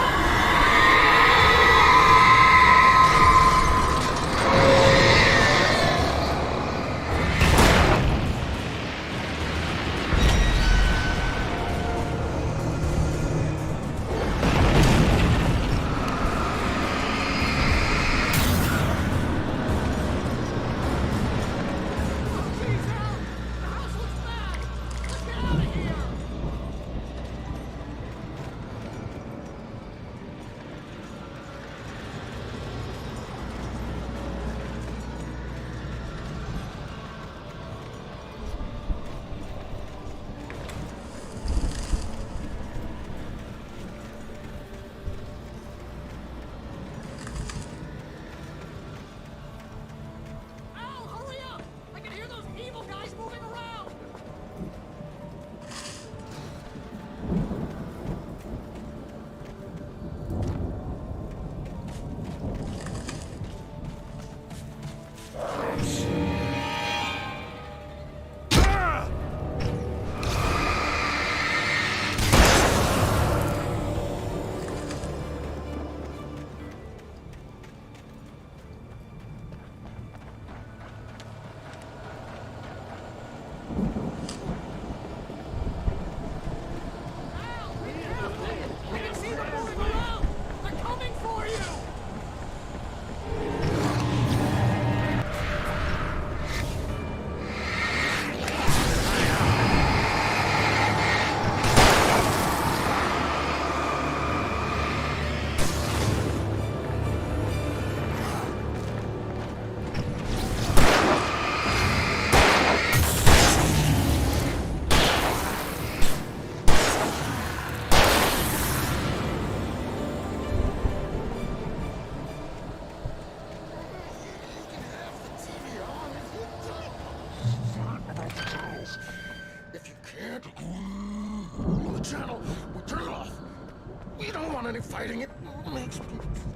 any fighting. It makes me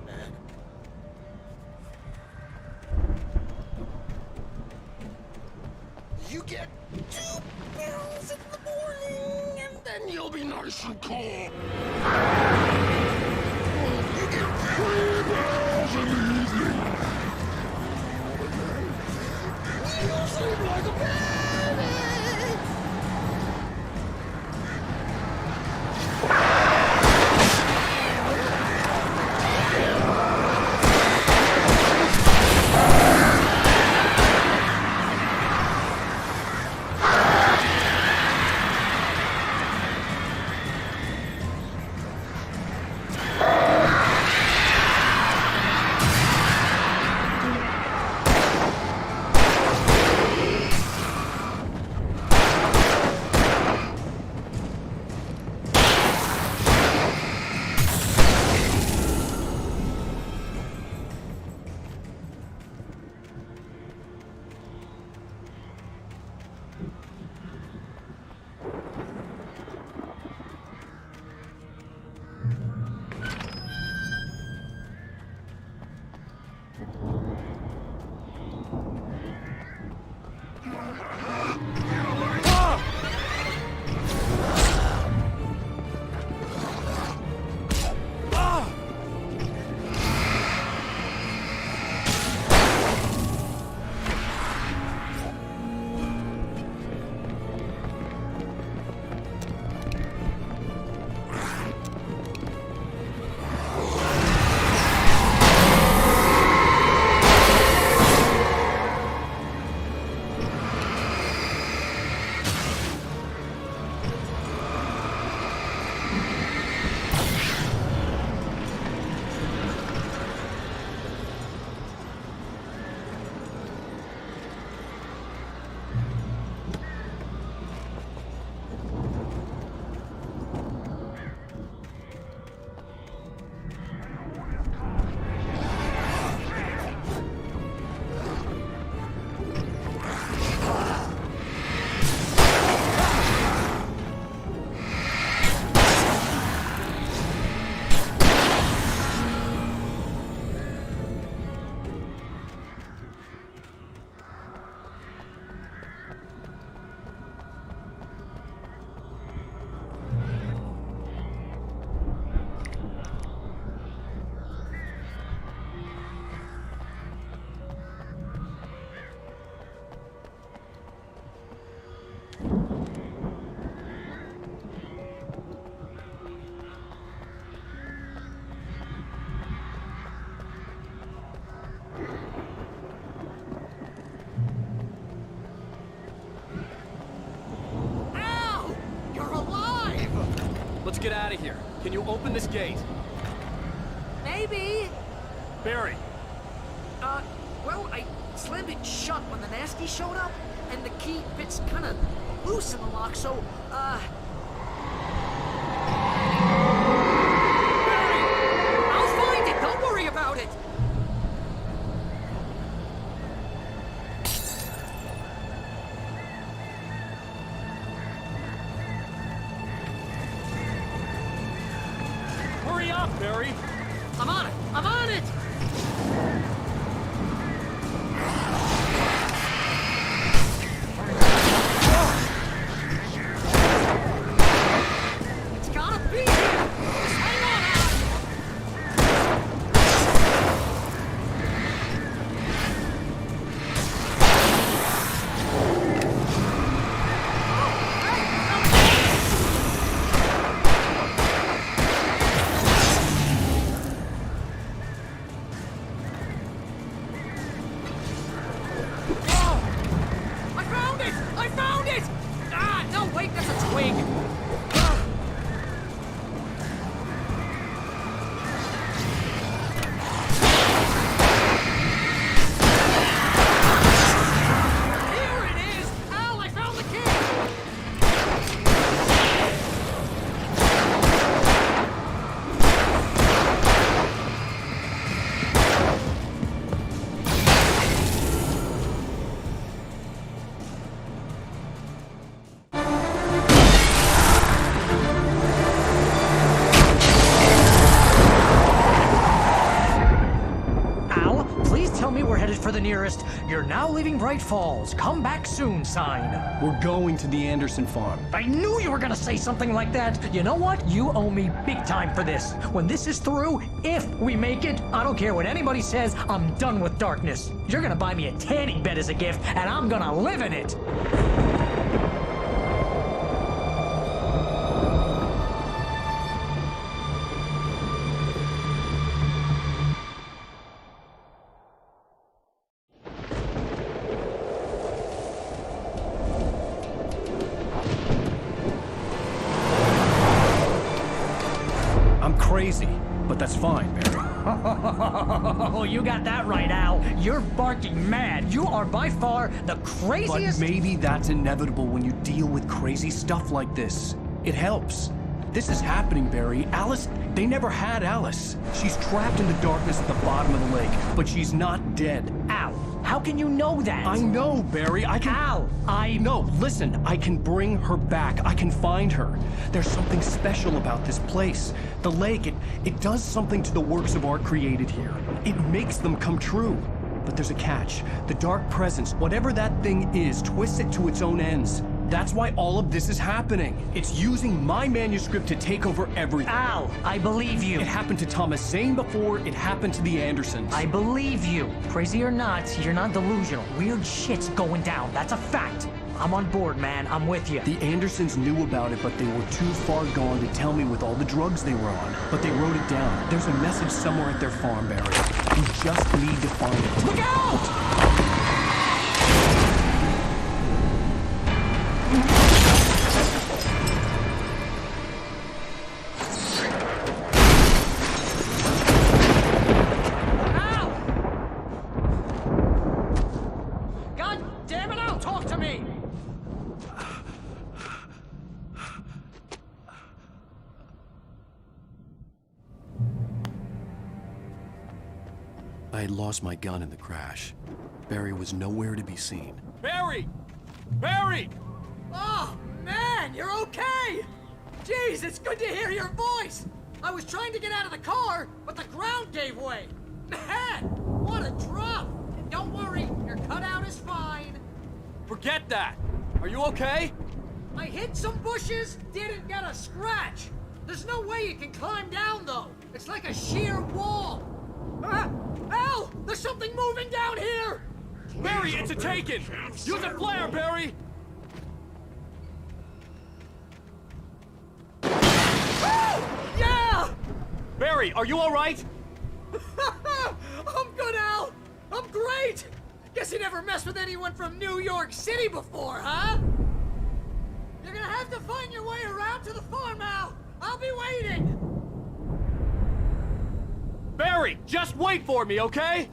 mad. You get 2 pills in the morning, and then you'll be nice and cool. You get 3 pills in the evening. And then you'll sleep like a baby. Let's get out of here. Can you open this gate? Maybe. Barry. Well, I slammed it shut when the nasty showed up, and the key fits kind of loose in the lock, so, Barry! I'll find it! Don't worry about it! Hurry up, Barry! I'm on it! I'm on it! It's gotta be here! Just hang on, I found it! Ah, no, wait, that's a twig! Here it is! Al, I found the key! Al, please tell me we're headed for the nearest "You're now leaving Bright Falls. Come back soon" sign. We're going to the Anderson farm. I knew you were gonna say something like that. You know what? You owe me big time for this. When this is through, if we make it, I don't care what anybody says, I'm done with darkness. You're gonna buy me a tanning bed as a gift, and I'm gonna live in it. I'm crazy, but that's fine, Barry. Oh, you got that right, Al. You're barking mad. You are by far the craziest. But maybe that's inevitable when you deal with crazy stuff like this. It helps. This is happening, Barry. Alice, they never had Alice. She's trapped in the darkness at the bottom of the lake, but she's not dead. Al, how can you know that? I know, Barry. I can... Al, No, listen. I can bring her back. I can find her. There's something special about this place. The lake, it does something to the works of art created here. It makes them come true. But there's a catch. The dark presence, whatever that thing is, twists it to its own ends. That's why all of this is happening. It's using my manuscript to take over everything. Al, I believe you. It happened to Thomas Zane before, it happened to the Andersons. I believe you. Crazy or not, you're not delusional. Weird shit's going down. That's a fact. I'm on board, man. I'm with you. The Andersons knew about it, but they were too far gone to tell me with all the drugs they were on. But they wrote it down. There's a message somewhere at their farm, Barry. You just need to find it. Look out! I had lost my gun in the crash. Barry was nowhere to be seen. Barry! Barry! Oh, man, you're okay! Jeez, it's good to hear your voice! I was trying to get out of the car, but the ground gave way! Man, what a drop! And don't worry, your cutout is fine. Forget that! Are you okay? I hit some bushes, didn't get a scratch! There's no way you can climb down, though! It's like a sheer wall! Al! There's something moving down here! Barry, it's a taken! Use a flare, Barry! Yeah! Barry, are you alright? I'm good, Al! I'm great! Guess you never messed with anyone from New York City before, huh? You're gonna have to find your way around to the farm, Al! I'll be waiting! Barry, just wait for me, okay?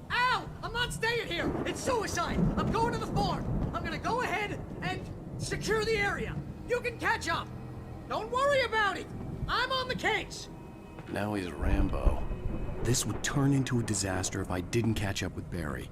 Al! I'm not staying here! It's suicide! I'm going to the farm! I'm gonna go ahead and secure the area. You can catch up! Don't worry about it! I'm on the case! Now he's Rambo. This would turn into a disaster if I didn't catch up with Barry.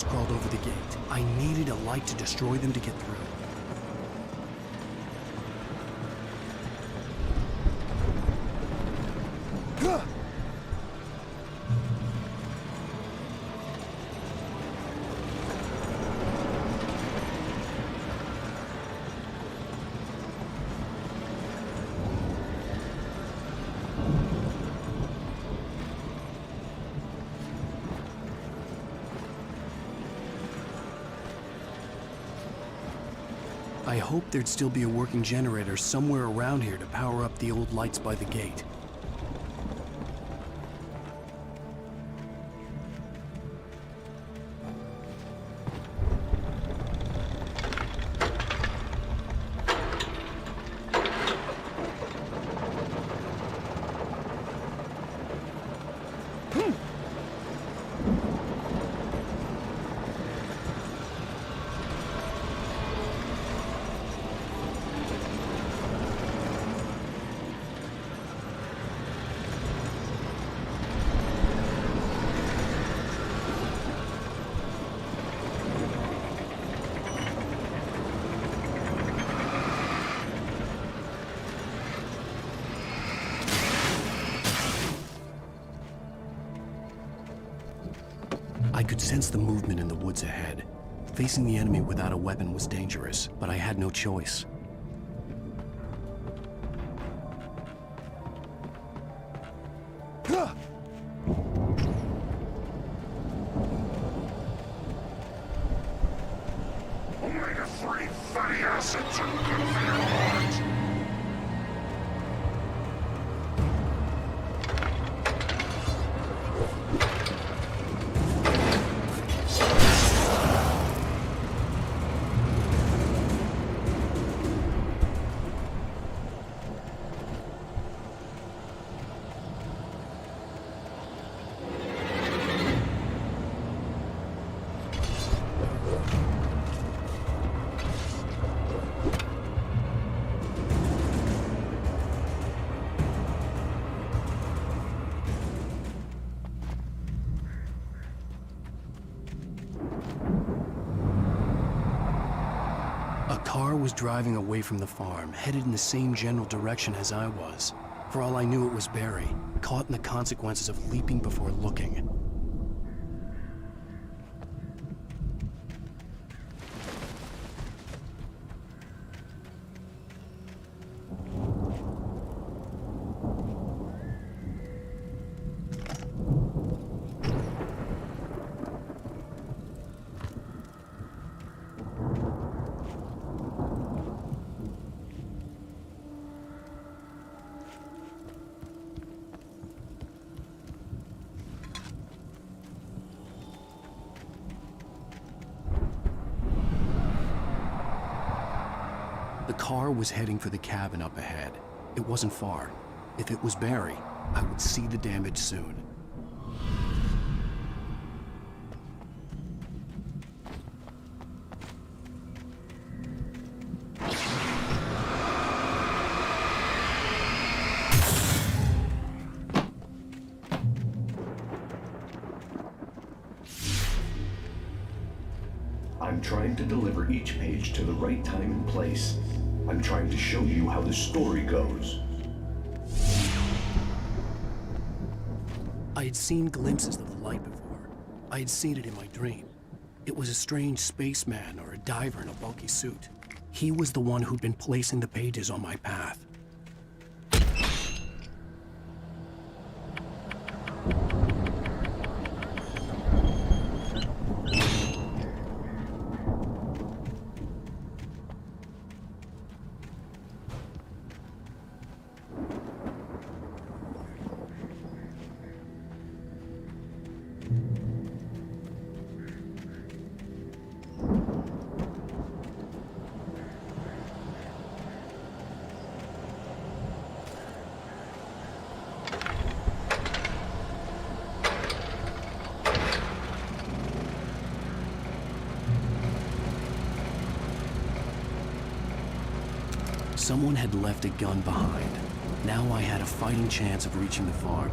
Crawled over the gate. I needed a light to destroy them to get through. I hoped there'd still be a working generator somewhere around here to power up the old lights by the gate. I could sense the movement in the woods ahead. Facing the enemy without a weapon was dangerous, but I had no choice. Omega-3 fatty acids are good for your heart. A car was driving away from the farm, headed in the same general direction as I was. For all I knew, it was Barry, caught in the consequences of leaping before looking. The car was heading for the cabin up ahead. It wasn't far. If it was Barry, I would see the damage soon. I'm trying to deliver each page to the right time and place. I'm trying to show you how the story goes. I had seen glimpses of the light before. I had seen it in my dream. It was a strange spaceman or a diver in a bulky suit. He was the one who'd been placing the pages on my path. Someone had left a gun behind. Now I had a fighting chance of reaching the farm.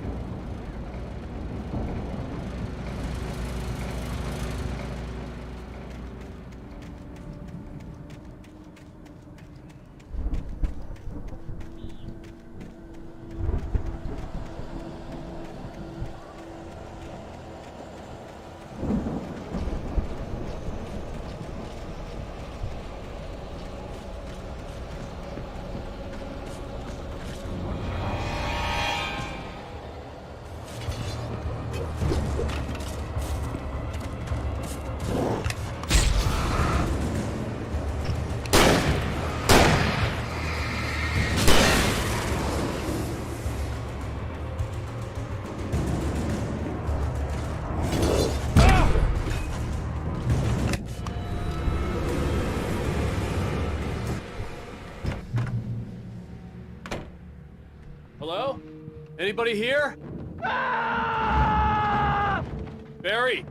Hello? Anybody here? Barry!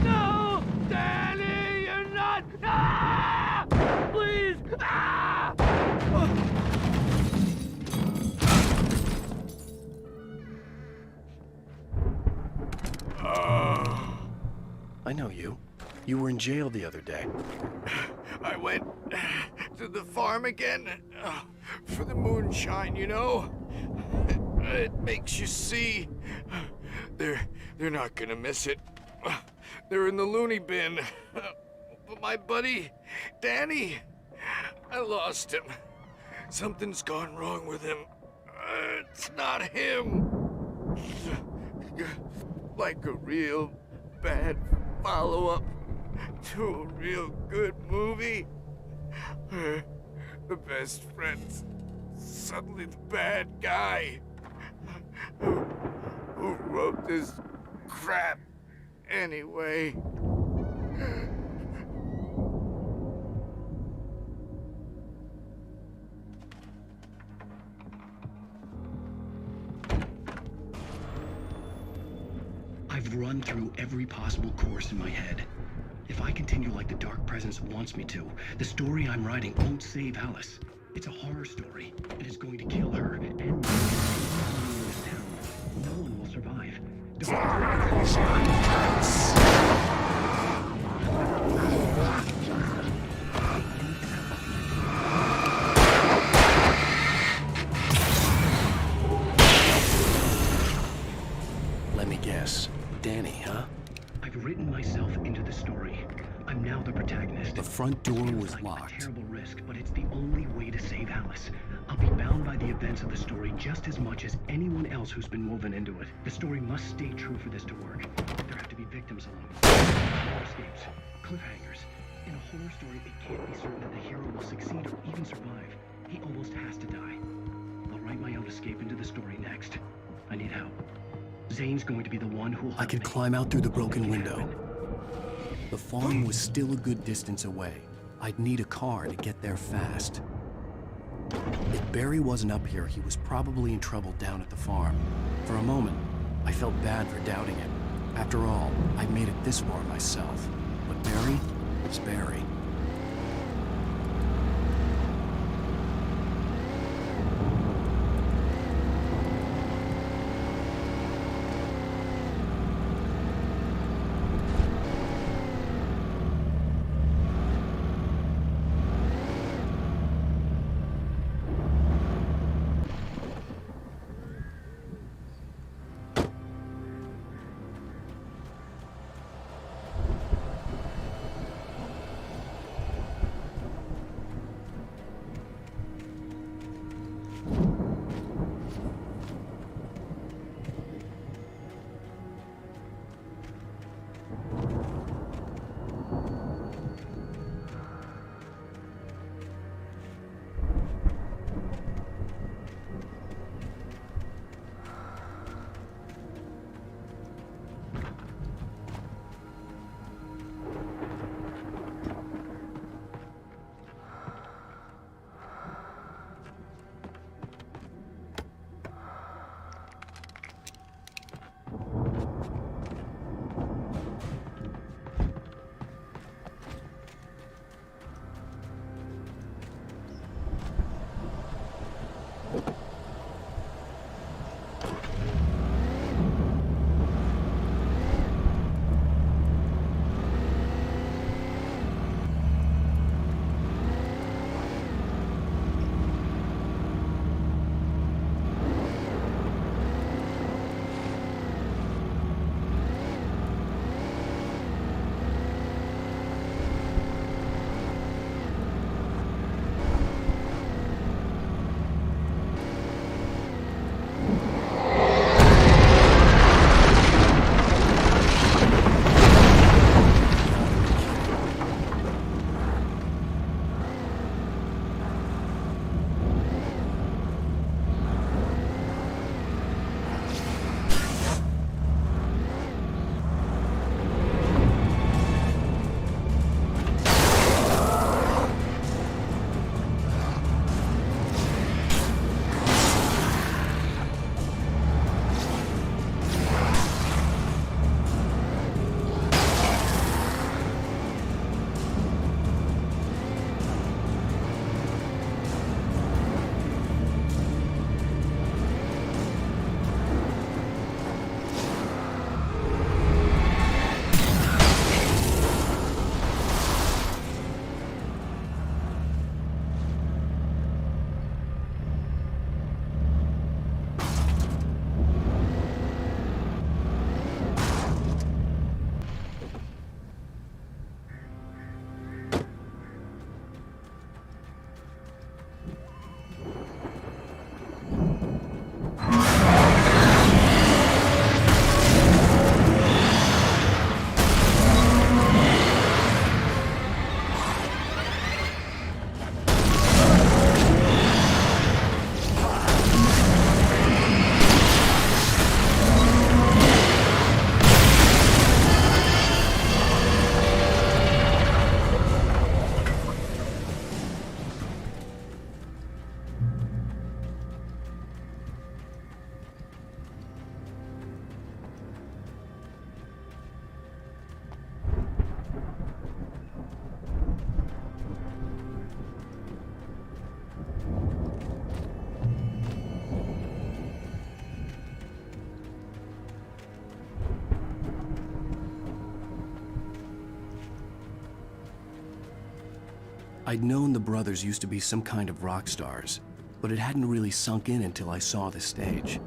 No! Danny, you're not! Please! I know you. You were in jail the other day. I went to the farm again for the moonshine, you know? It makes you see. They're not gonna miss it. They're in the loony bin. But my buddy, Danny, I lost him. Something's gone wrong with him. It's not him. Like a real bad follow-up to a real good movie. The best friend's suddenly the bad guy. Who wrote this crap anyway? I've run through every possible course in my head. If I continue like the Dark Presence wants me to, the story I'm writing won't save Alice. It's a horror story, and it's going to kill her and me. In this town, no one will survive. Let me guess. Danny, huh? I've written myself into the story. I'm now the protagonist. The front door was like locked. A terrible risk, but it's the only way to save Alice. I'll be bound by the events of the story just as much as anyone else who's been woven into it. The story must stay true for this to work. There have to be victims along the way. Escapes, cliffhangers. In a horror story, it can't be certain that the hero will succeed or even survive. He almost has to die. I'll write my own escape into the story next. I need help. Zane's going to be the one who'll help I could me. climb out through the broken window. The farm was still a good distance away. I'd need a car to get there fast. If Barry wasn't up here, he was probably in trouble down at the farm. For a moment, I felt bad for doubting it. After all, I'd made it this far myself. But Barry was Barry. I'd known the brothers used to be some kind of rock stars, but it hadn't really sunk in until I saw the stage.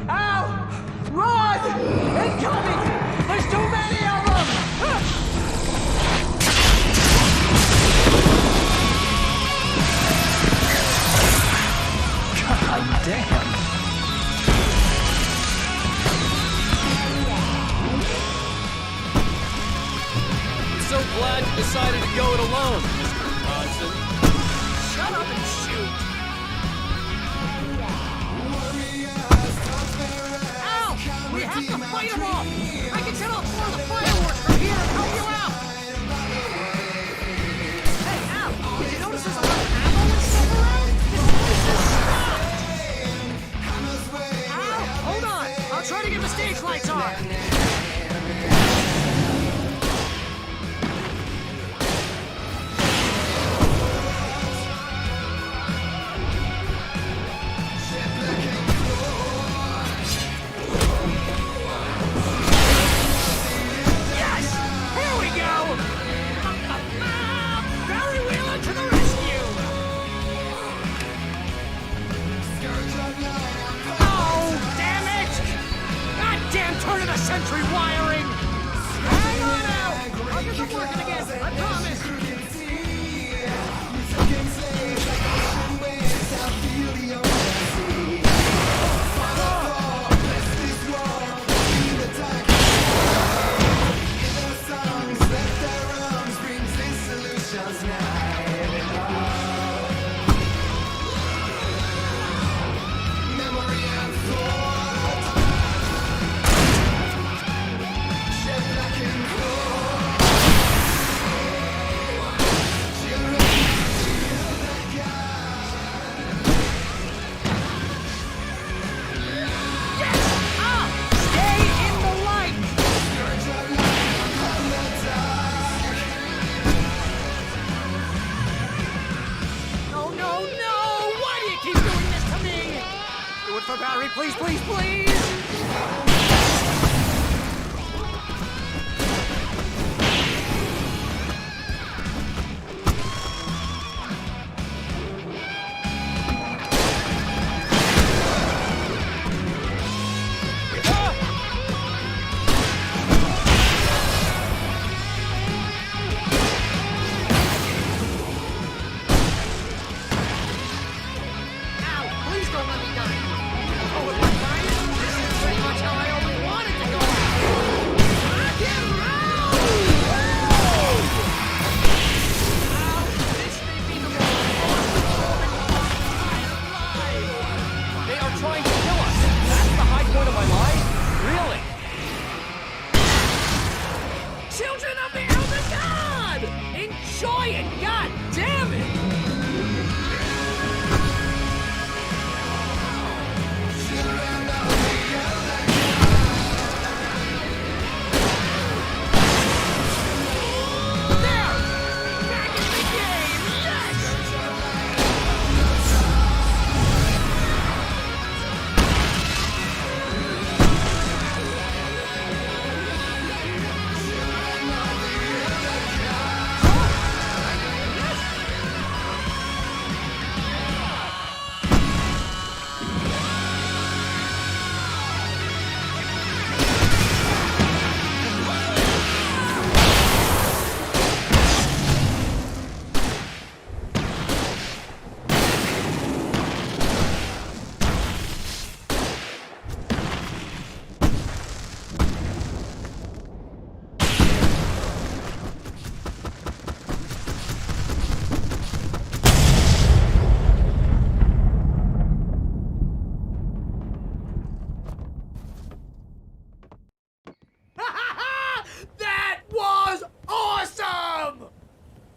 Ow! Run! Incoming! There's too many of them! God damn. So glad you decided to go it alone, Mr. Bronson. Shut up and shoot! Ow! We have to fight them off! I can set off more of the fireworks from here and help you out! Hey, Al! Did you notice there's a lot of ammo and stuff around? This place is stopped! Al! Hold on! I'll try to get the stage lights on! Century wiring! Hang on out! I'll get them working again, I promise! Please, please, please!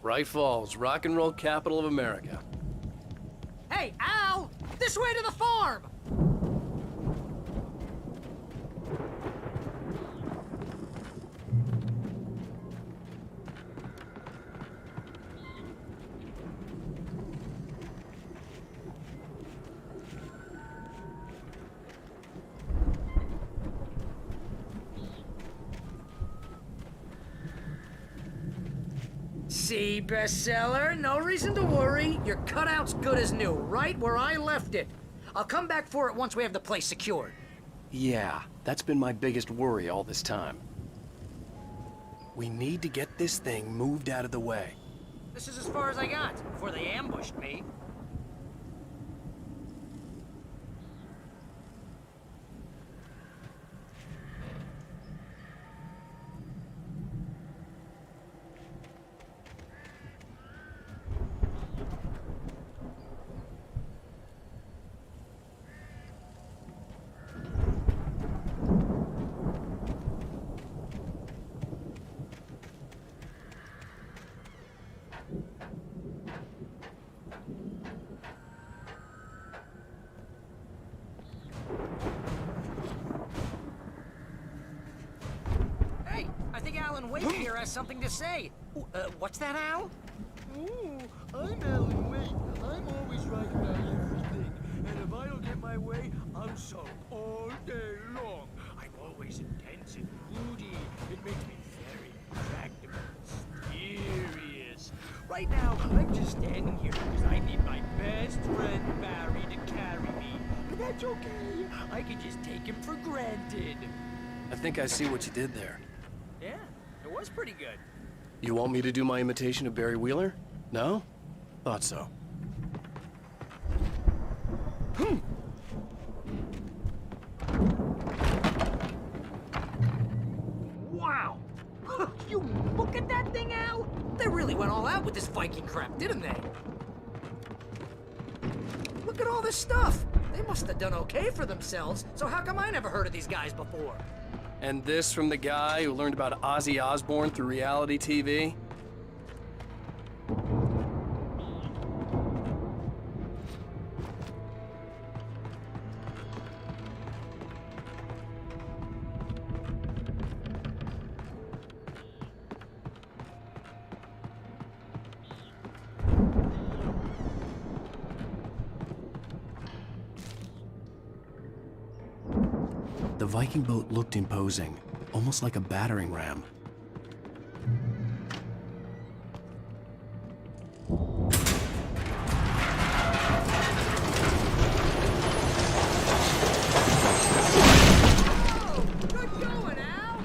Bright Falls, rock and roll capital of America. Hey, Al! This way to the farm! See, bestseller, no reason to worry. Your cutout's good as new, right where I left it. I'll come back for it once we have the place secured. Yeah, that's been my biggest worry all this time. We need to get this thing moved out of the way. This is as far as I got before they ambushed me. Wait here has something to say. What's that, Al? Ooh, I'm Alan Wake. I'm always right about everything. And if I don't get my way, I'm sulk all day long. I'm always intense and moody. It makes me very attractive and mysterious. Right now, I'm just standing here because I need my best friend Barry to carry me. But that's okay. I can just take him for granted. I think I see what you did there. Yeah, it was pretty good. You want me to do my imitation of Barry Wheeler? No? Thought so. Wow! You look at that thing, Al! They really went all out with this Viking crap, didn't they? Look at all this stuff! They must have done okay for themselves, so how come I never heard of these guys before? And this from the guy who learned about Ozzy Osbourne through reality TV? The Viking boat looked imposing, almost like a battering ram. Good going, Al!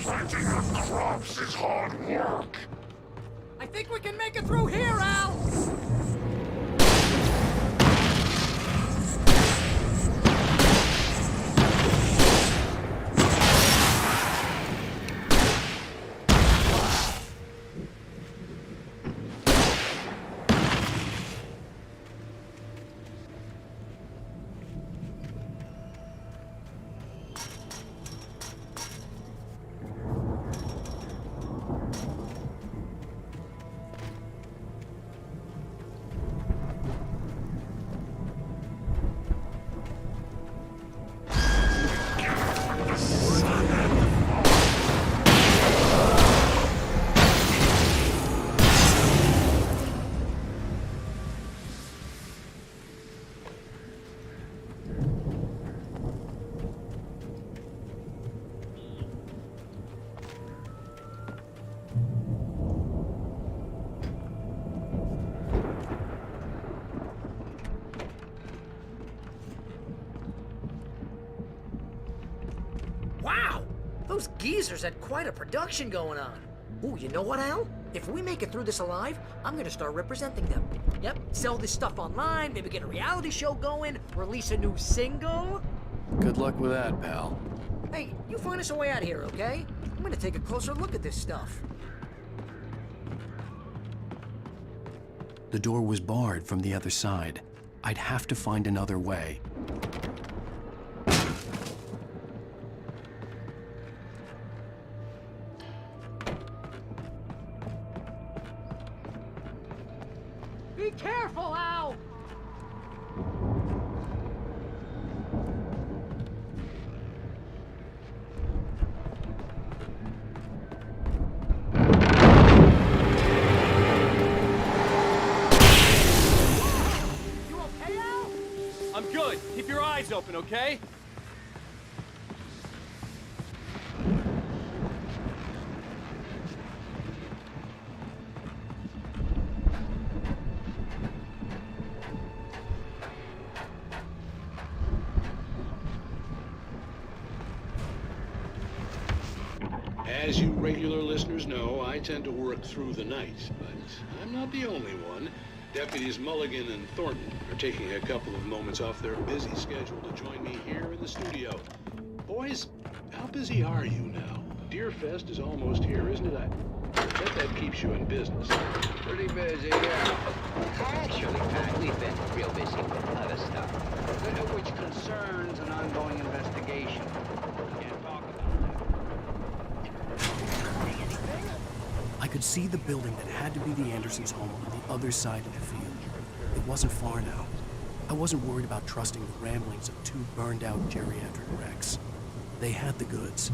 Planting of crops is hard work. I think we can make it through here, Al! Wow! Those geezers had quite a production going on. Ooh, you know what, Al? If we make it through this alive, I'm gonna start representing them. Yep, sell this stuff online, maybe get a reality show going, release a new single. Good luck with that, pal. Hey, you find us a way out of here, okay? I'm gonna take a closer look at this stuff. The door was barred from the other side. I'd have to find another way. careful, Al! You okay, Al? I'm good. Keep your eyes open, okay? As you regular listeners know, I tend to work through the night, but I'm not the only one. Deputies Mulligan and Thornton are taking a couple of moments off their busy schedule to join me here in the studio. Boys, how busy are you now? Deerfest is almost here, isn't it? I bet that keeps you in business. Pretty busy, yeah. Actually, Pat, we've been real busy with other stuff, which concerns an ongoing investigation. Can't talk about I could see the building that had to be the Andersons' home on the other side of the field. It wasn't far now. I wasn't worried about trusting the ramblings of two burned-out geriatric wrecks. They had the goods.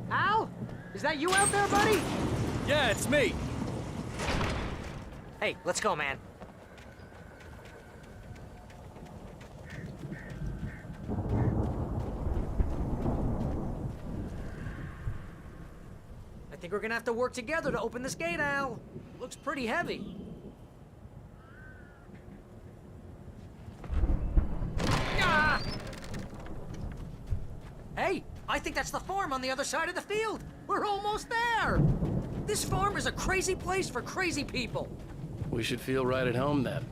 Al? Is that you out there, buddy? Yeah, it's me. Hey, let's go, man. I think we're gonna have to work together to open this gate, Al. Looks pretty heavy. Ah! Hey, I think that's the farm on the other side of the field. We're almost there. This farm is a crazy place for crazy people. We should feel right at home then.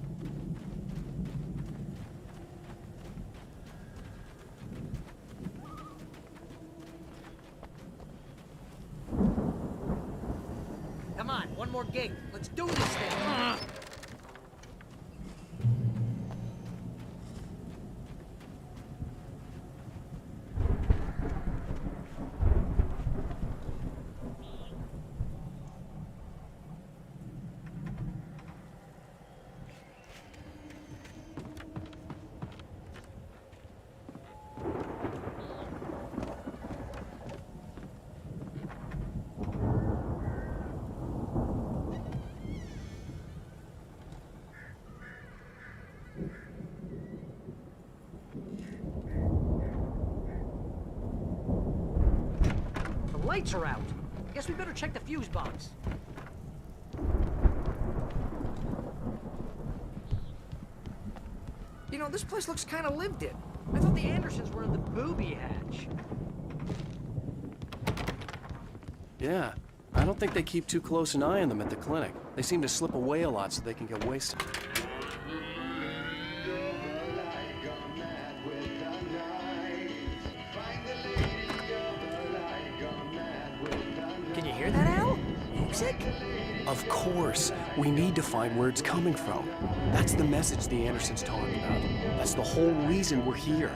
Come on, one more gate. Let's do this thing. Lights are out. Guess we better check the fuse box. You know, this place looks kind of lived in. I thought the Andersons were in the booby hatch. Yeah, I don't think they keep too close an eye on them at the clinic. They seem to slip away a lot so they can get wasted. Can you hear that, Al? Music? Of course. We need to find where it's coming from. That's the message the Andersons talking about. That's the whole reason we're here.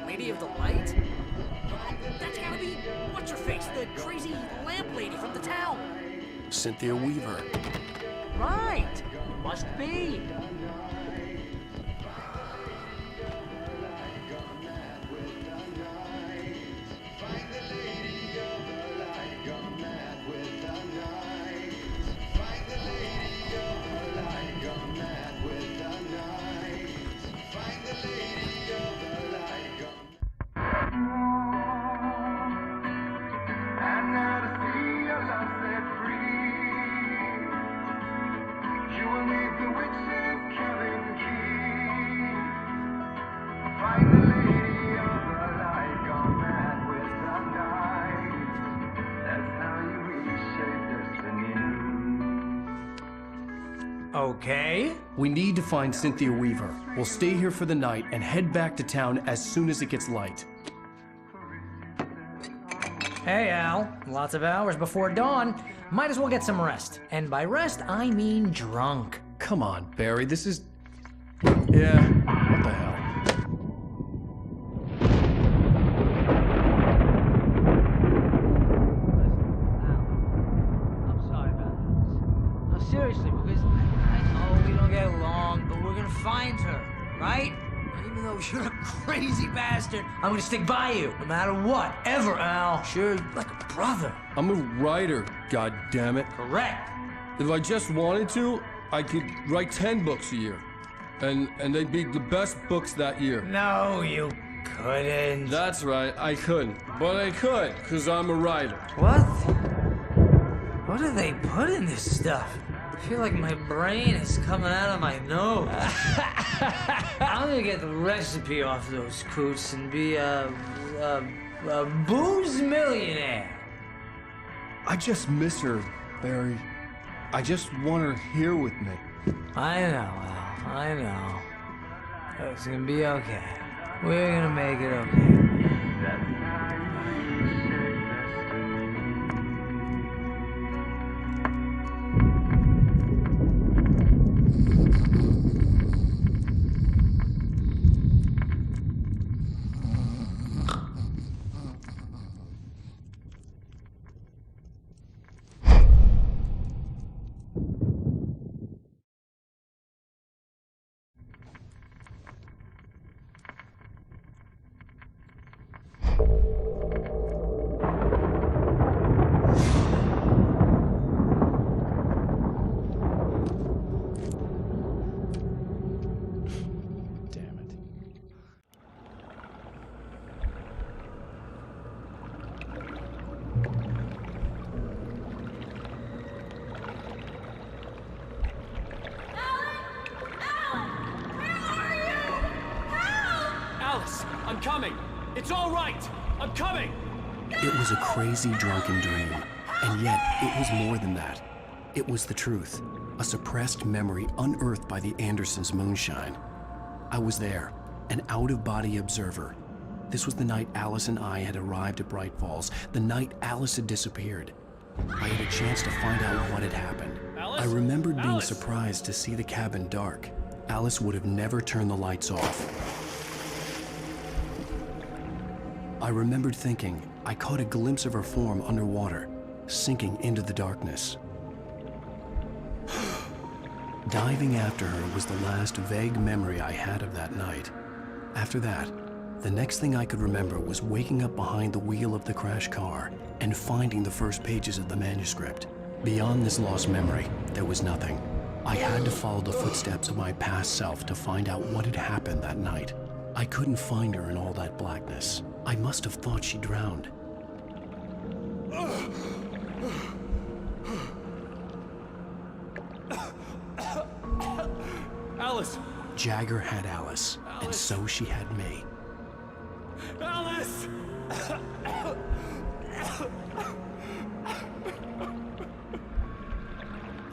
Lady of the Light? That's gotta be what's-her-face, the crazy lamp lady from the town. Cynthia Weaver. Right. Must be. Okay. We need to find Cynthia Weaver. We'll stay here for the night and head back to town as soon as it gets light. Hey, Al. Lots of hours before dawn. Might as well get some rest. And by rest, I mean drunk. Come on, Barry, this is... Yeah, what the hell? I'm sorry about this. No, seriously, because I know we don't get along, but we're gonna find her, right? And even though you're a crazy bastard, I'm gonna stick by you, no matter what, ever, Al. Sure, you're like a brother. I'm a writer, goddammit. Correct. If I just wanted to, I could write 10 books a year. And they'd be the best books that year. No, you couldn't. That's right, I couldn't. But I could, because I'm a writer. What? What do they put in this stuff? I feel like my brain is coming out of my nose. I'm gonna get the recipe off those coots and be a booze millionaire. I just miss her, Barry. I just want her here with me. I know, Al. I know. It's gonna be okay. We're gonna make it okay. I'm coming! It's all right! I'm coming! It was a crazy, drunken dream. And yet, it was more than that. It was the truth. A suppressed memory unearthed by the Andersons' moonshine. I was there, an out-of-body observer. This was the night Alice and I had arrived at Bright Falls, the night Alice had disappeared. I had a chance to find out what had happened. Alice? I remembered being Alice? surprised to see the cabin dark. Alice would have never turned the lights off. I remembered thinking I caught a glimpse of her form underwater, sinking into the darkness. Diving after her was the last vague memory I had of that night. After that, the next thing I could remember was waking up behind the wheel of the crashed car and finding the first pages of the manuscript. Beyond this lost memory, there was nothing. I had to follow the footsteps of my past self to find out what had happened that night. I couldn't find her in all that blackness. I must have thought she drowned. Alice! Jagger had Alice. And so she had me. Alice!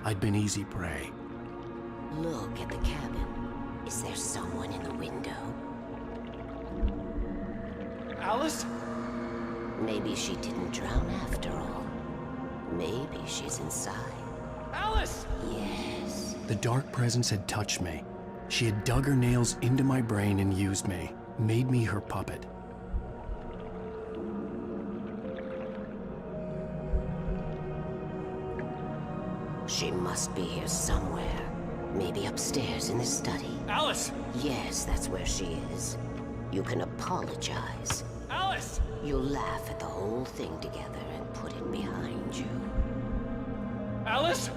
I'd been easy prey. Look at the cabin. Is there someone in the window? Alice? Maybe she didn't drown after all. Maybe she's inside. Alice! Yes. The dark presence had touched me. She had dug her nails into my brain and used me, made me her puppet. She must be here somewhere. Maybe upstairs in the study. Alice! Yes, that's where she is. You can apologize. Alice! You'll laugh at the whole thing together and put it behind you. Alice?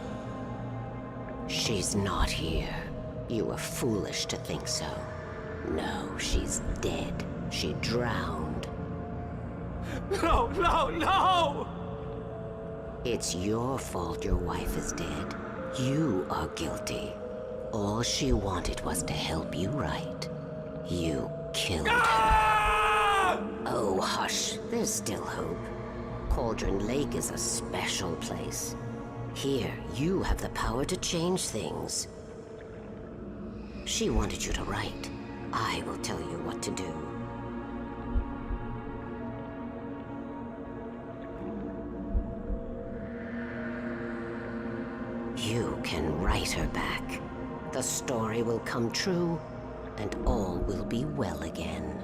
She's not here. You were foolish to think so. No, she's dead. She drowned. No, no, no! It's your fault your wife is dead. You are guilty. All she wanted was to help you right. You killed her. Oh, hush. There's still hope. Cauldron Lake is a special place. Here, you have the power to change things. She wanted you to write. I will tell you what to do. You can write her back. The story will come true, and all will be well again.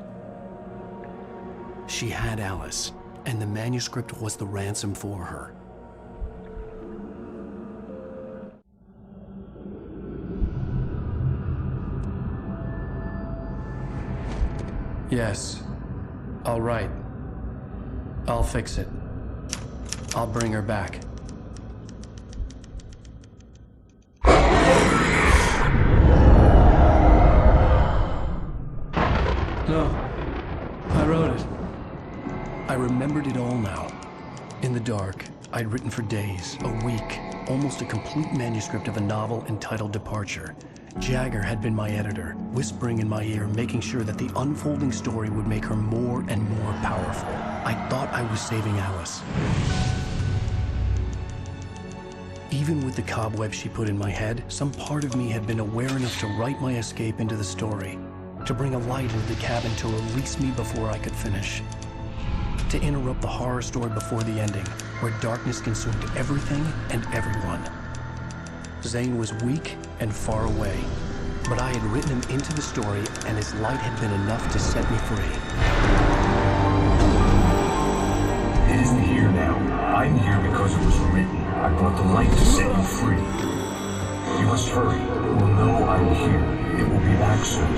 She had Alice, and the manuscript was the ransom for her. Yes. All right. I'll fix it. I'll bring her back. No. I wrote it. I remembered it all now. In the dark, I'd written for days, a week, almost a complete manuscript of a novel entitled Departure. Jagger had been my editor, whispering in my ear, making sure that the unfolding story would make her more and more powerful. I thought I was saving Alice. Even with the cobweb she put in my head, some part of me had been aware enough to write my escape into the story, to bring a light into the cabin to release me before I could finish, to interrupt the horror story before the ending, where darkness consumed everything and everyone. Zane was weak and far away, but I had written him into the story, and his light had been enough to set me free. It isn't here now. I'm here because it was written. I brought the light to set you free. You must hurry. It will know I'm here. It will be back soon.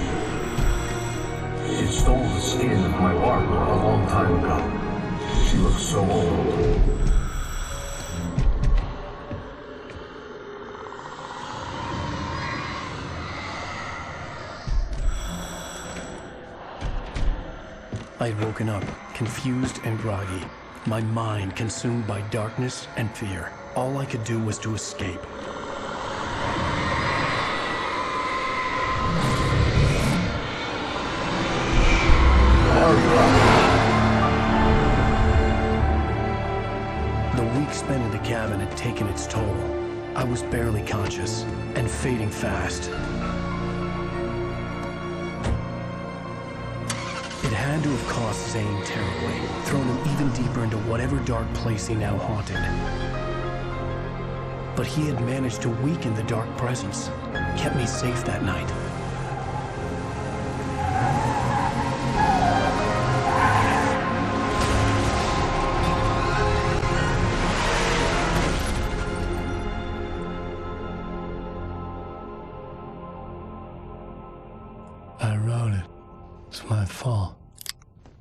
It stole the skin of my Barbara a long time ago. She looks so old. I'd woken up, confused and groggy, my mind consumed by darkness and fear. All I could do was to escape. The week spent in the cabin had taken its toll. I was barely conscious, and fading fast. It had to have cost Zane terribly, thrown him even deeper into whatever dark place he now haunted. But he had managed to weaken the dark presence, kept me safe that night. I wrote it. It's my fault.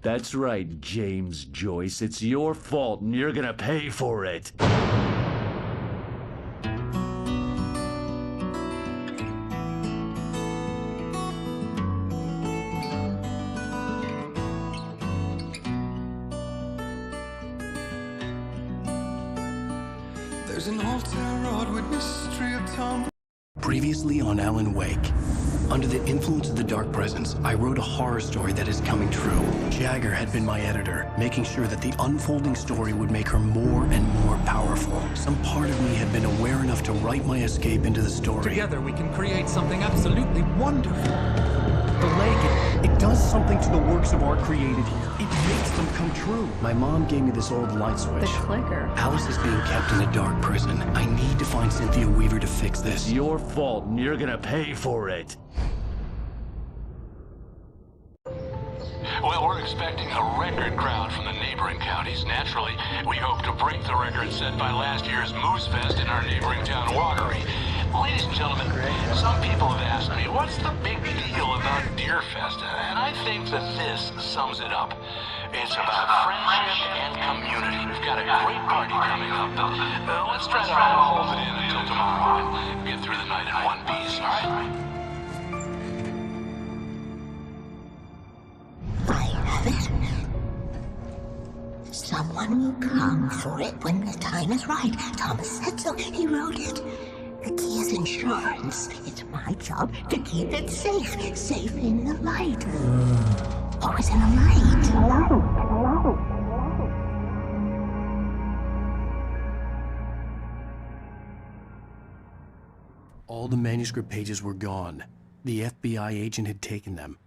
That's right, James Joyce. It's your fault, and you're gonna pay for it. There's an old town road with mystery of town. Previously on Alan Wake. Under the influence of the dark presence, I wrote a horror story that is coming true. Jagger had been my editor, making sure that the unfolding story would make her more and more powerful. Some part of me had been aware enough to write my escape into the story. Together we can create something absolutely wonderful. The lake, it does something to the works of art created here. It makes them come true. My mom gave me this old light switch. The clicker. Alice is being kept in a dark prison. I need to find Cynthia Weaver to fix this. It's your fault, and you're gonna pay for it. Well, we're expecting a record crowd from the neighboring counties. Naturally, we hope to break the record set by last year's Moose Fest in our neighboring town, Watery. Ladies and gentlemen, some people have asked me, what's the big deal about Deer Fest? And I think that this sums it up. It's about friendship and community. We've got a great party coming up, but let's try to hold it in until tomorrow and get through the night in one piece, all right? Someone will come for it when the time is right. Thomas said so. He wrote it. The key is insurance. It's my job to keep it safe. Safe in the light. Always in the light. All the manuscript pages were gone. The FBI agent had taken them.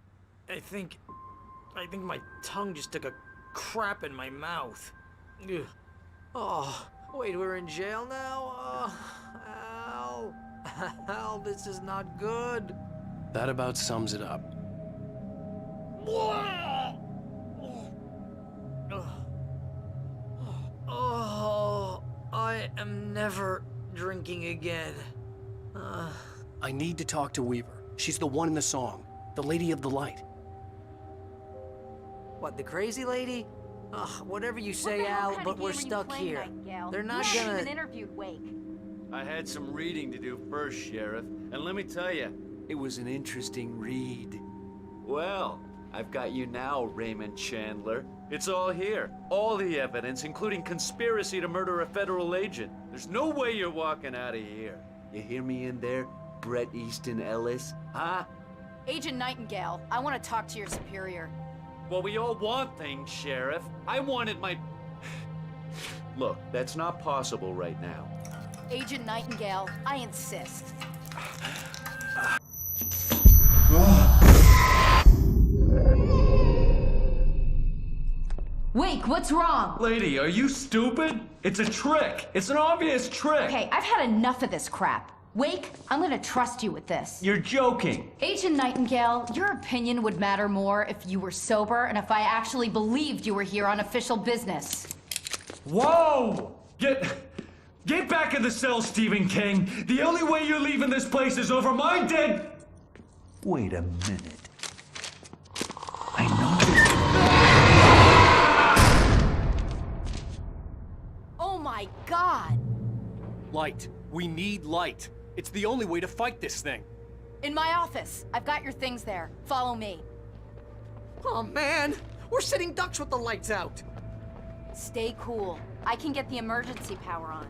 I think my tongue just took a crap in my mouth. Ugh. Oh, wait, we're in jail now? Oh, Al. Al, this is not good. That about sums it up. Oh, I am never drinking again. I need to talk to Weaver. She's the one in the song. The Lady of the Light. What, the crazy lady? Ugh, whatever you say, Al, but we're stuck here. They're not gonna... even interviewed Wake. I had some reading to do first, Sheriff, and let me tell you, it was an interesting read. Well, I've got you now, Raymond Chandler. It's all here. All the evidence, including conspiracy to murder a federal agent. There's no way you're walking out of here. You hear me in there, Bret Easton Ellis? Huh? Agent Nightingale, I want to talk to your superior. Well, we all want things, Sheriff. I wanted my... Look, that's not possible right now. Agent Nightingale, I insist. Wake, what's wrong? Lady, are you stupid? It's a trick. It's an obvious trick. Okay, I've had enough of this crap. Wake, I'm gonna trust you with this. You're joking. Agent Nightingale, your opinion would matter more if you were sober and if I actually believed you were here on official business. Whoa! Get back in the cell, Stephen King. The only way you're leaving this place is over my dead... Wait a minute. Oh my God! Light. We need light. It's the only way to fight this thing. In my office. I've got your things there. Follow me. Oh man, we're sitting ducks with the lights out. Stay cool. I can get the emergency power on.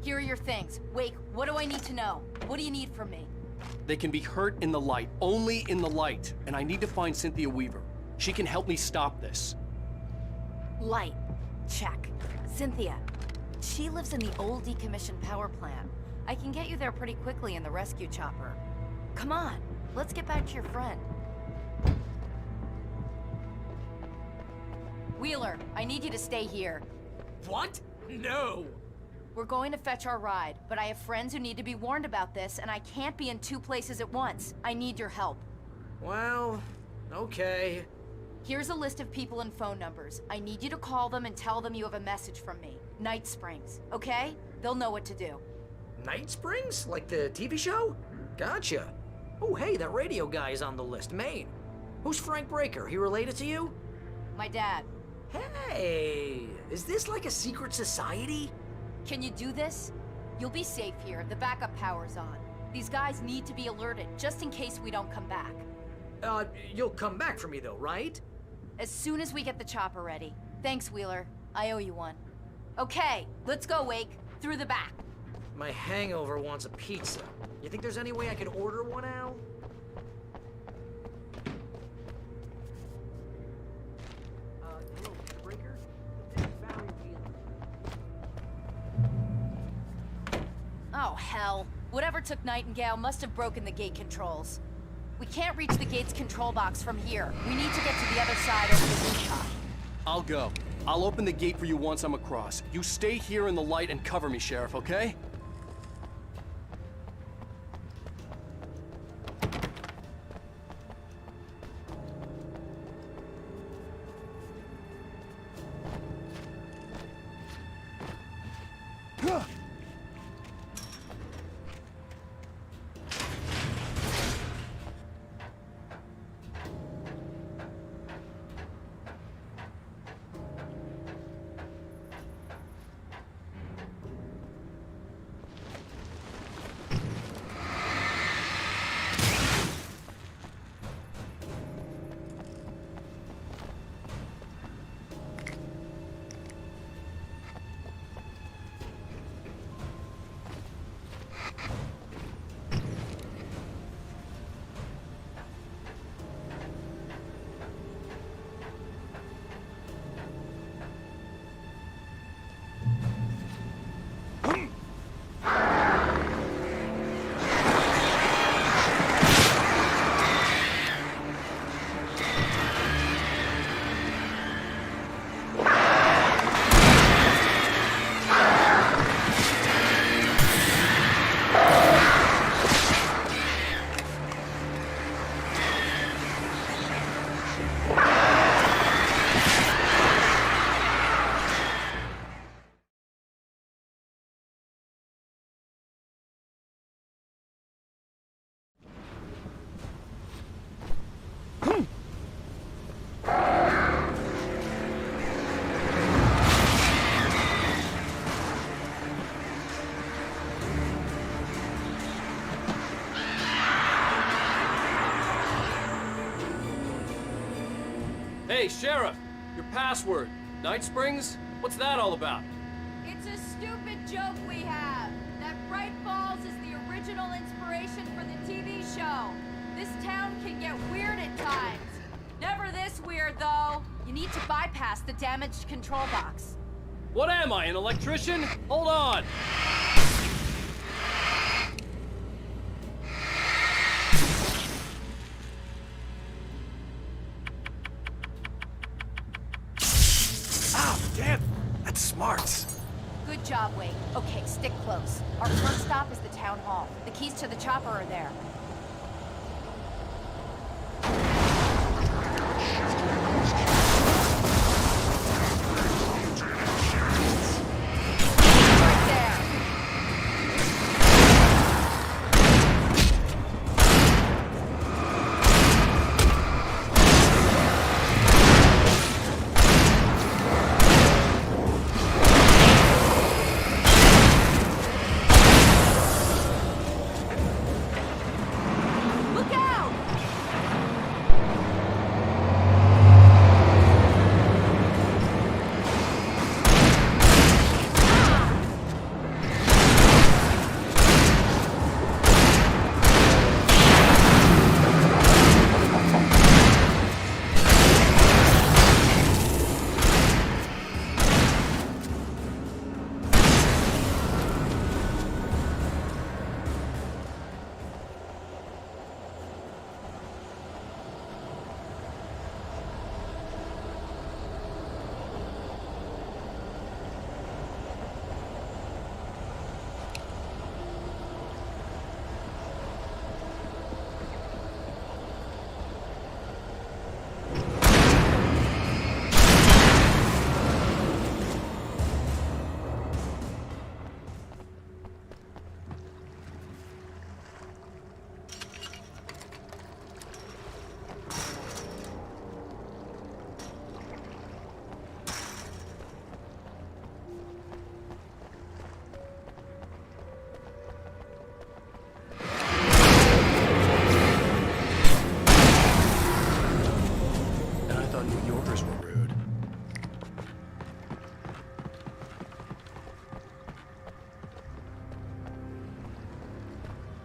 Here are your things. Wake, what do I need to know? What do you need from me? They can be hurt in the light, only in the light. And I need to find Cynthia Weaver. She can help me stop this. Light. Check. Cynthia. She lives in the old decommissioned power plant. I can get you there pretty quickly in the rescue chopper. Come on, let's get back to your friend. Wheeler, I need you to stay here. What? No! We're going to fetch our ride, but I have friends who need to be warned about this, and I can't be in two places at once. I need your help. Well, okay. Here's a list of people and phone numbers. I need you to call them and tell them you have a message from me. Night Springs, okay? They'll know what to do. Night Springs? Like the TV show? Gotcha. Oh, hey, that radio guy is on the list. Maine. Who's Frank Breaker? He related to you? My dad. Hey, is this like a secret society? Can you do this? You'll be safe here. The backup power's on. These guys need to be alerted, just in case we don't come back. You'll come back for me though, right? As soon as we get the chopper ready. Thanks, Wheeler. I owe you one. Okay, let's go, Wake. Through the back. My hangover wants a pizza. You think there's any way I could order one, Al? Hello, Breaker? This is Barry Wheeler. Oh, hell. Whatever took Nightingale must have broken the gate controls. We can't reach the gate's control box from here. We need to get to the other side over the rooftop. I'll go. I'll open the gate for you once I'm across. You stay here in the light and cover me, Sheriff, okay? Hey, Sheriff! Your password. Night Springs? What's that all about? It's a stupid joke we have. That Bright Falls is the original inspiration for the TV show. This town can get weird at times. Never this weird, though. You need to bypass the damaged control box. What am I, an electrician? Hold on! Damn, that's smart. Good job, Wade. Okay, stick close. Our first stop is the town hall. The keys to the chopper are there. Right there.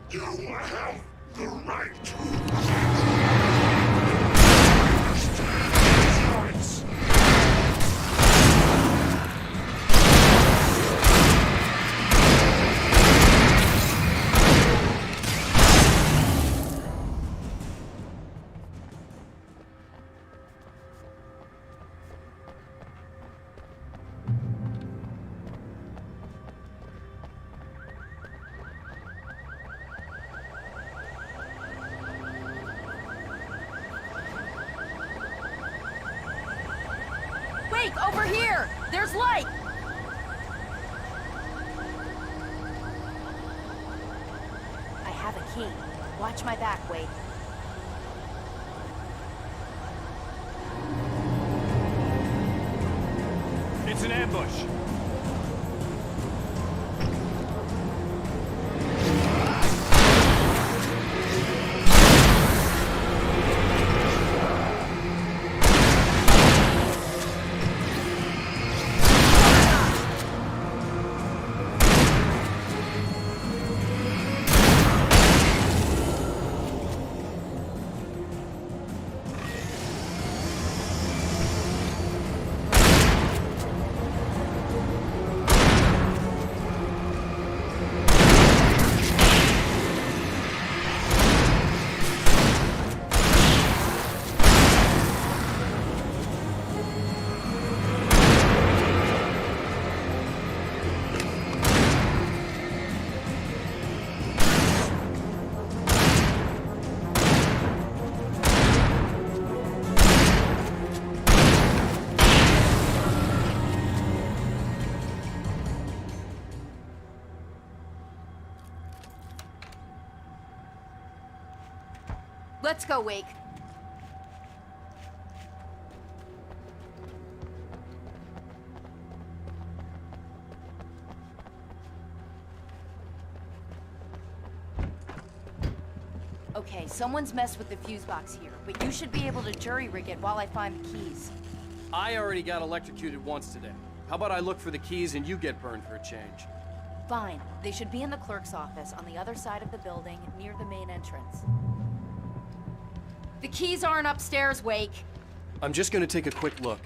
You have the right to choice. Wake, over here! There's light! I have a key. Watch my back, Wake. It's an ambush. Let's go, Wake. Okay, someone's messed with the fuse box here, but you should be able to jury rig it while I find the keys. I already got electrocuted once today. How about I look for the keys and you get burned for a change? Fine. They should be in the clerk's office on the other side of the building, near the main entrance. The keys aren't upstairs, Wake. I'm just gonna take a quick look.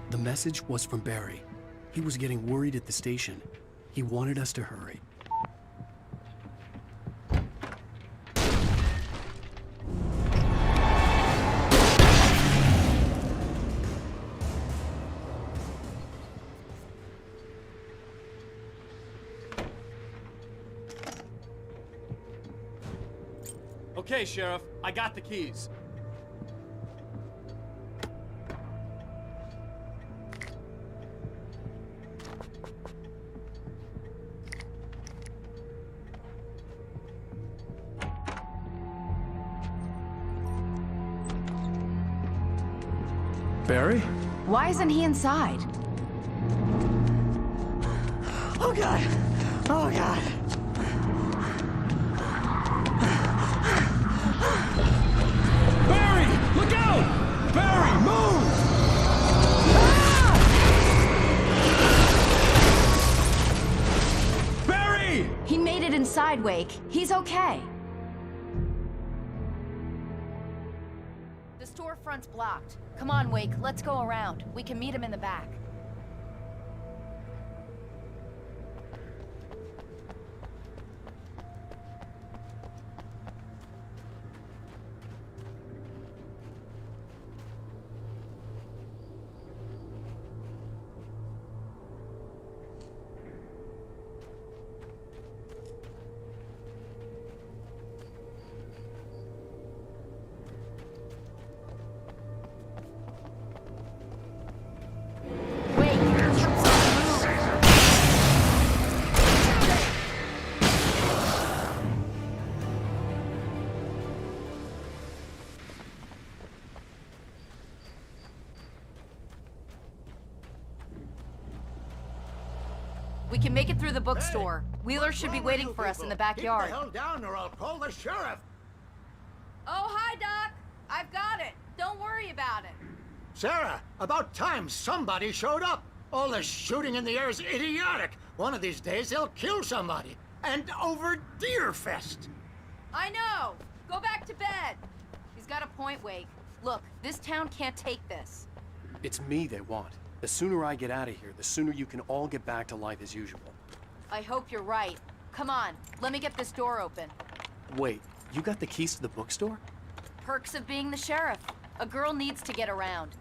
The message was from Barry. He was getting worried at the station. He wanted us to hurry. Okay, Sheriff, I got the keys. Barry? Why isn't he inside? Oh, God! Oh, God! Barry! Look out! Barry, move! Barry! He made it inside, Wake. He's okay. The storefront's blocked. Come on, Wake. Let's go around. We can meet him in the back. We can make it through the bookstore. Wheeler should be waiting for us in the backyard. Keep the hell down or I'll call the sheriff. Oh, hi, Doc. I've got it. Don't worry about it. Sarah, about time somebody showed up. All this shooting in the air is idiotic. One of these days they'll kill somebody. And over Deerfest. I know. Go back to bed. He's got a point, Wake. Look, this town can't take this. It's me they want. The sooner I get out of here, the sooner you can all get back to life as usual. I hope you're right. Come on, let me get this door open. Wait, you got the keys to the bookstore? Perks of being the sheriff. A girl needs to get around.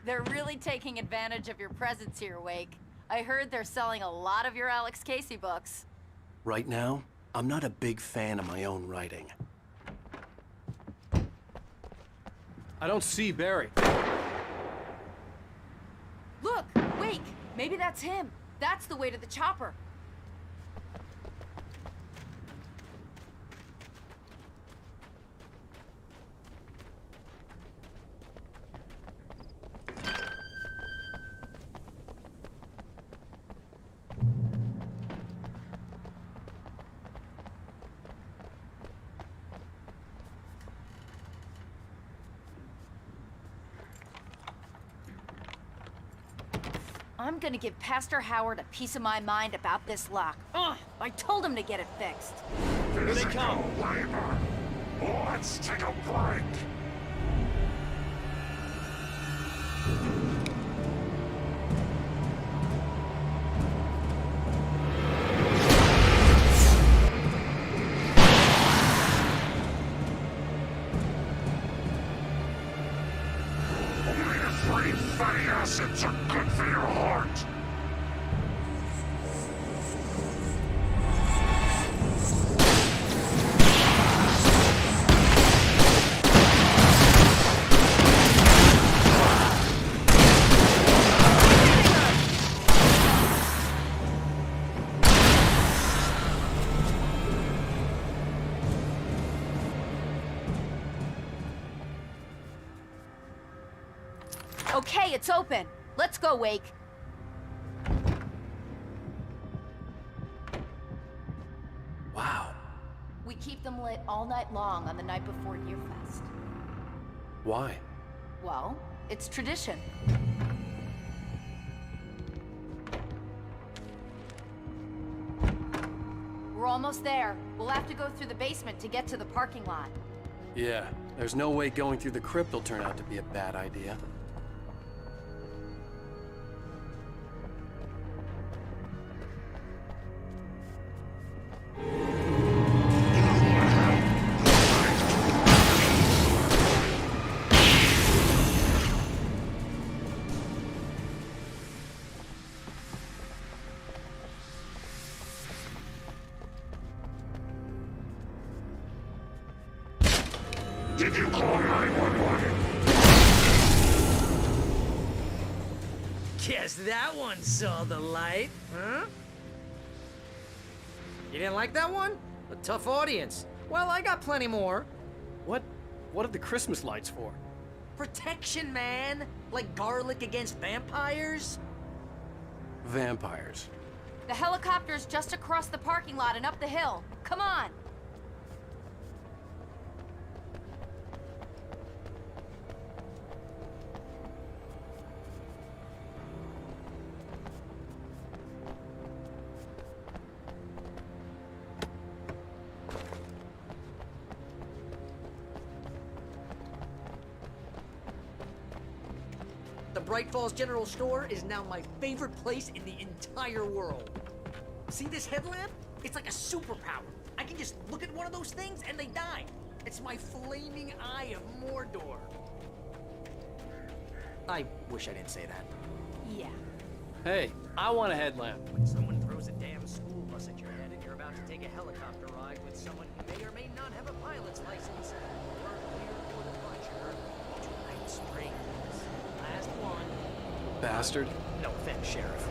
They're really taking advantage of your presence here, Wake. I heard they're selling a lot of your Alex Casey books. Right now, I'm not a big fan of my own writing. I don't see Barry. Look, Wake, maybe that's him. That's the way to the chopper. I'm gonna give Pastor Howard a piece of my mind about this lock. Ugh, I told him to get it fixed. Here they come. Labor. Let's take a break. Omega-3 fatty acids are good for your heart. Okay, it's open. Let's go, Wake. Wow. We keep them lit all night long on the night before Deerfest. Why? Well, it's tradition. We're almost there. We'll have to go through the basement to get to the parking lot. Yeah, there's no way going through the crypt will turn out to be a bad idea. Did you call 911? Guess that one saw the light, huh? You didn't like that one? A tough audience. Well, I got plenty more. What are the Christmas lights for? Protection, man! Like garlic against vampires? Vampires. The helicopter's just across the parking lot and up the hill. Come on! The Bright Falls General Store is now my favorite place in the entire world. See this headlamp? It's like a superpower. I can just look at one of those things and they die. It's my flaming eye of Mordor. I wish I didn't say that. Yeah. Hey, I want a headlamp. When someone throws a damn school bus at your head and you're about to take a helicopter ride with someone who may or may not have a pilot's license, or here for the butcher, tonight's springs. Last one. Bastard. No offense, Sheriff.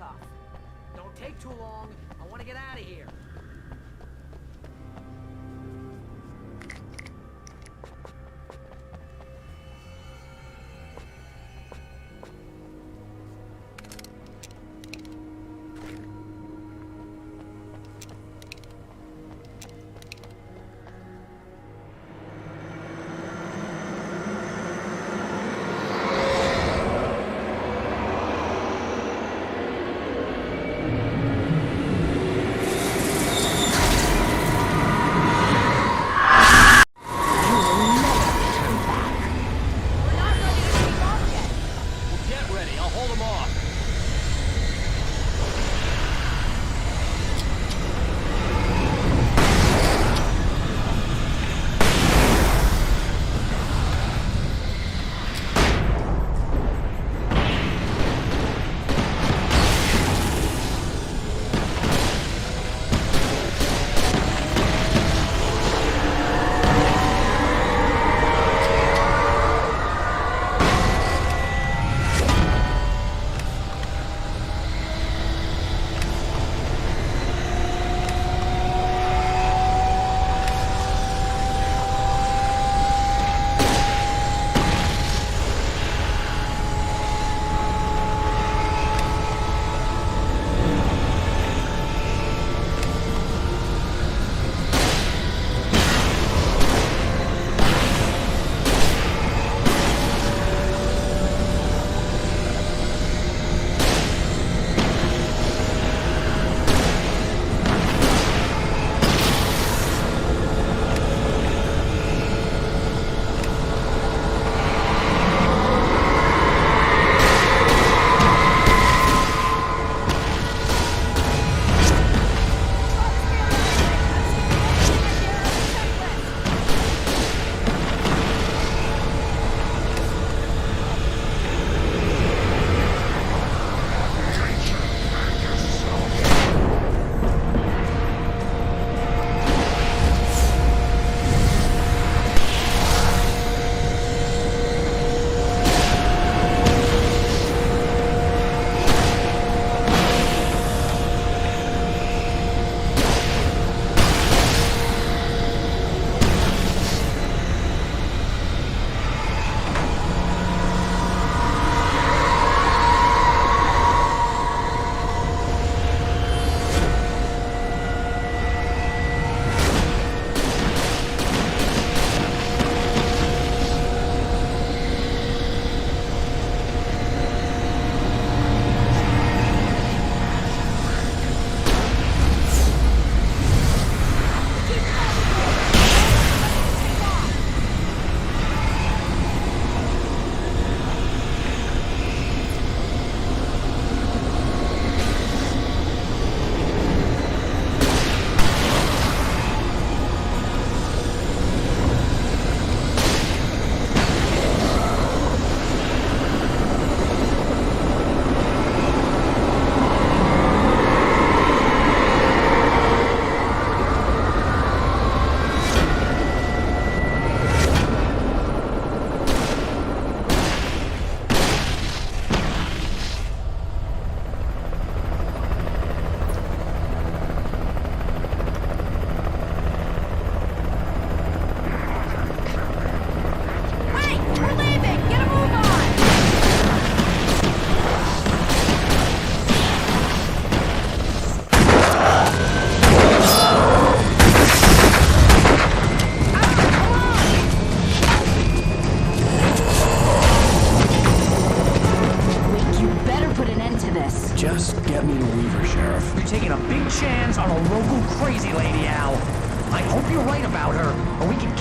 off. Don't take too long. I want to get out of here.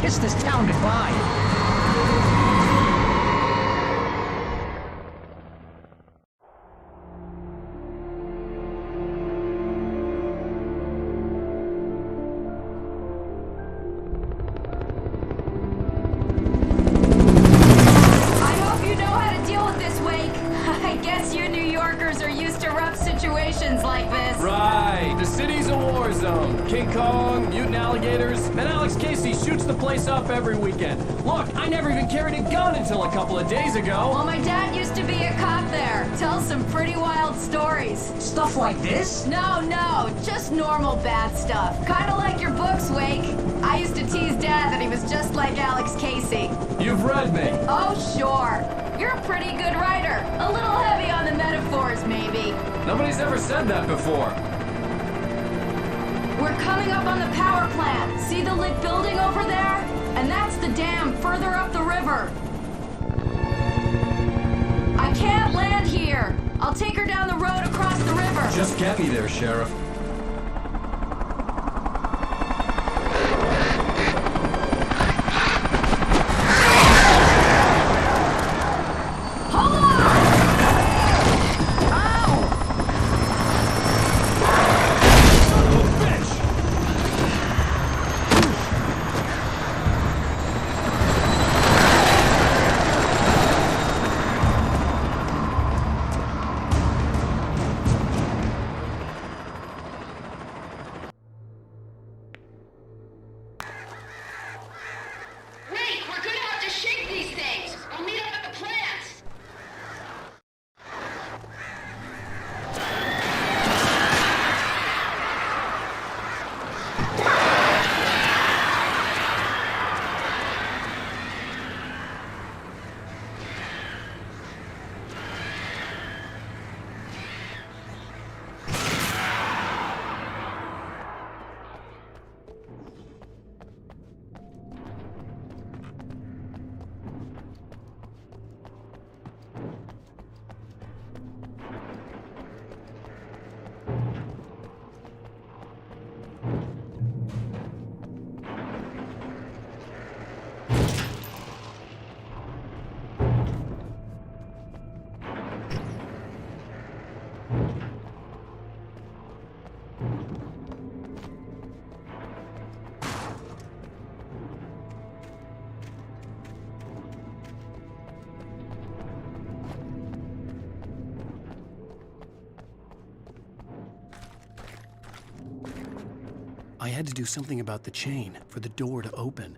kiss this town goodbye. city's a war zone. King Kong, mutant alligators, and Alex Casey shoots the place up every weekend. Look, I never even carried a gun until a couple of days ago. Well, my dad used to be a cop there. Tells some pretty wild stories. Stuff like this? No, just normal bad stuff. Kinda like your books, Wake. I used to tease Dad that he was just like Alex Casey. You've read me. Oh, sure. You're a pretty good writer. A little heavy on the metaphors, maybe. Nobody's ever said that before. We're coming up on the power plant. See the lit building over there? And that's the dam further up the river. I can't land here. I'll take her down the road across the river. Just get me there, Sheriff. I had to do something about the chain for the door to open.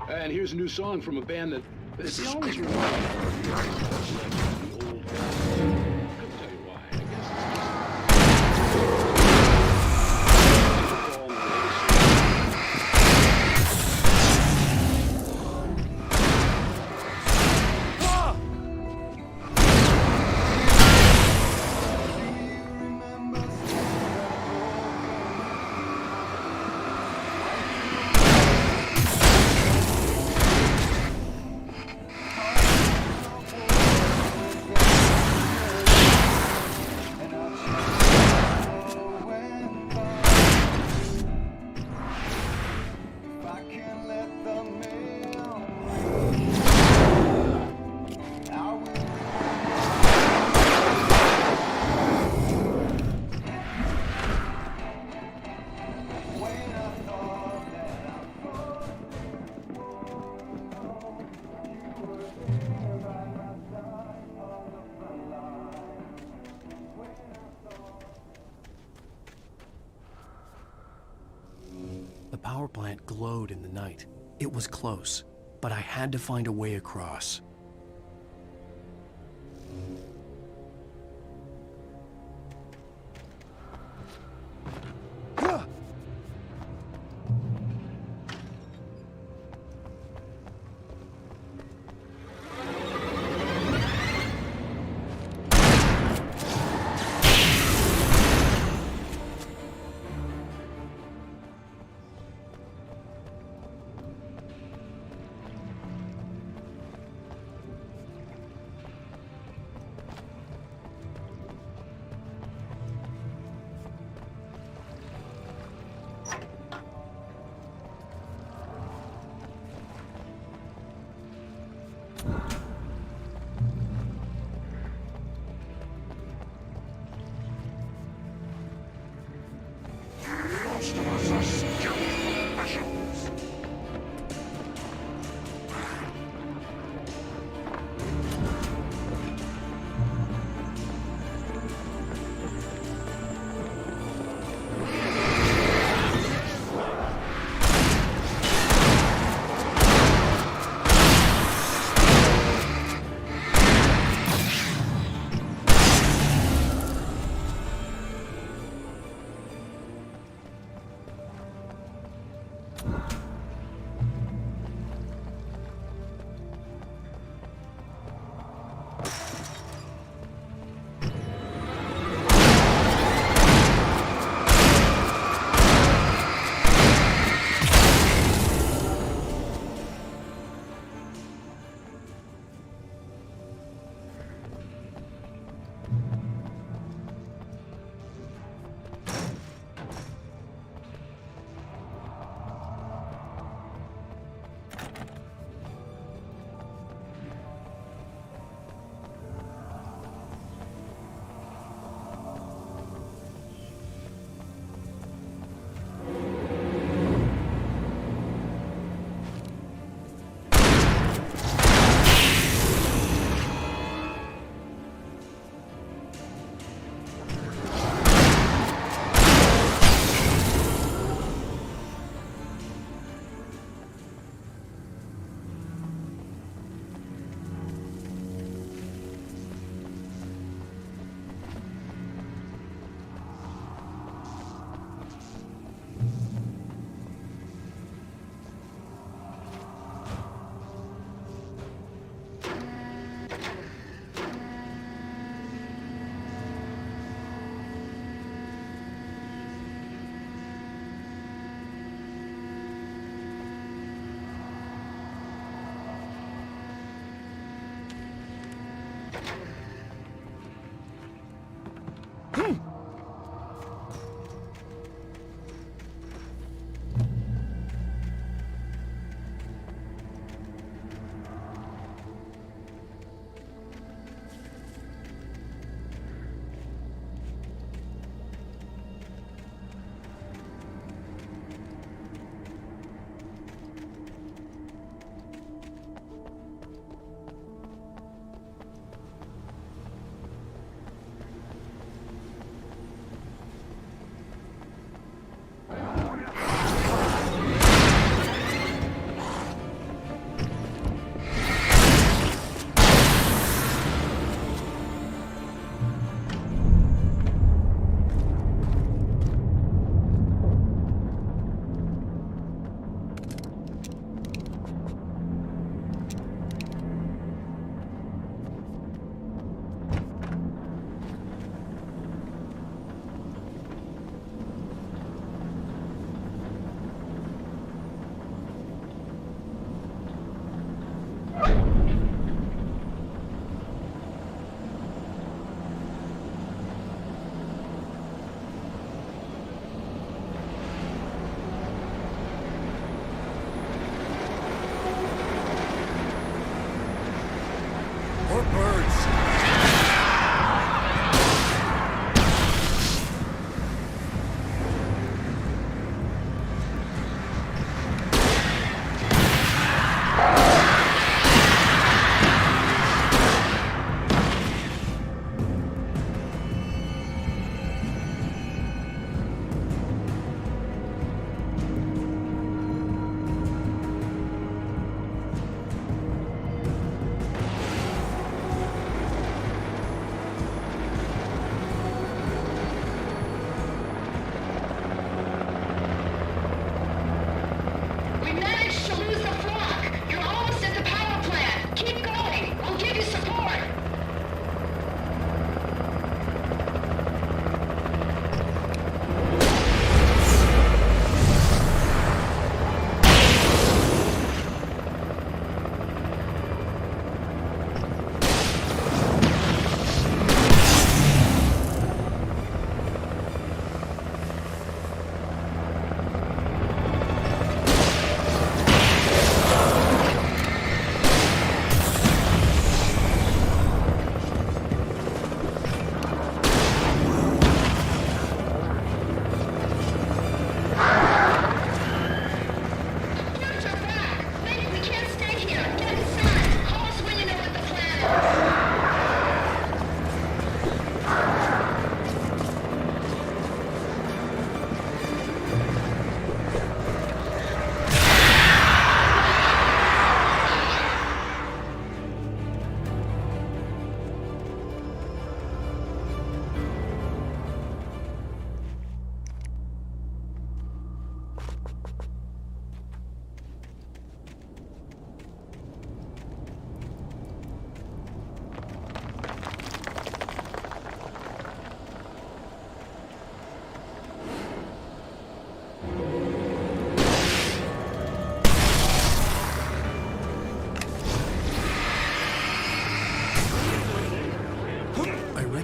And here's a new song from a band that they always remind me of the old guys. Couldn't tell you why. I guess power plant glowed in the night. It was close, but I had to find a way across. Customers are skilled professionals.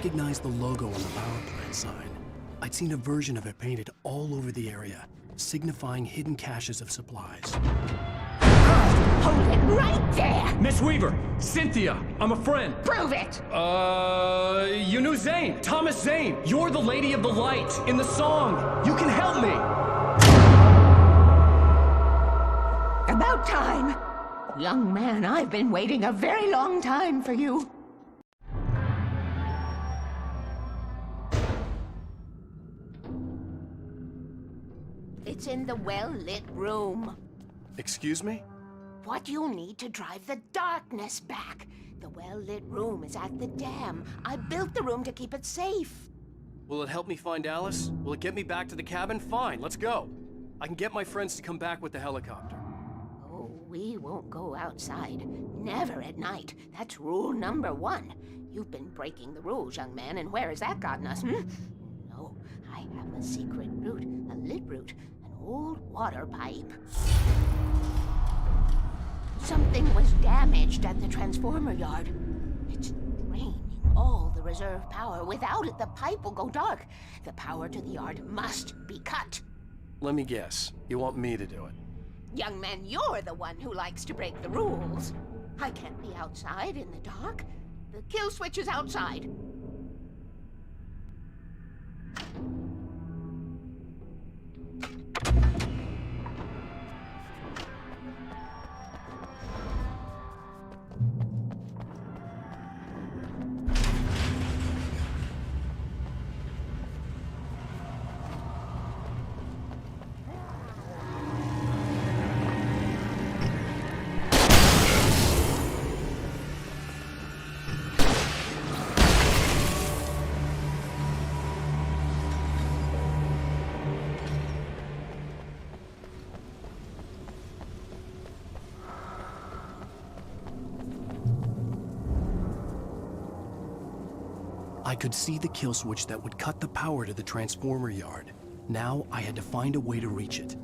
recognized the logo on the power plant sign. I'd seen a version of it painted all over the area, signifying hidden caches of supplies. Hold it right there! Miss Weaver, Cynthia, I'm a friend. Prove it! You knew Zane, Thomas Zane. You're the Lady of the Light in the song. You can help me. About time. Young man, I've been waiting a very long time for you. It's in the well-lit room. Excuse me? What you need to drive the darkness back. The well-lit room is at the dam. I built the room to keep it safe. Will it help me find Alice? Will it get me back to the cabin? Fine, let's go. I can get my friends to come back with the helicopter. Oh, we won't go outside. Never at night. That's rule number 1. You've been breaking the rules, young man, and where has that gotten us, No, I have a secret route, a lit route, an old water pipe. Something was damaged at the transformer yard. It's draining all the reserve power. Without it, the pipe will go dark. The power to the yard must be cut. Let me guess. You want me to do it? Young man, you're the one who likes to break the rules. I can't be outside in the dark. The kill switch is outside. I could see the kill switch that would cut the power to the transformer yard. Now I had to find a way to reach it.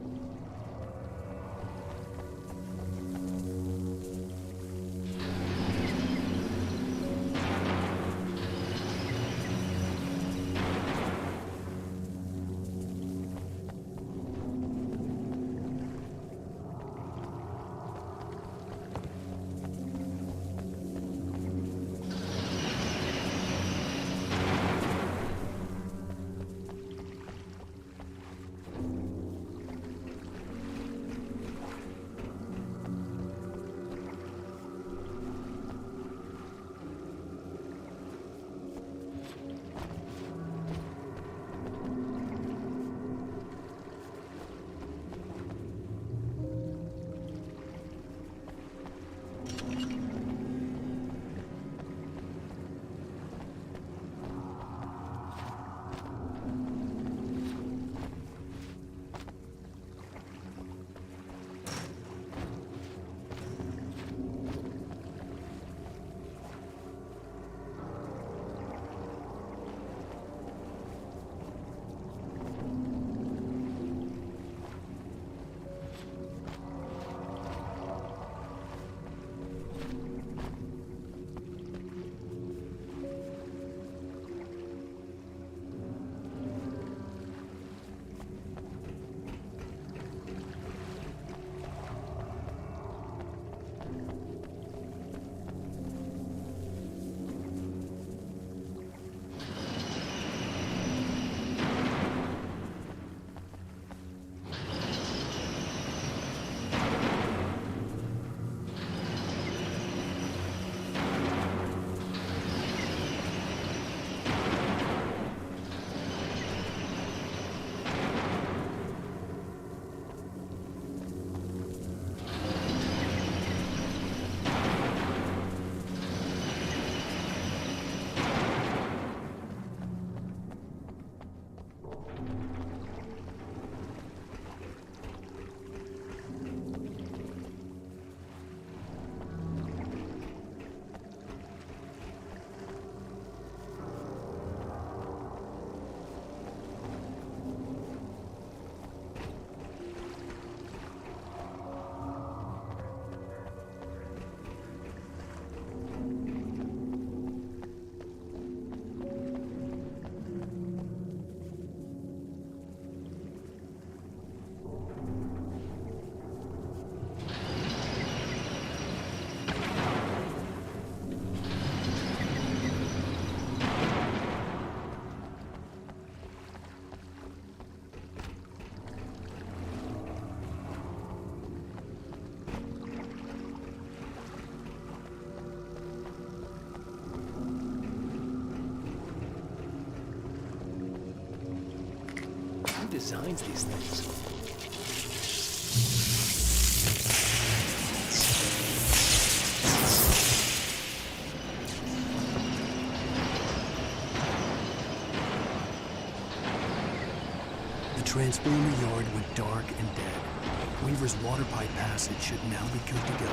designs these things? The transformer yard went dark and dead. Weaver's water pipe passage should now be good to go.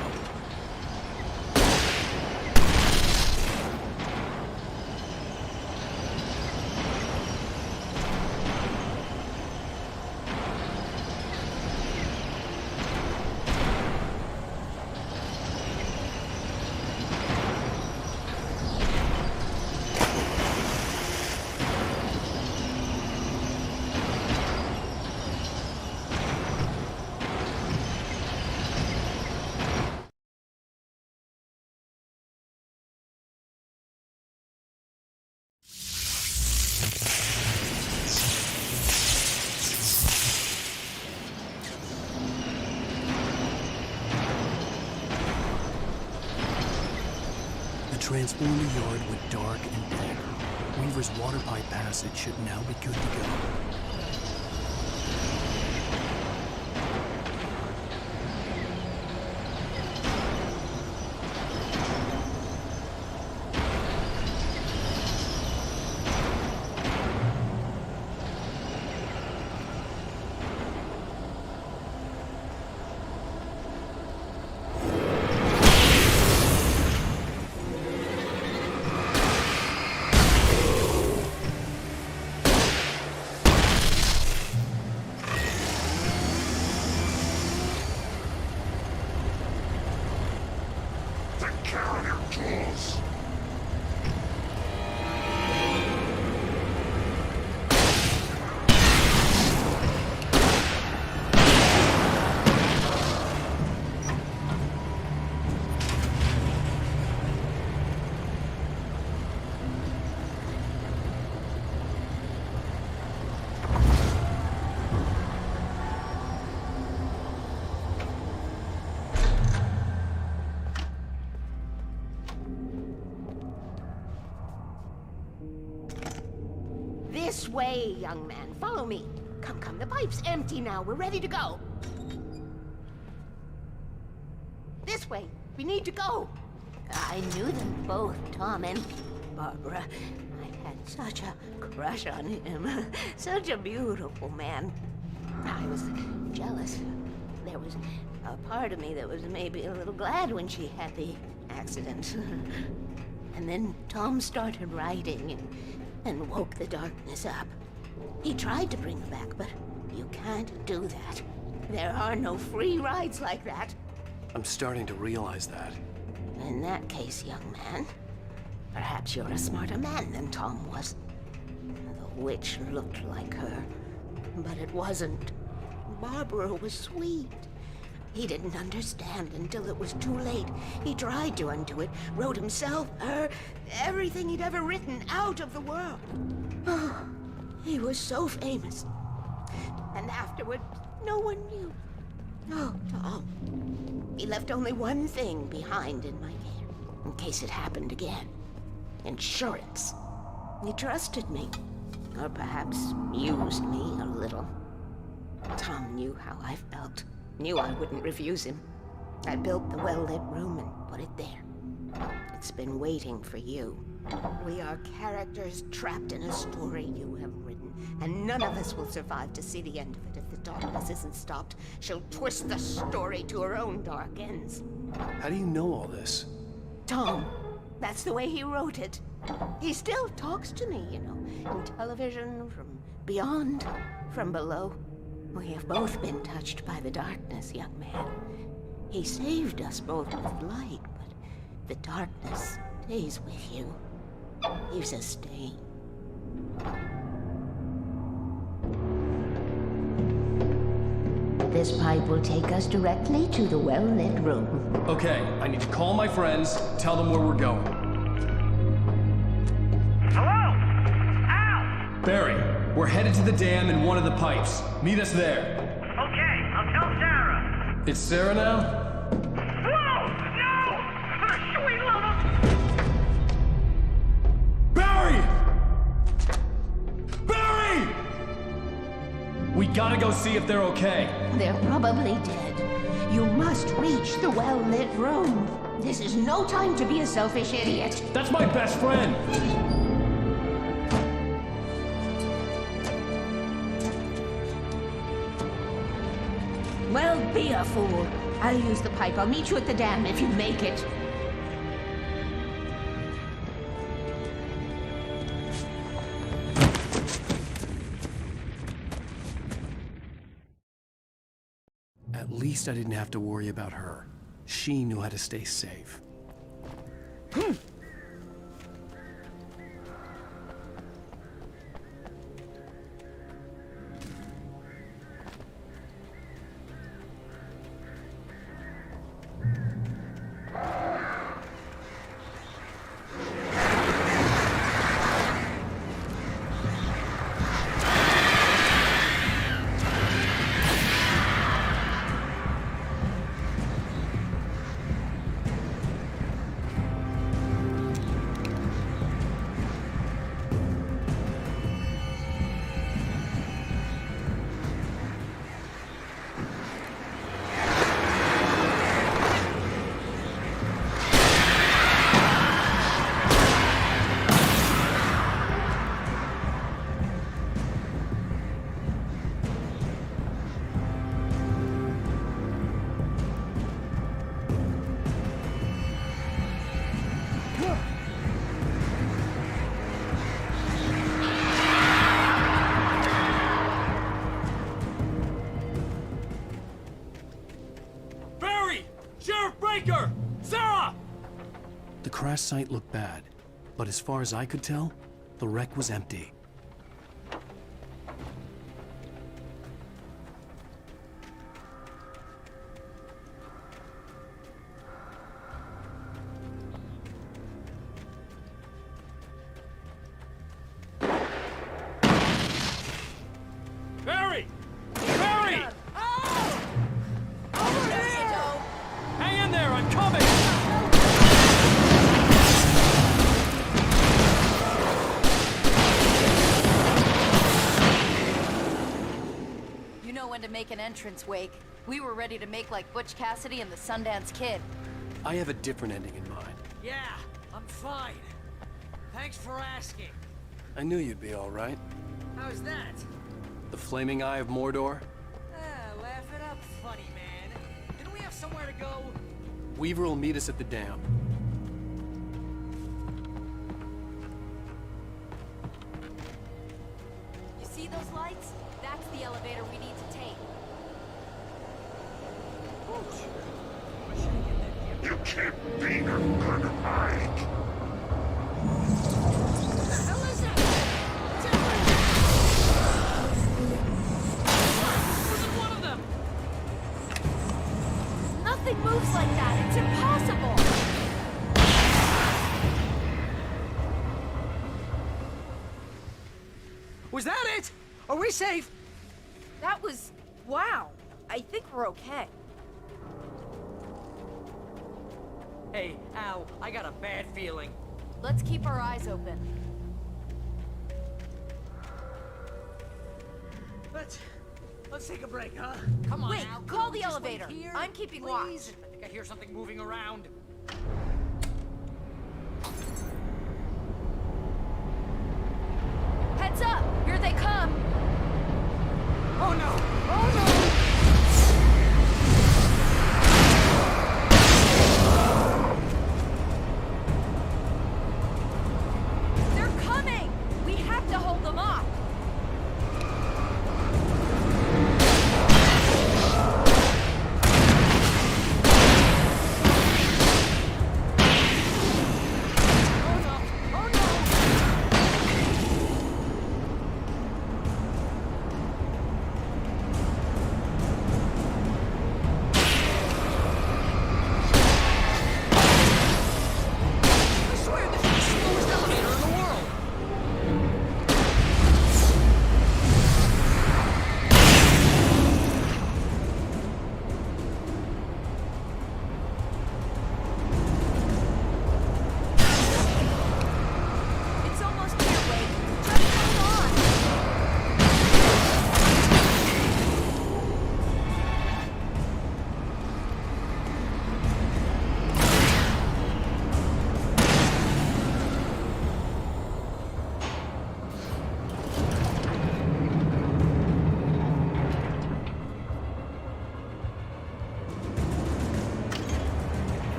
The transformer yard went dark and dead. Weaver's water pipe passage should now be good to go. This way, young man. Follow me. Come, come. The pipe's empty now. We're ready to go. This way. We need to go. I knew them both, Tom and Barbara. I had such a crush on him. Such a beautiful man. I was jealous. There was a part of me that was maybe a little glad when she had the accident. And then Tom started writing and woke the darkness up. He tried to bring her back, but you can't do that. There are no free rides like that. I'm starting to realize that. In that case, young man, perhaps you're a smarter man than Tom was. The witch looked like her, but it wasn't. Barbara was sweet. He didn't understand until it was too late. He tried to undo it, wrote himself, her, everything he'd ever written out of the world. Oh, he was so famous. And afterward, no one knew. Oh, Tom. He left only one thing behind in my care, in case it happened again. Insurance. He trusted me. Or perhaps used me a little. Tom knew how I felt. Knew I wouldn't refuse him. I built the well-lit room and put it there. It's been waiting for you. We are characters trapped in a story you have written, and none of us will survive to see the end of it if the darkness isn't stopped. She'll twist the story to her own dark ends. How do you know all this? Tom, that's the way he wrote it. He still talks to me, you know, in television, from beyond, from below. We have both been touched by the darkness, young man. He saved us both with light, but the darkness stays with you. Leaves a stain. This pipe will take us directly to the well-lit room. Okay, I need to call my friends, tell them where we're going. Hello? Al! Barry, we're headed to the dam in one of the pipes. Meet us there. Okay, I'll tell Sarah. It's Sarah now? Whoa! No! For the sweet love of... Barry! Barry! gotta go see if they're okay. They're probably dead. You must reach the well-lit room. This is no time to be a selfish idiot. That's my best friend! Well, be a fool. I'll use the pipe. I'll meet you at the dam if you make it. At least I didn't have to worry about her. She knew how to stay safe. The crash site looked bad, but as far as I could tell, the wreck was empty. Barry! Barry! Hang in there, I'm coming! You know when to make an entrance, Wake. We were ready to make like Butch Cassidy and the Sundance Kid. I have a different ending in mind. Yeah, I'm fine. Thanks for asking. I knew you'd be all right. How's that? The flaming eye of Mordor? Laugh it up, funny man. Didn't we have somewhere to go? Weaver will meet us at the dam. You see those lights? That's the elevator we need to take. You can't be a good hide. Nothing moves like that. It's impossible. Was that it? Are we safe? That was... wow. I think we're okay. Hey, Al, I got a bad feeling. Let's keep our eyes open. Let's take a break, huh? Come on, Wait, Al. call the Just wait elevator. here, I'm keeping please. watch. I think I hear something moving around. Heads up! Here they come! Oh no! Oh no! They're coming! We have to hold them off!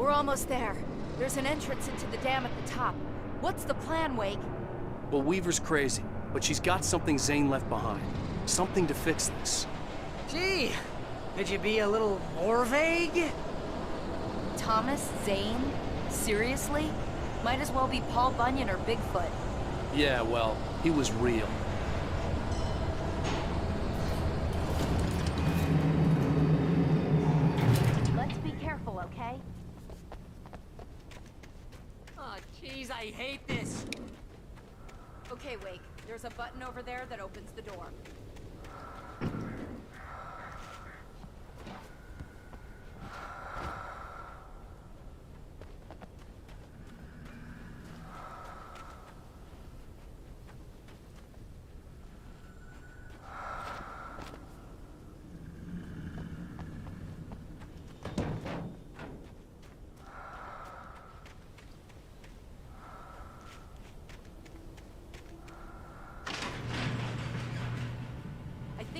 We're almost there. There's an entrance into the dam at the top. What's the plan, Wake? Well, Weaver's crazy, but she's got something Zane left behind. Something to fix this. Gee, could you be a little more vague? Thomas Zane? Seriously? Might as well be Paul Bunyan or Bigfoot. Yeah, well, he was real. Let's be careful, okay? Oh, jeez, I hate this. Okay, Wake. There's a button over there that opens the door.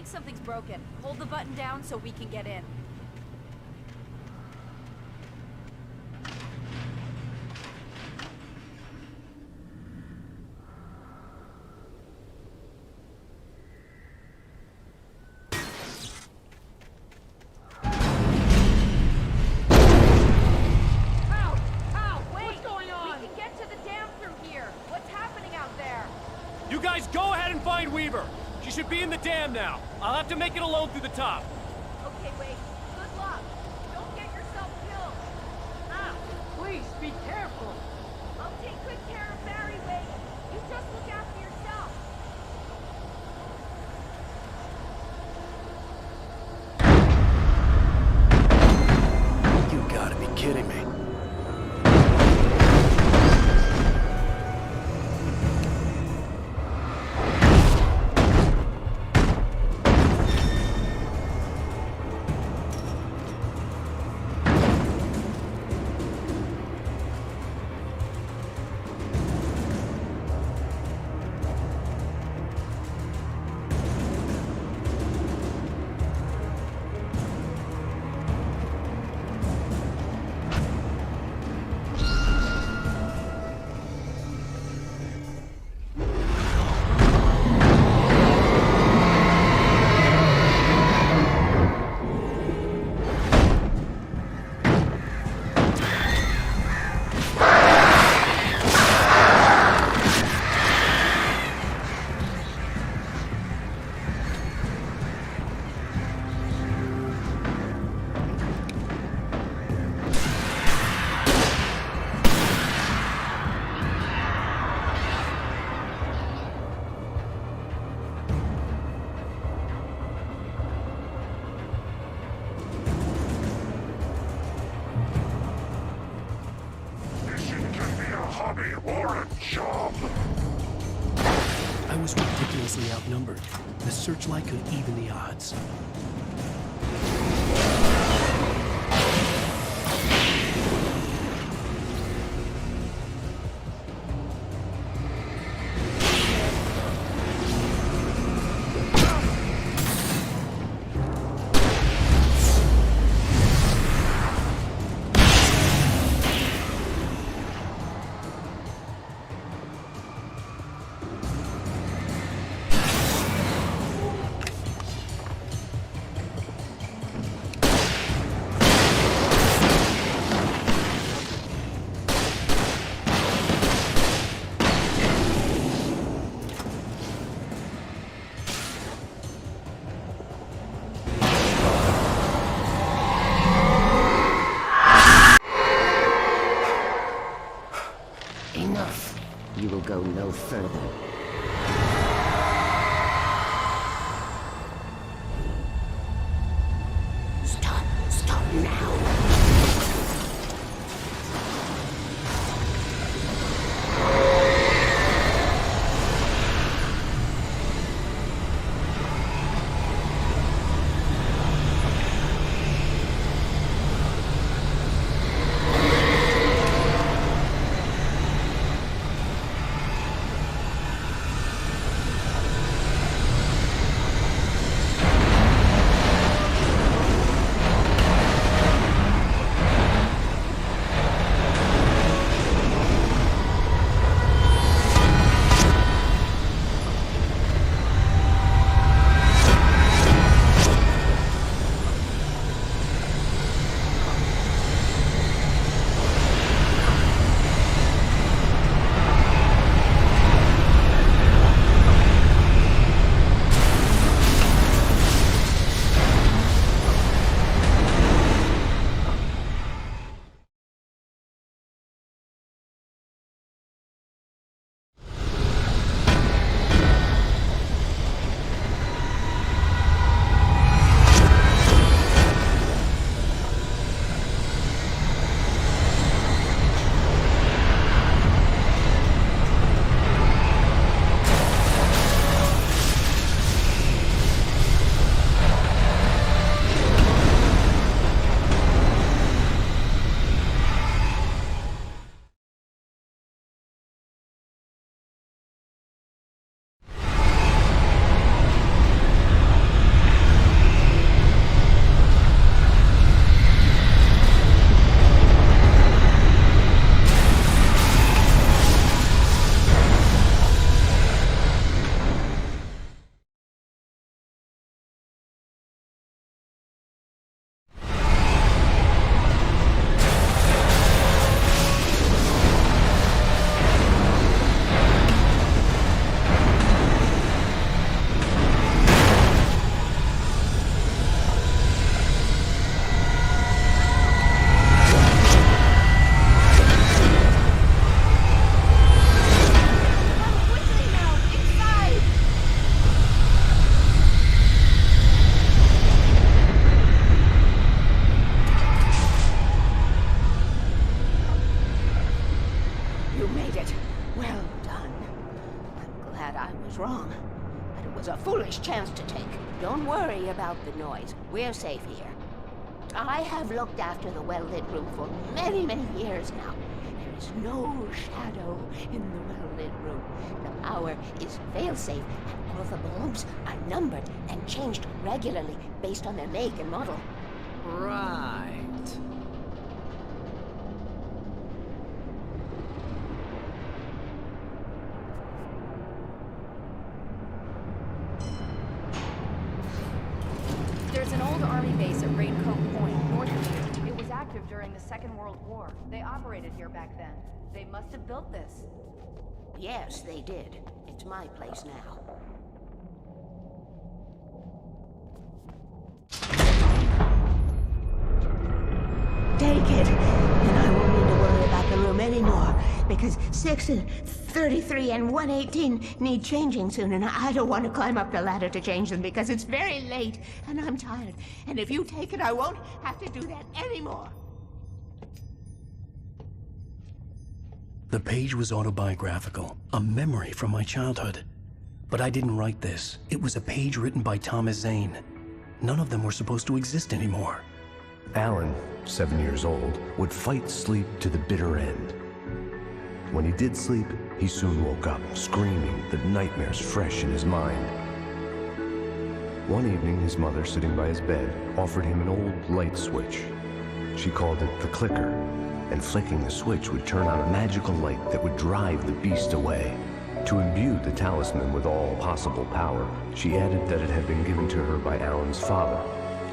Something's broken. Hold the button down so we can get in. Ow! Wait! What's going on? We can get to the dam through here. What's happening out there? You guys go ahead and find Weaver. She should be in the dam now. I'll have to make it alone through the top. Okay, Wake. Good luck. Don't get yourself killed. Ah, please, be careful. I'll take good care of Barry, Wake. You just look after yourself. You gotta be kidding me. I was ridiculously outnumbered. The searchlight could even the odds. Enough. You will go no further. Stop now. chance to take. Don't worry about the noise. We're safe here. I have looked after the well-lit room for many, many years now. There is no shadow in the well-lit room. The power is fail-safe, and all the bulbs are numbered and changed regularly based on their make and model. Right. There's an old army base at Raincoat Point, north of here. It was active during the Second World War. They operated here back then. They must have built this. Yes, they did. It's my place now. Take it, and I won't need to worry about the room anymore, because 6 and 33 and 118 need changing soon, and I don't want to climb up the ladder to change them because it's very late, and I'm tired. And if you take it, I won't have to do that anymore. The page was autobiographical, a memory from my childhood. But I didn't write this. It was a page written by Thomas Zane. None of them were supposed to exist anymore. Alan, 7 years old, would fight sleep to the bitter end. When he did sleep, he soon woke up, screaming, the nightmares fresh in his mind. One evening, his mother, sitting by his bed, offered him an old light switch. She called it the clicker, and flicking the switch would turn on a magical light that would drive the beast away. To imbue the talisman with all possible power, she added that it had been given to her by Alan's father.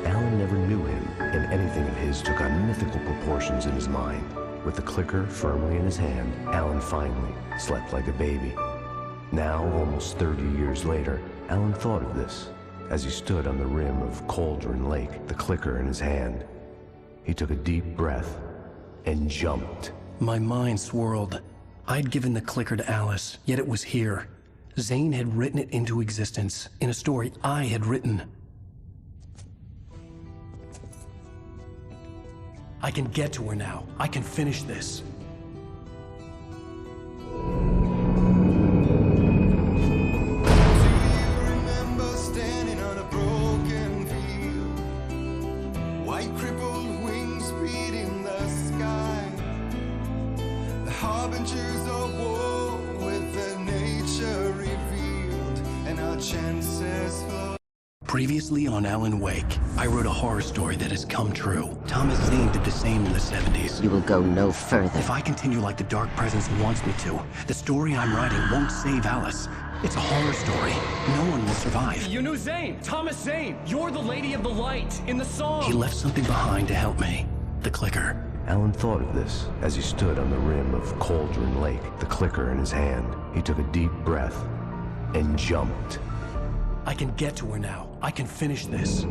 Alan never knew him, and anything of his took on mythical proportions in his mind. With the clicker firmly in his hand, Alan finally slept like a baby. Now, almost 30 years later, Alan thought of this as he stood on the rim of Cauldron Lake, the clicker in his hand. He took a deep breath and jumped. My mind swirled. I'd given the clicker to Alice, yet it was here. Zane had written it into existence, in a story I had written. I can get to her now. I can finish this. Remember standing on a broken field, white crippled wings beating the sky, the harbingers of war with the nature revealed, and our chances flow. Previously on Alan Wake, I wrote a horror story that has come true. Thomas Zane did the same in the 70s. You will go no further. If I continue like the Dark Presence wants me to, the story I'm writing won't save Alice. It's a horror story. No one will survive. You knew Zane! Thomas Zane! You're the Lady of the Light in the song! He left something behind to help me. The clicker. Alan thought of this as he stood on the rim of Cauldron Lake, the clicker in his hand. He took a deep breath and jumped. I can get to her now. I can finish this.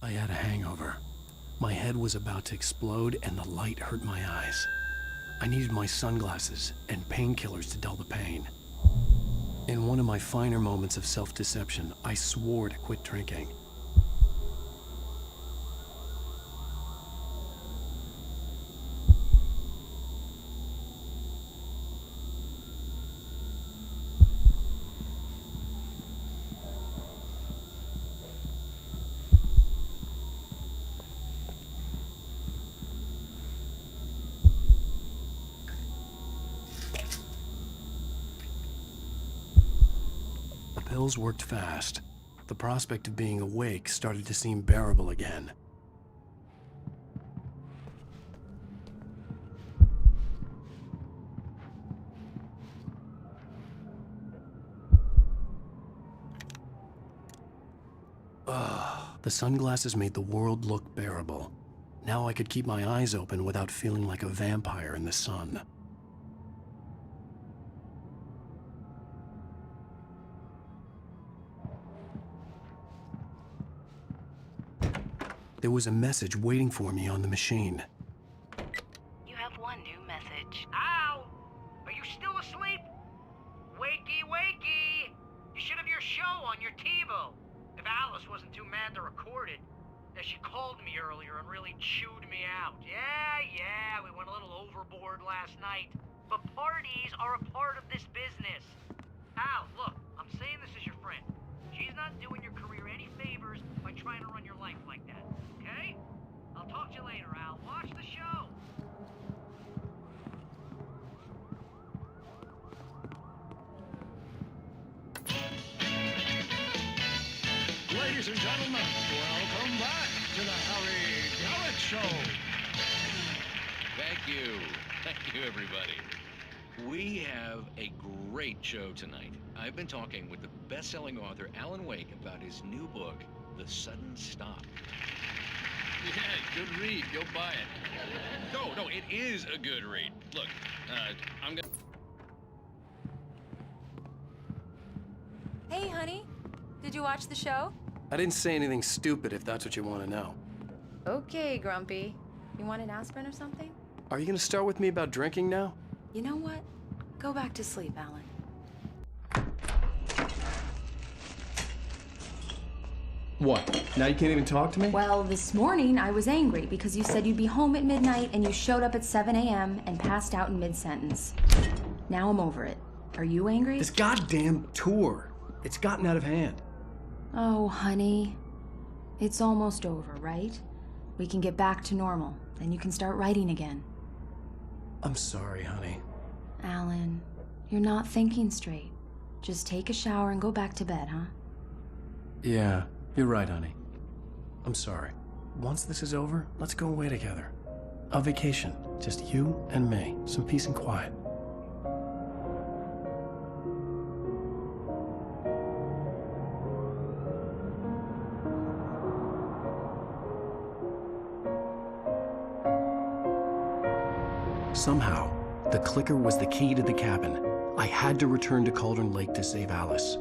I had a hangover. My head was about to explode and the light hurt my eyes. I needed my sunglasses and painkillers to dull the pain. In one of my finer moments of self-deception, I swore to quit drinking. The pills worked fast. The prospect of being awake started to seem bearable again. The sunglasses made the world look bearable. Now I could keep my eyes open without feeling like a vampire in the sun. There was a message waiting for me on the machine. You have one new message. Al! Are you still asleep? Wakey, wakey! You should have your show on your TiVo. If Alice wasn't too mad to record it. She called me earlier and really chewed me out. Yeah, we went a little overboard last night. But parties are a part of this business. Al, look, I'm saying this as your friend. She's not doing your career any favors by trying to run your life like that, okay? I'll talk to you later, Al. Watch the show. Ladies and gentlemen, welcome back to the Harry Gallant Show. Thank you. Thank you, everybody. We have a great show tonight. I've been talking with the best-selling author Alan Wake about his new book, The Sudden Stop. Yeah, good read. Go buy it. No, it is a good read. Look, I'm gonna... Hey, honey. Did you watch the show? I didn't say anything stupid if that's what you want to know. Okay, Grumpy. You want an aspirin or something? Are you going to start with me about drinking now? You know what? Go back to sleep, Alan. What? Now you can't even talk to me? Well, this morning I was angry because you said you'd be home at midnight and you showed up at 7 a.m. and passed out in mid-sentence. Now I'm over it. Are you angry? This goddamn tour. It's gotten out of hand. Oh, honey. It's almost over, right? We can get back to normal. Then you can start writing again. I'm sorry, honey. Alan, you're not thinking straight. Just take a shower and go back to bed, huh? Yeah, you're right, honey. I'm sorry. Once this is over, let's go away together. A vacation. Just you and me. Some peace and quiet. Somehow, the clicker was the key to the cabin. I had to return to Cauldron Lake to save Alice.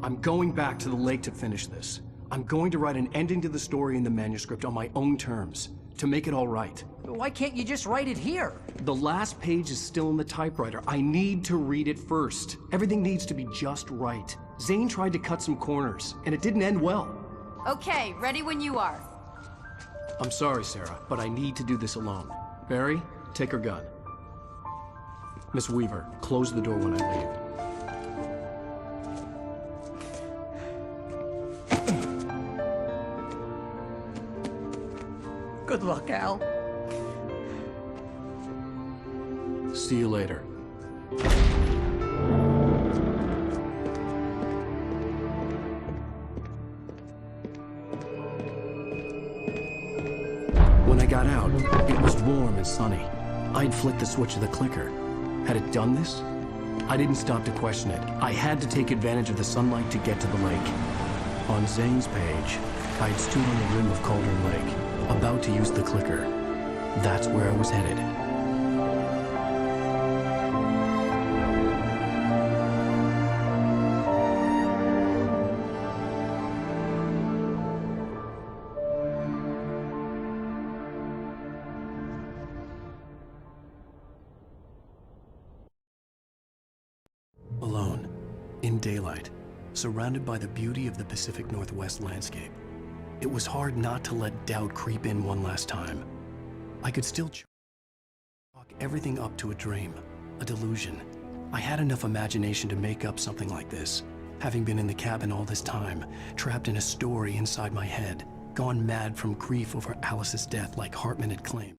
I'm going back to the lake to finish this. I'm going to write an ending to the story in the manuscript on my own terms, to make it all right. Why can't you just write it here? The last page is still in the typewriter. I need to read it first. Everything needs to be just right. Zane tried to cut some corners, and it didn't end well. Okay, ready when you are. I'm sorry, Sarah, but I need to do this alone. Barry, take her gun. Miss Weaver, close the door when I leave. Good luck, Al. See you later. When I got out, it was warm and sunny. I'd flicked the switch of the clicker. Had it done this? I didn't stop to question it. I had to take advantage of the sunlight to get to the lake. On Zane's page, I had stood on the rim of Cauldron Lake, about to use the clicker. That's where I was headed. Alone, in daylight, surrounded by the beauty of the Pacific Northwest landscape. It was hard not to let doubt creep in one last time. I could still chalk everything up to a dream, a delusion. I had enough imagination to make up something like this, having been in the cabin all this time, trapped in a story inside my head, gone mad from grief over Alice's death like Hartman had claimed.